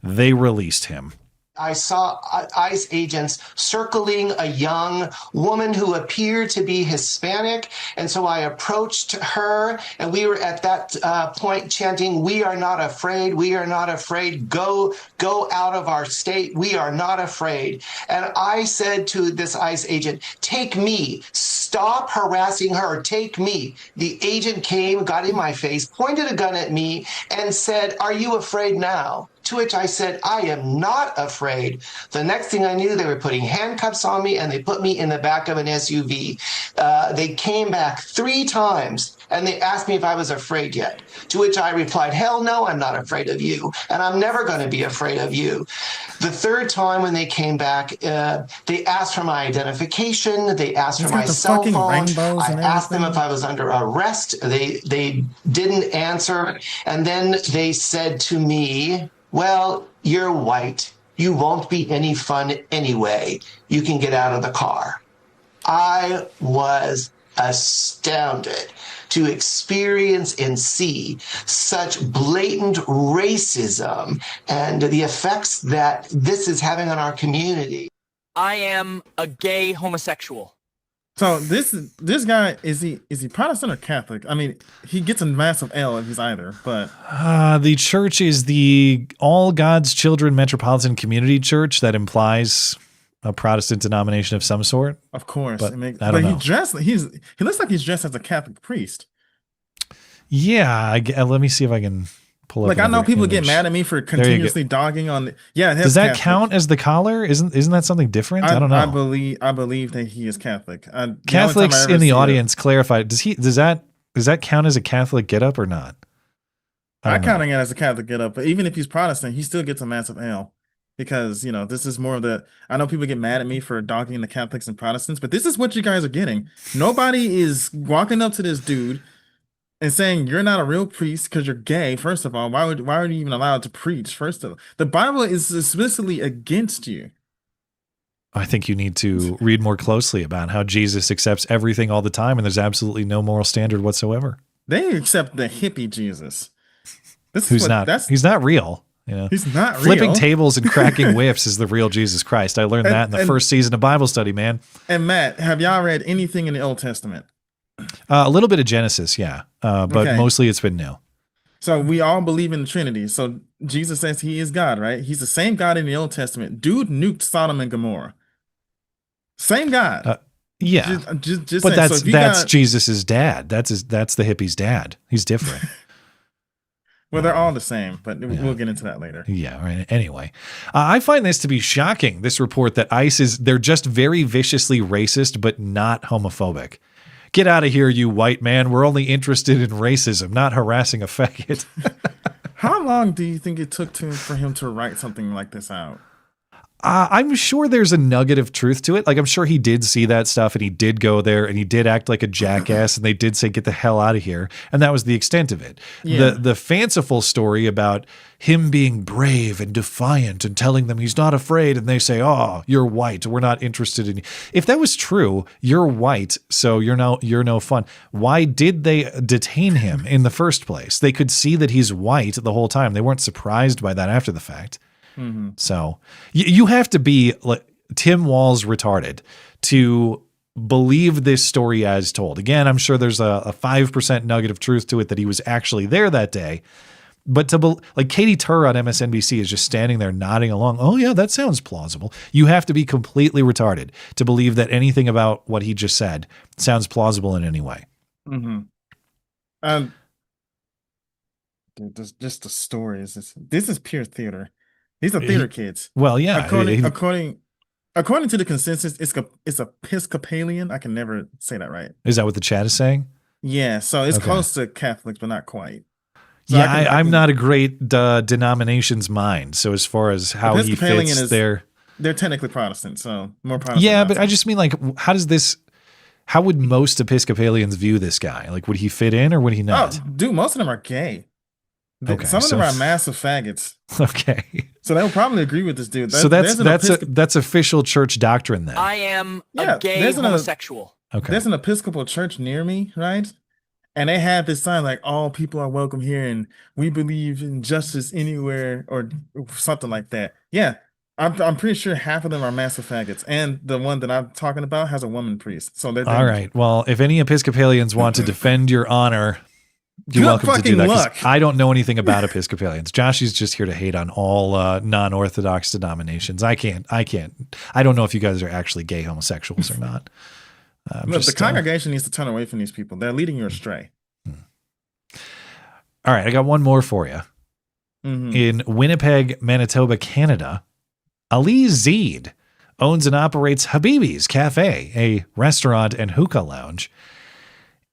they released him. I saw ICE agents circling a young woman who appeared to be Hispanic. And so I approached her and we were at that point chanting, we are not afraid. We are not afraid. Go out of our state. We are not afraid. And I said to this ICE agent, take me. Stop harassing her. Take me. The agent came, got in my face, pointed a gun at me and said, are you afraid now? To which I said, I am not afraid. The next thing I knew, they were putting handcuffs on me and they put me in the back of an SUV. They came back 3 times and they asked me if I was afraid yet. To which I replied, hell no, I'm not afraid of you. And I'm never going to be afraid of you. The 3rd time when they came back, they asked for my identification. They asked for my cell phone. I asked them if I was under arrest. They didn't answer. And then they said to me, well, you're white. You won't be any fun anyway. You can get out of the car. I was astounded to experience and see such blatant racism and the effects that this is having on our community. I am a gay homosexual. So this guy, is he Protestant or Catholic? I mean, he gets a massive L if he's either, but the church is the All God's Children Metropolitan Community Church. That implies a Protestant denomination of some sort. Of course. But I don't know. He looks like he's dressed as a Catholic priest. Yeah, let me see if I can pull up. Like, I know people get mad at me for continuously dogging on. Does that count as the collar? Isn't that something different? I don't know. I believe that he is Catholic. Catholics in the audience clarify. Does that count as a Catholic getup or not? I'm counting it as a Catholic getup, but even if he's Protestant, he still gets a massive L. Because, this is more of I know people get mad at me for dogging the Catholics and Protestants, but this is what you guys are getting. Nobody is walking up to this dude and saying you're not a real priest because you're gay. First of all, why are you even allowed to preach? First of all, the Bible is explicitly against you. I think you need to read more closely about how Jesus accepts everything all the time, and there's absolutely no moral standard whatsoever. They accept the hippie Jesus. He's not real. He's not real. Flipping tables and cracking whips is the real Jesus Christ. I learned that in the first season of Bible study, man. And Matt, have y'all read anything in the Old Testament? A little bit of Genesis, yeah. But mostly it's been new. So we all believe in the Trinity. So Jesus says he is God, right? He's the same God in the Old Testament. Dude nuked Sodom and Gomorrah. Same God. Yeah. Just but saying. that's Jesus's dad. That's the hippie's dad. He's different. Well, they're all the same, but we'll get into that later. Yeah, right. Anyway, I find this to be shocking, this report that ICE they're just very viciously racist, but not homophobic. Get out of here, you white man. We're only interested in racism, not harassing a faggot. How long do you think it took for him to write something like this out? I'm sure there's a nugget of truth to it. Like, I'm sure he did see that stuff and he did go there and he did act like a jackass and they did say, get the hell out of here. And that was the extent of it. Yeah. The fanciful story about him being brave and defiant and telling them he's not afraid. And they say, oh, you're white. We're not interested in you. If that was true, you're white, so you're no fun. Why did they detain him in the first place? They could see that he's white the whole time. They weren't surprised by that after the fact. Mm-hmm. So you have to be like Tim Walz retarded to believe this story as told. Again, I'm sure there's a 5% nugget of truth to it that he was actually there that day. But like Katie Tur on MSNBC is just standing there nodding along. Oh yeah, that sounds plausible. You have to be completely retarded to believe that anything about what he just said sounds plausible in any way. Dude, just the stories. This is pure theater. These are theater kids. Well, yeah. According to the consensus, it's Episcopalian. I can never say that right. Is that what the chat is saying? Yeah, so it's close to Catholics, but not quite. So yeah, I'm not a great denominations mind. So as far as how he fits there, they're technically Protestant, so more Protestant. Yeah, but I just mean like, how would most Episcopalians view this guy? Like, would he fit in or would he not? Oh, dude, most of them are gay. Okay, some of them are massive faggots. Okay, so they'll probably agree with this dude. So that's official church doctrine then. I am a gay homosexual. Okay, there's an Episcopal church near me, right? And they have this sign like, all people are welcome here and we believe in justice anywhere or something like that. Yeah, I'm pretty sure half of them are massive faggots. And the one that I'm talking about has a woman priest. So they're all right. Well, if any Episcopalians want to defend your honor, you're welcome to do that. 'Cause I don't know anything about Episcopalians. Josh is just here to hate on all non-Orthodox denominations. I don't know if you guys are actually gay homosexuals or not. Look, the congregation needs to turn away from these people. They're leading you astray. All right, I got one more for you. In Winnipeg, Manitoba, Canada, Ali Zeed owns and operates Habibi's Cafe, a restaurant and hookah lounge.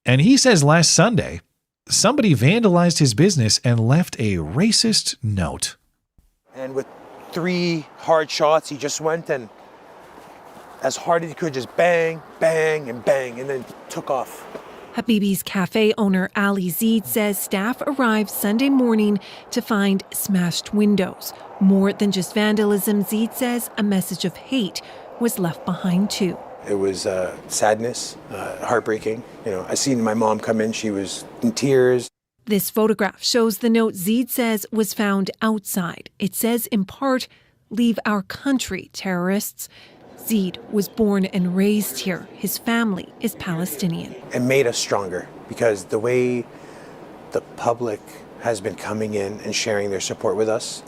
And he says last Sunday, somebody vandalized his business and left a racist note. And with 3 hard shots, he just went and as hard as he could, just bang, bang, and bang, and then took off. Habibi's Cafe owner Ali Zeed says staff arrived Sunday morning to find smashed windows. More than just vandalism, Zeed says a message of hate was left behind too. It was sadness, heartbreaking. You know, I seen my mom come in, she was in tears. This photograph shows the note Zeed says was found outside. It says in part, "Leave our country, terrorists." Zeed was born and raised here. His family is Palestinian. It made us stronger because the way the public has been coming in and sharing their support with us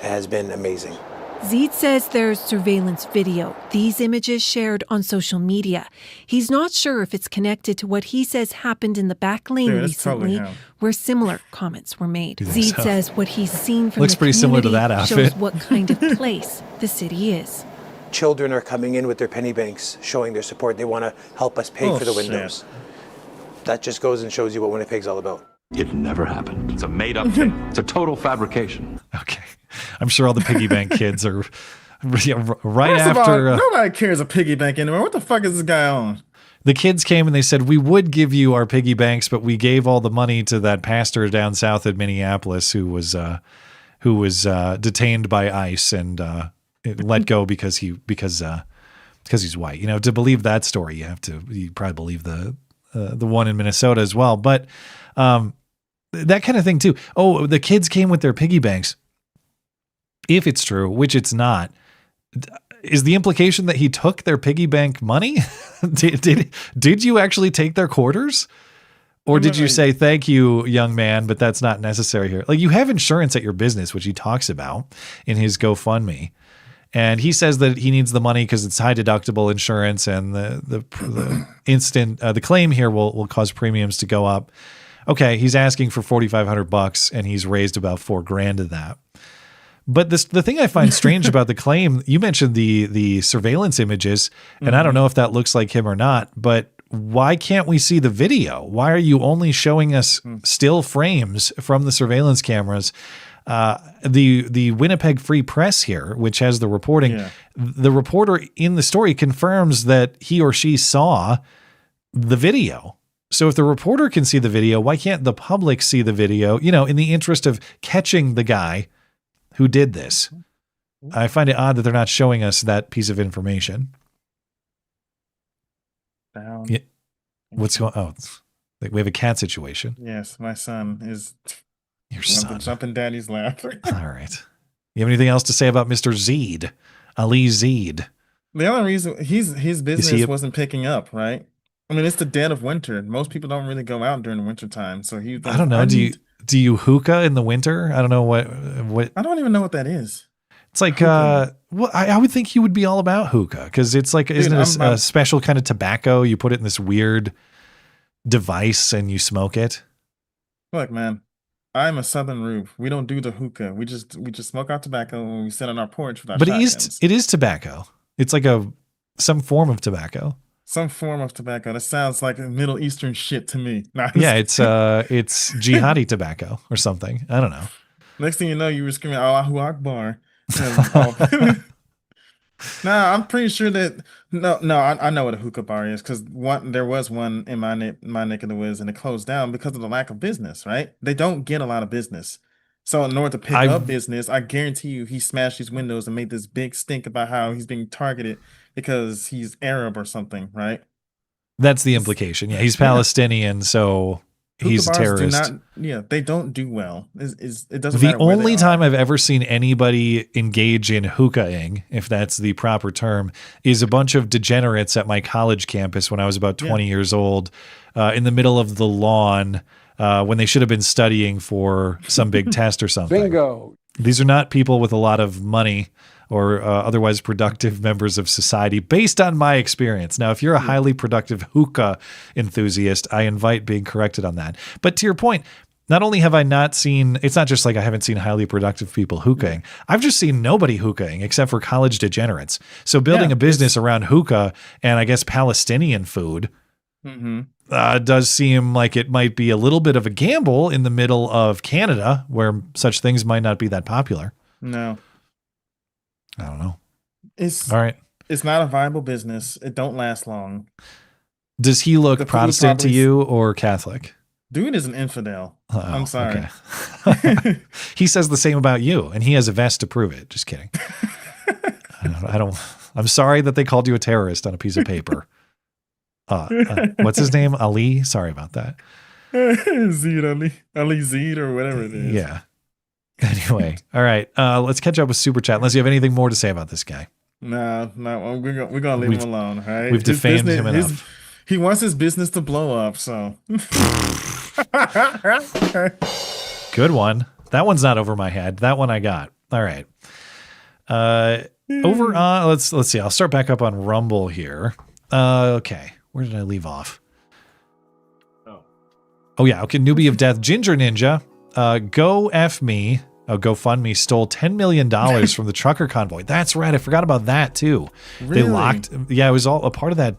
has been amazing. Zeed says there's surveillance video, these images shared on social media. He's not sure if it's connected to what he says happened in the back lane recently, where similar comments were made. Zeed says what he's seen from Looks the pretty similar to that outfit. shows what kind of place the city is. Children are coming in with their penny banks, showing their support. They want to help us pay for the windows. That just goes and shows you what Winnipeg's all about. It never happened. It's a made-up thing. It's a total fabrication. Okay. I'm sure all the piggy bank kids are right First after. Of all, nobody cares a piggy bank anymore. What the fuck is this guy on? The kids came and they said, we would give you our piggy banks, but we gave all the money to that pastor down south in Minneapolis who was detained by ICE and let go because he's white. You know, to believe that story, you probably believe the one in Minnesota as well. But that kind of thing too. Oh, the kids came with their piggy banks. If it's true, which it's not, is the implication that he took their piggy bank money? Did you actually take their quarters? Or did you say, thank you, young man, but that's not necessary here? Like, you have insurance at your business, which he talks about in his GoFundMe. And he says that he needs the money because it's high deductible insurance, and the claim here will cause premiums to go up. Okay, he's asking for $4,500 and he's raised about $4,000 of that. But the thing I find strange about the claim, you mentioned the surveillance images, and I don't know if that looks like him or not, but why can't we see the video? Why are you only showing us still frames from the surveillance cameras? The Winnipeg Free Press here, which has the reporting, the reporter in the story confirms that he or she saw the video. So if the reporter can see the video, why can't the public see the video? You know, in the interest of catching the guy who did this. I find it odd that they're not showing us that piece of information. Down. Yeah. What's going on? Oh, like we have a cat situation. Yes, my son is jumping daddy's lap. All right. You have anything else to say about Mr. Zeed? Ali Zeed. The only reason his business wasn't picking up, right? I mean, it's the dead of winter. Most people don't really go out during the winter time. So he. I don't know. Do you hookah in the winter? I don't know what. I don't even know what that is. It's like well, I would think you would be all about hookah because it's like, isn't it a special kind of tobacco? You put it in this weird device and you smoke it. Look, man, I'm a Southern Rube. We don't do the hookah. We just smoke our tobacco when we sit on our porch with our shotguns. It is tobacco. It's like some form of tobacco. Some form of tobacco. That sounds like Middle Eastern shit to me. Yeah, it's jihadi tobacco or something. I don't know. Next thing you know, you were screaming Allahu Akbar. Nah, I'm pretty sure that I know what a hookah bar is because there was one in my neck of the woods and it closed down because of the lack of business. Right? They don't get a lot of business. So in order to pick up business, I guarantee you he smashed these windows and made this big stink about how he's being targeted because he's Arab or something, right? That's the implication. Yeah, he's Palestinian, so he's a terrorist. They don't do well. It doesn't The matter. only time I've ever seen anybody engage in hookahing, if that's the proper term, is a bunch of degenerates at my college campus when I was about 20 years old, in the middle of the lawn. When they should have been studying for some big test or something. Bingo. These are not people with a lot of money or otherwise productive members of society, based on my experience. Now, if you're a highly productive hookah enthusiast, I invite being corrected on that. But to your point, not only have I not seen, it's not just like I haven't seen highly productive people hookahing. I've just seen nobody hookahing except for college degenerates. So building a business around hookah and I guess Palestinian food, does seem like it might be a little bit of a gamble in the middle of Canada where such things might not be that popular. No. I don't know. All right. It's not a viable business. It don't last long. Does he look Protestant to you or Catholic? Dude is an infidel. I'm sorry. Okay. He says the same about you and he has a vest to prove it. Just kidding. I'm sorry that they called you a terrorist on a piece of paper. What's his name? Ali? Sorry about that. Zeed Ali Zeed or whatever it is. Yeah. Anyway, all right. Let's catch up with Super Chat. Unless you have anything more to say about this guy. No, we're gonna leave him alone. All right. We've defamed him enough. He wants his business to blow up. So good one. That one's not over my head. That one I got. All right. Over on let's see. I'll start back up on Rumble here. Okay. Where did I leave off? Oh yeah. Okay. Newbie of Death, Ginger Ninja, GoFundMe stole $10 million from the trucker convoy. That's right. I forgot about that too. Really? They locked. Yeah, it was all a part of that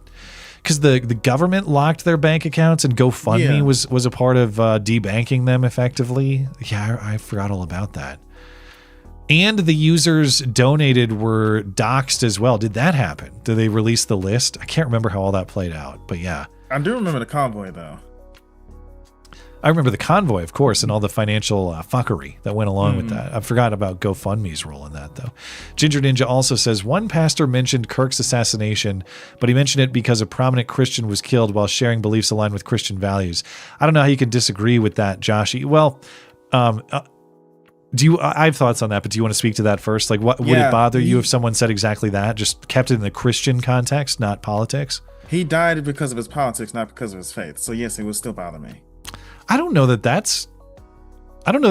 because the government locked their bank accounts and GoFundMe was a part of debanking them effectively. Yeah, I forgot all about that. And the users donated were doxxed as well. Did that happen? Did they release the list? I can't remember how all that played out, but yeah. I do remember the convoy though. I remember the convoy, of course, and all the financial fuckery that went along with that. I forgot about GoFundMe's role in that, though. Ginger Ninja also says, one pastor mentioned Kirk's assassination, but he mentioned it because a prominent Christian was killed while sharing beliefs aligned with Christian values. I don't know how you can disagree with that, Joshy. Well, I have thoughts on that, but do you want to speak to that first? Like, would it bother you if someone said exactly that? Just kept it in the Christian context, not politics? He died because of his politics, not because of his faith. So yes, it would still bother me. I don't know that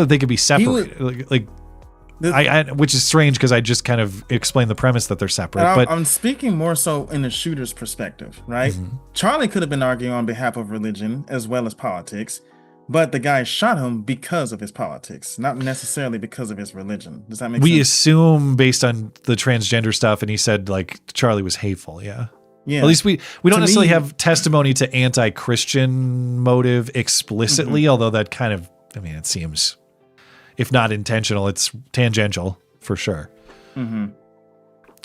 they could be separate. Which is strange because I just kind of explained the premise that they're separate. But I'm speaking more so in the shooter's perspective, right? Mm-hmm. Charlie could have been arguing on behalf of religion as well as politics, but the guy shot him because of his politics, not necessarily because of his religion. Does that make sense? We assume based on the transgender stuff, and he said like Charlie was hateful. Yeah. Yeah. At least we don't necessarily have testimony to anti-Christian motive explicitly, although that kind of, it seems, if not intentional, it's tangential for sure. Mm-hmm.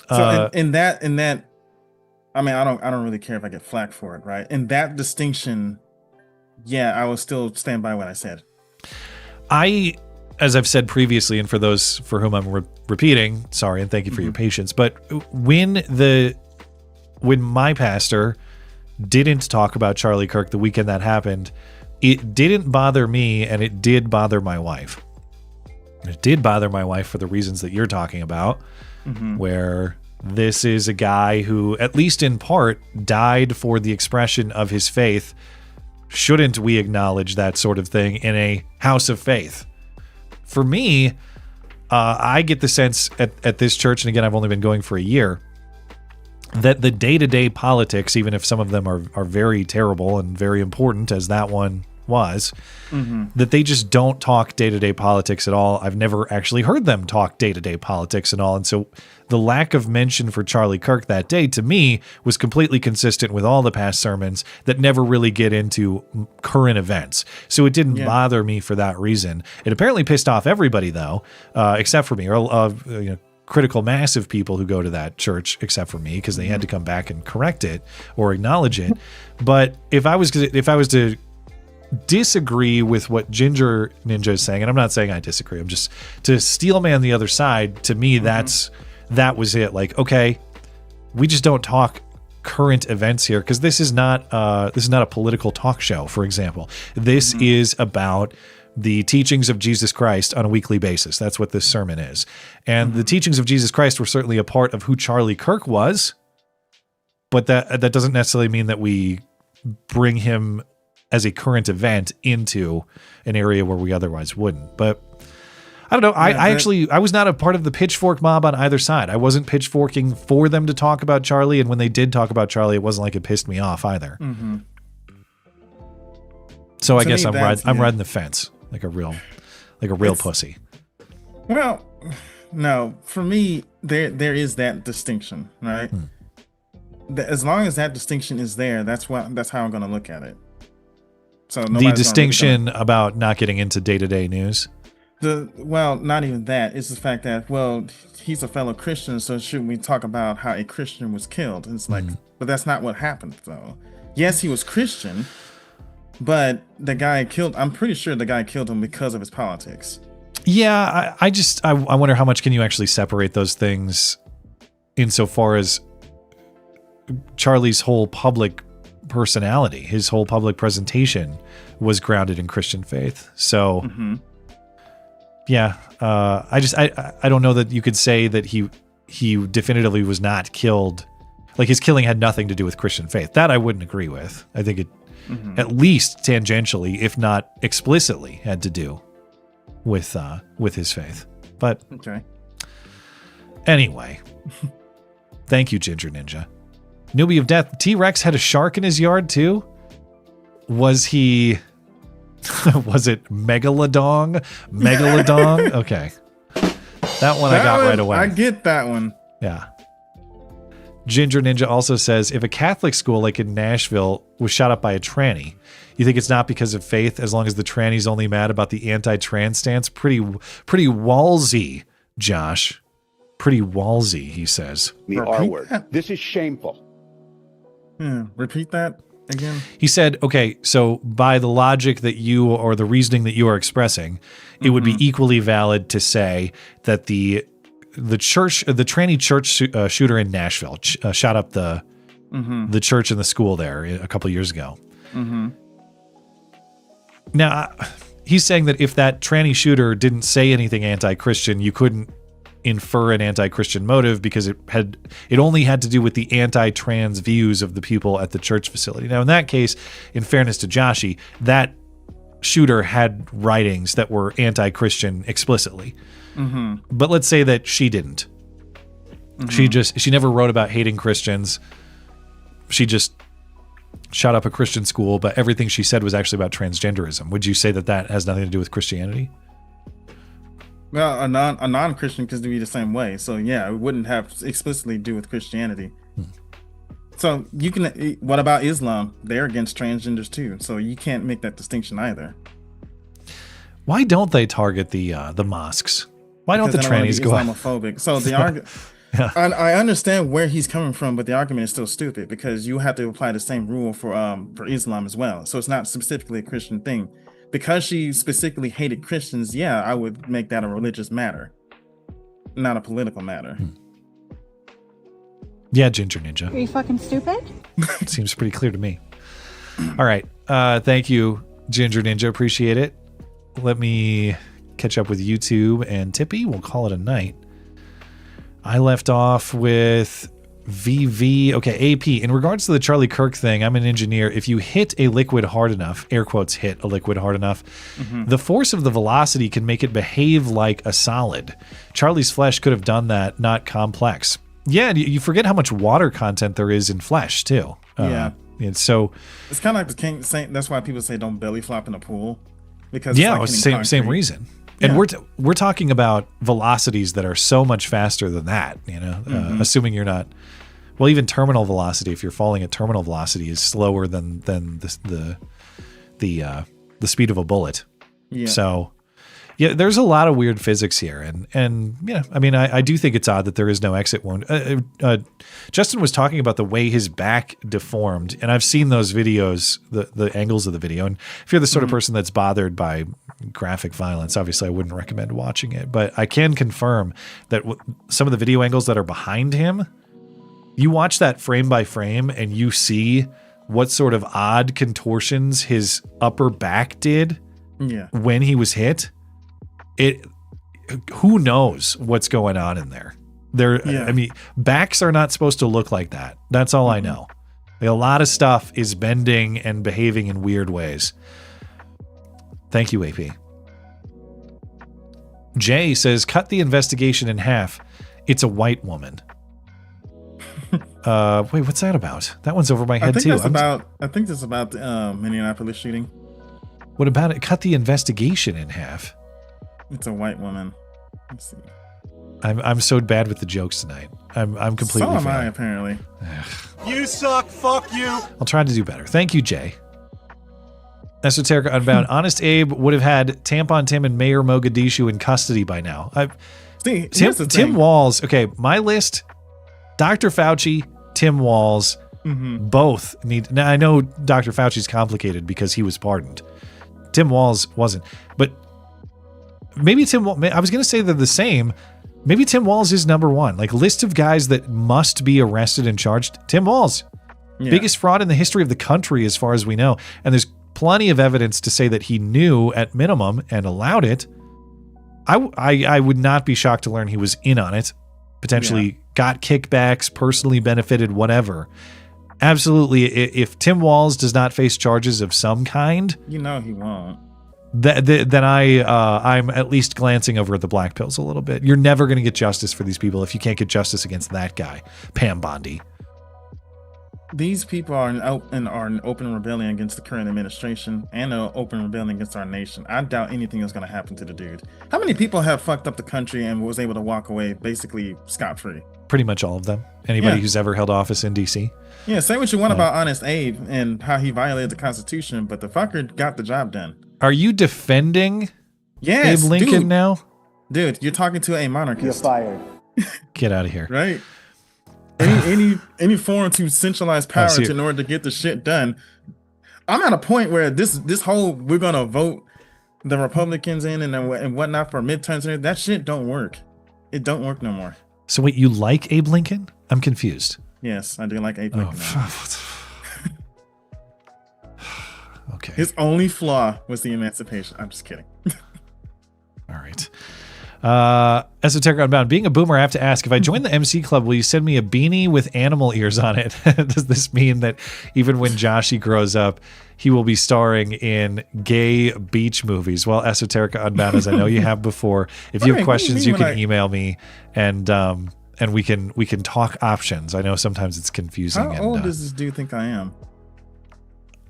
So in that, I don't really care if I get flack for it, right? In that distinction, yeah, I will still stand by what I said. As I've said previously, and for those for whom I'm repeating, sorry, and thank you for your patience, but when my pastor didn't talk about Charlie Kirk the weekend that happened, it didn't bother me, and it did bother my wife. It did bother my wife for the reasons that you're talking about, where This is a guy who, at least in part, died for the expression of his faith. Shouldn't we acknowledge that sort of thing in a house of faith? For me, I get the sense at this church, and again, I've only been going for a year, that the day-to-day politics, even if some of them are very terrible and very important, as that one was, that they just don't talk day-to-day politics at all. I've never actually heard them talk day-to-day politics at all. And so the lack of mention for Charlie Kirk that day, to me, was completely consistent with all the past sermons that never really get into current events. So it didn't bother me for that reason. It apparently pissed off everybody, though, except for me, or critical mass of people who go to that church, except for me, because they had to come back and correct it or acknowledge it. But if I was to disagree with what Ginger Ninja is saying, and I'm not saying I disagree, I'm just to steelman the other side. To me, that was it. Like, okay, we just don't talk current events here, because this is not a political talk show, for example. This is about the teachings of Jesus Christ on a weekly basis. That's what this sermon is. And the teachings of Jesus Christ were certainly a part of who Charlie Kirk was, but that doesn't necessarily mean that we bring him as a current event into an area where we otherwise wouldn't. But I don't know. I was not a part of the pitchfork mob on either side. I wasn't pitchforking for them to talk about Charlie. And when they did talk about Charlie, it wasn't like it pissed me off either. So I guess I'm riding the fence like a real pussy. Well, no, for me, there is that distinction, right? As long as that distinction is there, that's how I'm going to look at it. So the distinction about not getting into day-to-day news. Not even that. It's the fact that, he's a fellow Christian, so shouldn't we talk about how a Christian was killed? And it's like, but that's not what happened, though. Yes, he was Christian, but I'm pretty sure the guy killed him because of his politics. Yeah, I wonder how much can you actually separate those things insofar as Charlie's whole public personality, his whole public presentation was grounded in Christian faith. So I don't know that you could say that he definitively was not killed. Like, his killing had nothing to do with Christian faith. That I wouldn't agree with. I think it at least tangentially, if not explicitly, had to do with his faith. But anyway, thank you, Ginger Ninja. Newbie of Death, T-Rex had a shark in his yard too? Was it Megalodon? Okay. That one I got right away. I get that one. Yeah. Ginger Ninja also says, if a Catholic school like in Nashville was shot up by a tranny, you think it's not because of faith as long as the tranny's only mad about the anti-trans stance? Pretty wallsy, Josh. Pretty wallsy, he says. The R word. This is shameful. Repeat that again. He said, okay, so by the logic that you, or the reasoning that you are expressing, it would be equally valid to say that the tranny church shooter in Nashville shot up the church and the school there a couple years ago. Now, he's saying that if that tranny shooter didn't say anything anti-Christian, you couldn't infer an anti-Christian motive because it only had to do with the anti-trans views of the people at the church facility. Now, in that case, in fairness to Joshy, that shooter had writings that were anti-Christian explicitly. But let's say that she didn't. She never wrote about hating Christians. She just shot up a Christian school, but everything she said was actually about transgenderism. Would you say that has nothing to do with Christianity? Well, a non-Christian could be the same way. So yeah, it wouldn't have explicitly do with Christianity. So you can. What about Islam? They're against transgenders too. So you can't make that distinction either. Why don't they target the mosques? Why don't the trannies go Islamophobic? So the argument. I understand where he's coming from, but the argument is still stupid because you have to apply the same rule for Islam as well. So it's not specifically a Christian thing. Because she specifically hated Christians, yeah, I would make that a religious matter, not a political matter. Yeah, Ginger Ninja. Are you fucking stupid? Seems pretty clear to me. All right. Thank you, Ginger Ninja. Appreciate it. Let me catch up with YouTube and Tippy. We'll call it a night. I left off with VV. Okay, AP. In regards to the Charlie Kirk thing, I'm an engineer. If you hit a liquid hard enough, air quotes hit a liquid hard enough, the force of the velocity can make it behave like a solid. Charlie's flesh could have done that, not complex. Yeah, you forget how much water content there is in flesh, too. Yeah. And so it's kind of like the same. That's why people say don't belly flop in a pool. Because yeah, same reason. And we're talking about velocities that are so much faster than that, you know, assuming you're not, well, even terminal velocity, if you're falling at terminal velocity, is slower than the speed of a bullet. Yeah. So yeah, there's a lot of weird physics here. And yeah, I mean, I do think it's odd that there is no exit wound. Justin was talking about the way his back deformed, and I've seen those videos, the angles of the video. And if you're the sort of person that's bothered by graphic violence, obviously I wouldn't recommend watching it. But I can confirm that some of the video angles that are behind him, you watch that frame by frame and you see what sort of odd contortions his upper back did when he was hit. Who knows what's going on in there? I mean, backs are not supposed to look like that. That's all I know. A lot of stuff is bending and behaving in weird ways. Thank you, AP. Jay says, cut the investigation in half. It's a white woman. Wait, what's that about? That one's over my head too. I think that's about the Minneapolis shooting. What about it? Cut the investigation in half. It's a white woman. Let's see. I'm so bad with the jokes tonight. I'm completely. So am I, apparently. You suck. Fuck you. I'll try to do better. Thank you, Jay. Esoterica Unbound. Honest Abe would have had Tampon Tim and Mayor Mogadishu in custody by now. Tim Walz. Okay, my list: Dr. Fauci, Tim Walz, both need. Now I know Dr. Fauci's complicated because he was pardoned. Tim Walz wasn't, but maybe I was going to say they're the same. Maybe Tim Walz is number one. Like, list of guys that must be arrested and charged. Tim Walz, biggest fraud in the history of the country, as far as we know. And there's plenty of evidence to say that he knew at minimum and allowed it. I would not be shocked to learn he was in on it. Potentially got kickbacks, personally benefited, whatever. Absolutely. If Tim Walz does not face charges of some kind, you know he won't. Then I'm at least glancing over at the black pills a little bit. You're never going to get justice for these people if you can't get justice against that guy, Pam Bondi. These people are in open rebellion against the current administration and an open rebellion against our nation. I doubt anything is going to happen to the dude. How many people have fucked up the country and was able to walk away basically scot-free? Pretty much all of them. Anybody who's ever held office in D.C. Yeah, say what you want about Honest Abe and how he violated the Constitution, but the fucker got the job done. Are you defending Abe Lincoln now? Dude, you're talking to a monarchist. You're fired. Get out of here. Right? Any forum to centralize power in order to get the shit done. I'm at a point where this whole we're gonna vote the Republicans in and whatnot for midterms, that shit don't work. It don't work no more. So wait, you like Abe Lincoln? I'm confused. Yes, I do like Abe Lincoln. Okay. His only flaw was the emancipation. I'm just kidding. All right. Esoteric Unbound. Being a boomer, I have to ask, if I join the MC Club, will you send me a beanie with animal ears on it? Does this mean that even when Joshy grows up, he will be starring in gay beach movies? Well, Esoterica Unbound, as I know you have before, if you have questions, you can email me and we can talk options. I know sometimes it's confusing. How old does this dude think I am?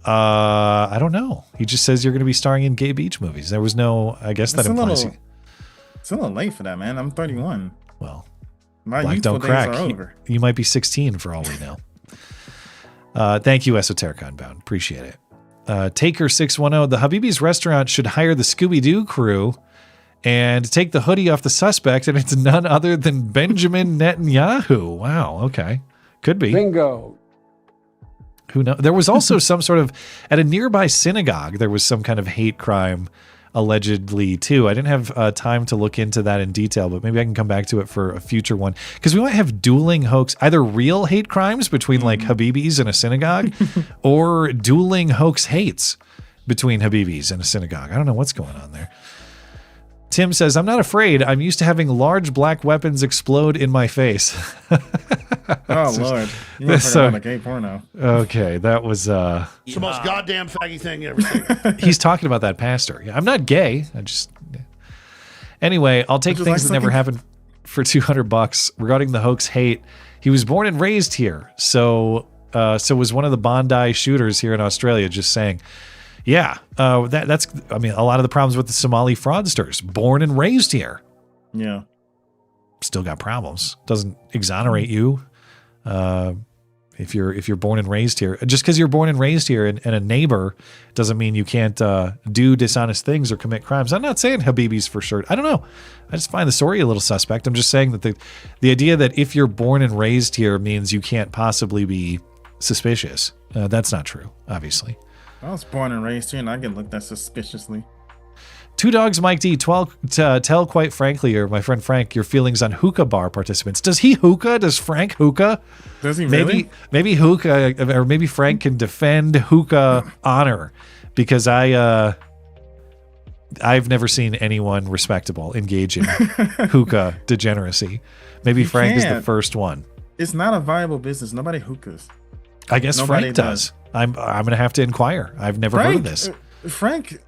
I don't know. He just says you're going to be starring in gay beach movies. There was no, I guess that implies. It's a little late for that, man. I'm 31. Well, my black youthful don't crack. days are over. You might be 16 for all we know. Thank you, Esoteric Unbound. Appreciate it. Taker610. The Habibi's restaurant should hire the Scooby-Doo crew and take the hoodie off the suspect, and it's none other than Benjamin Netanyahu. Wow. Okay. Could be. Bingo. Who knows? There was also some sort of, at a nearby synagogue, there was some kind of hate crime allegedly too. I didn't have time to look into that in detail, but maybe I can come back to it for a future one, because we might have dueling hoax, either real hate crimes between like Habibis and a synagogue or dueling hoax hates between Habibis and a synagogue. I don't know what's going on there. Tim says, I'm not afraid. I'm used to having large black weapons explode in my face. Oh, Lord. You must have a gay porno. Okay, that was... It's the most goddamn faggy thing you ever seen. He's talking about that pastor. Yeah, I'm not gay. I just... Anyway, I'll take things that never happened for $200 regarding the hoax hate. He was born and raised here. So was one of the Bondi shooters here in Australia, just saying... Yeah, that's, I mean, a lot of the problems with the Somali fraudsters, born and raised here. Yeah. Still got problems. Doesn't exonerate you if you're born and raised here. Just because you're born and raised here and a neighbor doesn't mean you can't do dishonest things or commit crimes. I'm not saying Habibis for sure. I don't know. I just find the story a little suspect. I'm just saying that the idea that if you're born and raised here means you can't possibly be suspicious. That's not true, obviously. I was born and raised here, and I get looked at suspiciously. Two Dogs Mike D, tell quite frankly, or my friend Frank, your feelings on hookah bar participants. Does he hookah? Does Frank hookah? Does he really? Maybe hookah, or maybe Frank can defend hookah honor, because I've never seen anyone respectable engage in hookah degeneracy. Maybe Frank is the first one. It's not a viable business. Nobody hookahs. I guess Frank does. I'm going to have to inquire. I've never heard of this. Frank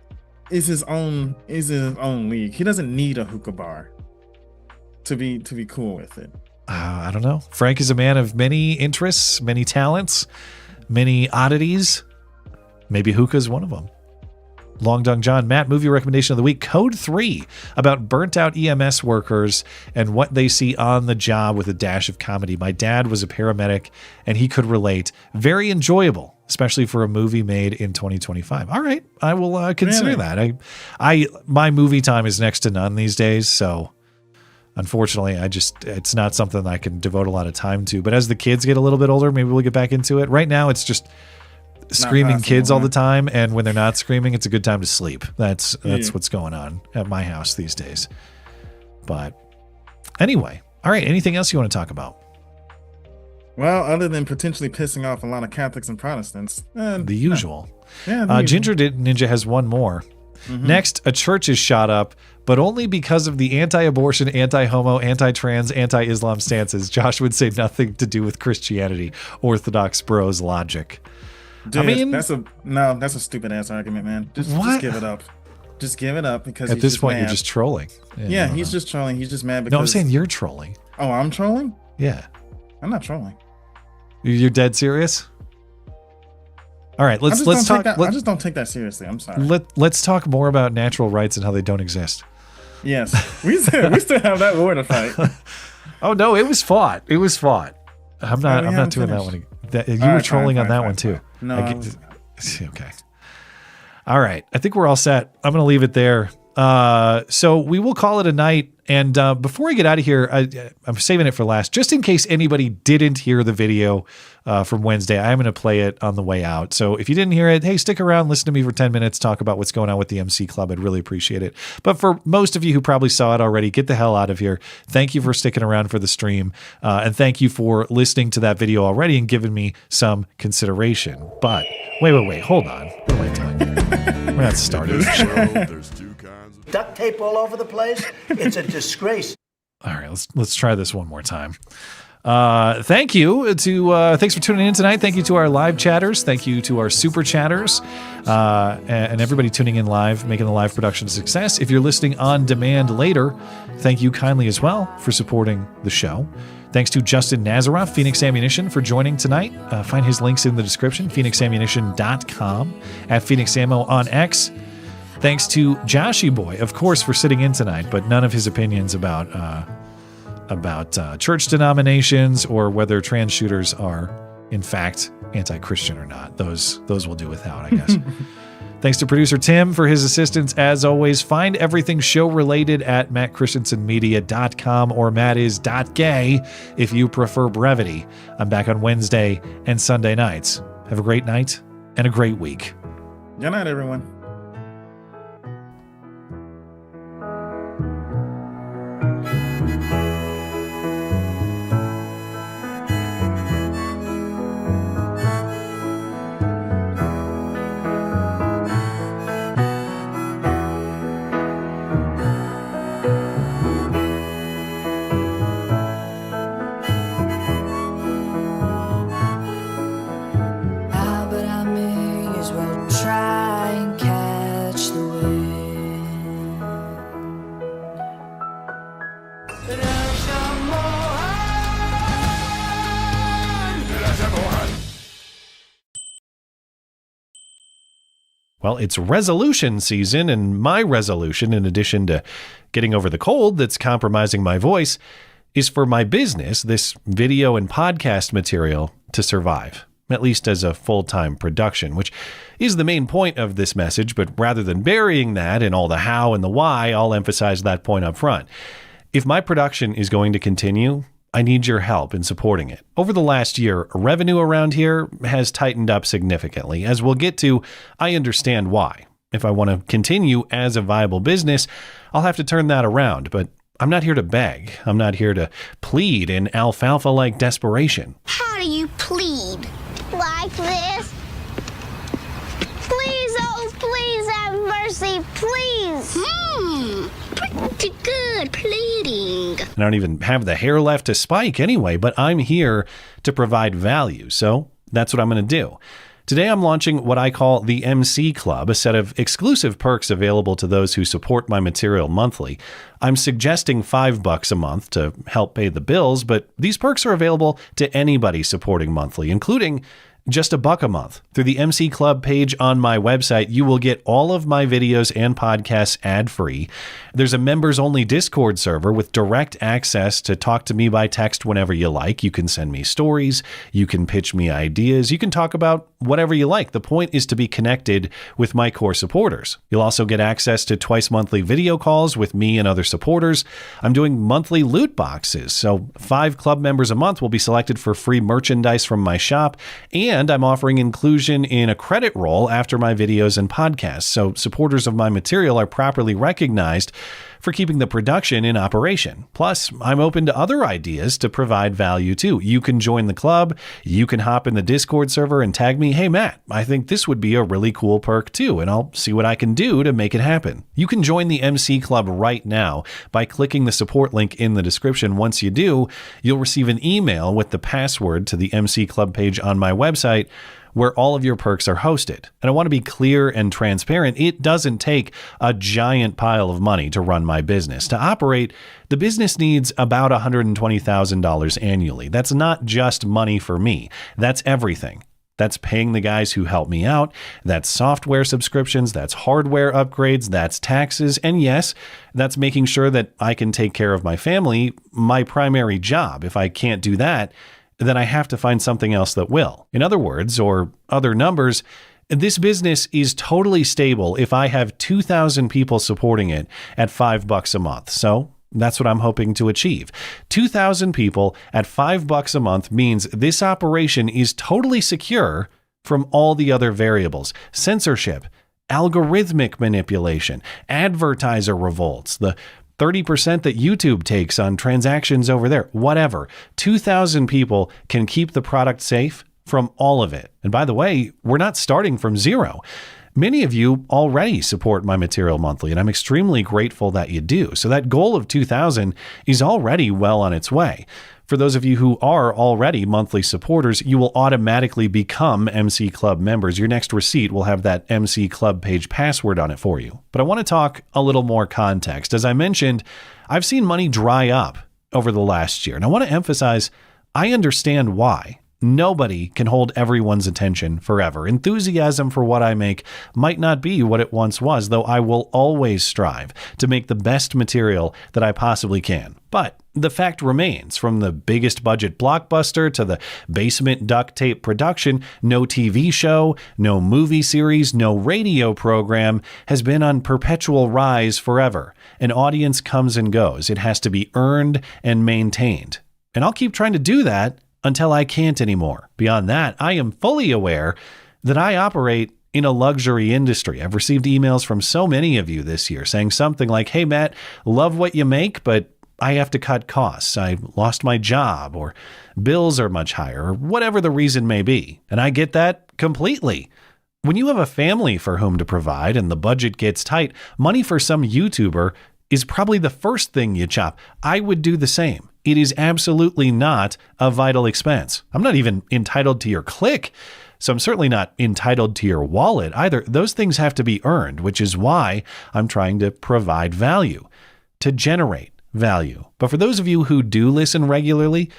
is his own league. He doesn't need a hookah bar to be cool with it. I don't know. Frank is a man of many interests, many talents, many oddities. Maybe hookah is one of them. Long Dung John, Matt, movie recommendation of the week, Code 3, about burnt out EMS workers and what they see on the job with a dash of comedy. My dad was a paramedic and he could relate. Very enjoyable, especially for a movie made in 2025. All right, I will consider that. My movie time is next to none these days, so unfortunately, it's not something I can devote a lot of time to. But as the kids get a little bit older, maybe we'll get back into it. Right now, it's just screaming kids all the time, and when they're not screaming, it's a good time to sleep. That's what's going on at my house these days. But anyway, all right, anything else you want to talk about? Well, other than potentially pissing off a lot of Catholics and Protestants. The usual. Yeah, the usual. Ginger Ninja has one more. Mm-hmm. Next, a church is shot up, but only because of the anti-abortion, anti-homo, anti-trans, anti-Islam stances. Josh would say nothing to do with Christianity. Orthodox bros logic. Dude, I mean, that's a stupid ass argument, man. Just give it up. Just give it up because at this point you're just trolling. Yeah, he's just trolling. He's just mad because. No, I'm saying you're trolling. Oh, I'm trolling? Yeah. I'm not trolling. You're dead serious? All right, let's talk. I just don't take that seriously. I'm sorry. Let's talk more about natural rights and how they don't exist. Yes, we still have that war to fight. Oh no, it was fought. I'm not doing that one. You were trolling on that one too. No. Okay. All right. I think we're all set. I'm going to leave it there. So we will call it a night. And before I get out of here, I'm saving it for last, just in case anybody didn't hear the video from Wednesday. I'm going to play it on the way out. So if you didn't hear it, hey, stick around, listen to me for 10 minutes, talk about what's going on with the MC Club. I'd really appreciate it. But for most of you who probably saw it already, get the hell out of here. Thank you for sticking around for the stream. And thank you for listening to that video already and giving me some consideration. But wait, hold on. What am I doing? We're not starting the show. Duct tape all over the place. It's a disgrace. All right, let's try this one more time. Thanks for tuning in tonight. Thank you to our live chatters. Thank you to our super chatters, and everybody tuning in live, making the live production a success. If you're listening on demand later, thank you kindly as well for supporting the show. Thanks to Justin Nazaroff, Fenix Ammunition, for joining tonight. Find his links in the description, phoenixammunition.com, at Fenix Ammo on X. Thanks to Joshy Boy, of course, for sitting in tonight, but none of his opinions about church denominations or whether trans shooters are, in fact, anti-Christian or not. Those we'll do without, I guess. Thanks to producer Tim for his assistance, as always. Find everything show-related at mattchristiansenmedia.com or mattis.gay if you prefer brevity. I'm back on Wednesday and Sunday nights. Have a great night and a great week. Good night, everyone. Well, it's resolution season, and my resolution, in addition to getting over the cold that's compromising my voice, is for my business, this video and podcast material, to survive, at least as a full-time production, which is the main point of this message. But rather than burying that in all the how and the why, I'll emphasize that point up front. If my production is going to continue, I need your help in supporting it. Over the last year, revenue around here has tightened up significantly. As we'll get to, I understand why. If I want to continue as a viable business, I'll have to turn that around. But I'm not here to beg. I'm not here to plead in alfalfa-like desperation. How do you plead? Like this? Please, oh, please have mercy, please. Pretty good pleading. I don't even have the hair left to spike anyway, but I'm here to provide value. So that's what I'm going to do. Today, I'm launching what I call the MC Club, a set of exclusive perks available to those who support my material monthly. I'm suggesting $5 a month to help pay the bills, but these perks are available to anybody supporting monthly, including just $1 a month. Through the MC Club page on my website, you will get all of my videos and podcasts ad-free. There's a members-only Discord server with direct access to talk to me by text whenever you like. You can send me stories. You can pitch me ideas. You can talk about whatever you like. The point is to be connected with my core supporters. You'll also get access to twice-monthly video calls with me and other supporters. I'm doing monthly loot boxes, so 5 club members a month will be selected for free merchandise from my shop, and I'm offering inclusion in a credit roll after my videos and podcasts, so supporters of my material are properly recognized for keeping the production in operation. Plus, I'm open to other ideas to provide value too. You can join the club, you can hop in the Discord server and tag me, hey Matt, I think this would be a really cool perk too, and I'll see what I can do to make it happen. You can join the MC Club right now by clicking the support link in the description. Once you do, you'll receive an email with the password to the MC Club page on my website, where all of your perks are hosted. And I want to be clear and transparent. It doesn't take a giant pile of money to run my business. To operate, the business needs about $120,000 annually. That's not just money for me. That's everything. That's paying the guys who help me out. That's software subscriptions. That's hardware upgrades. That's taxes. And yes, that's making sure that I can take care of my family, my primary job. If I can't do that, then I have to find something else that will. In other words, or other numbers, this business is totally stable if I have 2,000 people supporting it at $5 a month. So that's what I'm hoping to achieve. 2,000 people at $5 a month means this operation is totally secure from all the other variables: censorship, algorithmic manipulation, advertiser revolts, the 30% that YouTube takes on transactions over there, whatever. 2,000 people can keep the product safe from all of it. And by the way, we're not starting from zero. Many of you already support my material monthly, and I'm extremely grateful that you do. So that goal of 2,000 is already well on its way. For those of you who are already monthly supporters, you will automatically become MC Club members. Your next receipt will have that MC Club page password on it for you. But I want to talk a little more context. As I mentioned, I've seen money dry up over the last year, and I want to emphasize I understand why. Nobody can hold everyone's attention forever. Enthusiasm for what I make might not be what it once was, though I will always strive to make the best material that I possibly can. But the fact remains, from the biggest budget blockbuster to the basement duct tape production, no TV show, no movie series, no radio program has been on perpetual rise forever. An audience comes and goes. It has to be earned and maintained. And I'll keep trying to do that until I can't anymore. Beyond that, I am fully aware that I operate in a luxury industry. I've received emails from so many of you this year saying something like, hey, Matt, love what you make, but I have to cut costs. I lost my job, or bills are much higher, or whatever the reason may be. And I get that completely. When you have a family for whom to provide and the budget gets tight, money for some YouTuber is probably the first thing you chop. I would do the same. It is absolutely not a vital expense. I'm not even entitled to your click, so I'm certainly not entitled to your wallet either. Those things have to be earned, which is why I'm trying to provide value, to generate value. But for those of you who do listen regularly,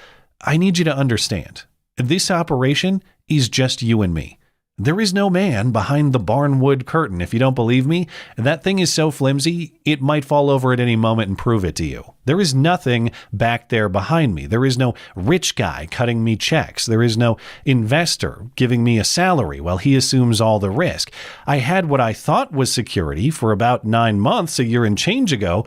I need you to understand, this operation is just you and me. There is no man behind the barnwood curtain. If you don't believe me, that thing is so flimsy, it might fall over at any moment and prove it to you. There is nothing back there behind me. There is no rich guy cutting me checks. There is no investor giving me a salary while he assumes all the risk. I had what I thought was security for about 9 months, a year and change ago,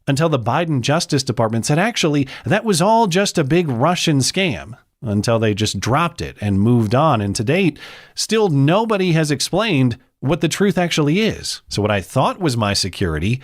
until the Biden Justice Department said, actually, that was all just a big Russian scam. Until they just dropped it and moved on. And to date, still nobody has explained what the truth actually is. So what I thought was my security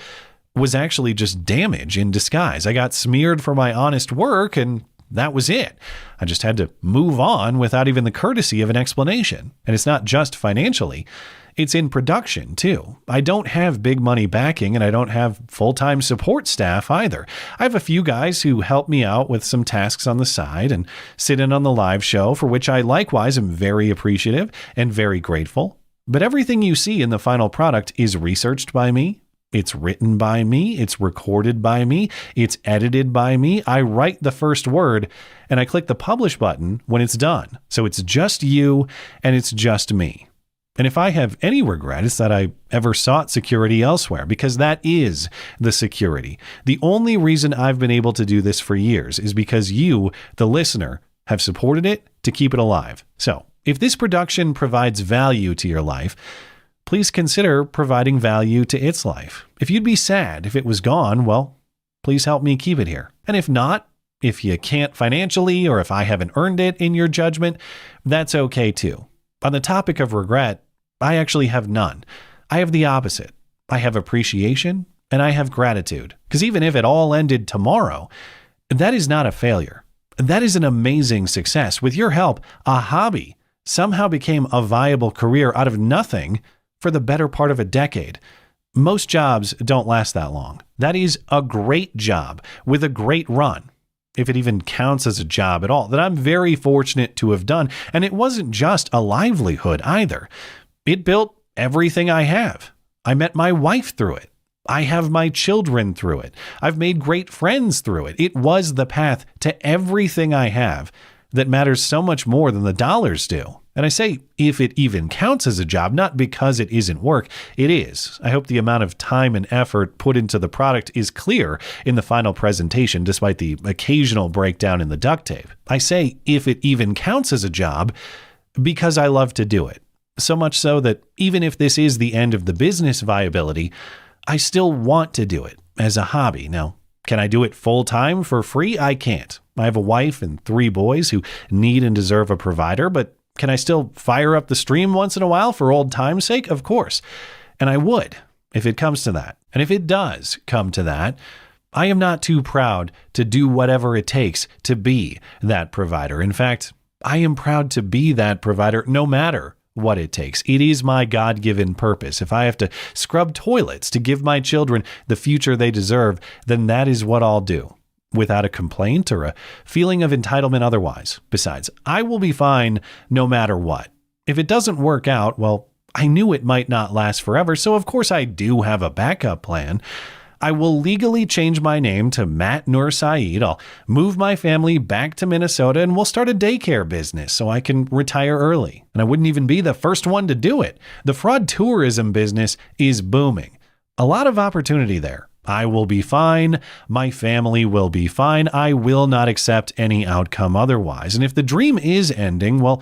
was actually just damage in disguise. I got smeared for my honest work, and that was it. I just had to move on without even the courtesy of an explanation. And it's not just financially. It's in production, too. I don't have big money backing, and I don't have full-time support staff either. I have a few guys who help me out with some tasks on the side and sit in on the live show, for which I likewise am very appreciative and very grateful. But everything you see in the final product is researched by me. It's written by me. It's recorded by me. It's edited by me. I write the first word, and I click the publish button when it's done. So it's just you, and it's just me. And if I have any regret, it's that I ever sought security elsewhere, because that is the security. The only reason I've been able to do this for years is because you, the listener, have supported it to keep it alive. So if this production provides value to your life, please consider providing value to its life. If you'd be sad if it was gone, well, please help me keep it here. And if not, if you can't financially, or if I haven't earned it in your judgment, that's okay too. On the topic of regret, I actually have none. I have the opposite. I have appreciation and I have gratitude. Because even if it all ended tomorrow, that is not a failure. That is an amazing success. With your help, a hobby somehow became a viable career out of nothing for the better part of a decade. Most jobs don't last that long. That is a great job with a great run, if it even counts as a job at all, that I'm very fortunate to have done. And it wasn't just a livelihood either. It built everything I have. I met my wife through it. I have my children through it. I've made great friends through it. It was the path to everything I have that matters so much more than the dollars do. And I say, if it even counts as a job, not because it isn't work. It is. I hope the amount of time and effort put into the product is clear in the final presentation, despite the occasional breakdown in the duct tape. I say, if it even counts as a job, because I love to do it. So much so that even if this is the end of the business viability, I still want to do it as a hobby. Now, can I do it full time for free? I can't. I have a wife and 3 boys who need and deserve a provider, but can I still fire up the stream once in a while for old time's sake? Of course. And I would, if it comes to that. And if it does come to that, I am not too proud to do whatever it takes to be that provider. In fact, I am proud to be that provider no matter what it takes. It is my God-given purpose. If I have to scrub toilets to give my children the future they deserve, then that is what I'll do, without a complaint or a feeling of entitlement otherwise. Besides, I will be fine no matter what. If it doesn't work out, well, I knew it might not last forever, so of course I do have a backup plan. I will legally change my name to Matt Nur Saeed. I'll move my family back to Minnesota and we'll start a daycare business so I can retire early. And I wouldn't even be the first one to do it. The fraud tourism business is booming. A lot of opportunity there. I will be fine. My family will be fine. I will not accept any outcome otherwise. And if the dream is ending, well,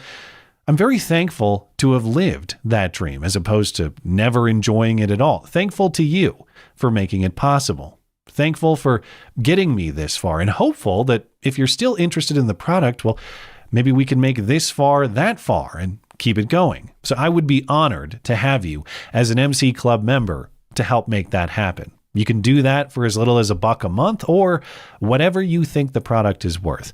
I'm very thankful to have lived that dream as opposed to never enjoying it at all. Thankful to you for making it possible. Thankful for getting me this far, and hopeful that if you're still interested in the product, well, maybe we can make this far that far and keep it going. So I would be honored to have you as an MC Club member to help make that happen. You can do that for as little as $1 a month or whatever you think the product is worth.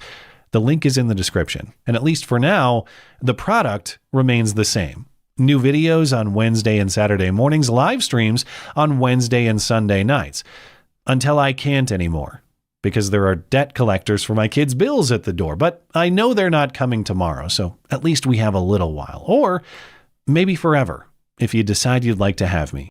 The link is in the description. And at least for now, the product remains the same. New videos on Wednesday and Saturday mornings, live streams on Wednesday and Sunday nights. Until I can't anymore, because there are debt collectors for my kids' bills at the door. But I know they're not coming tomorrow, so at least we have a little while. Or maybe forever, if you decide you'd like to have me.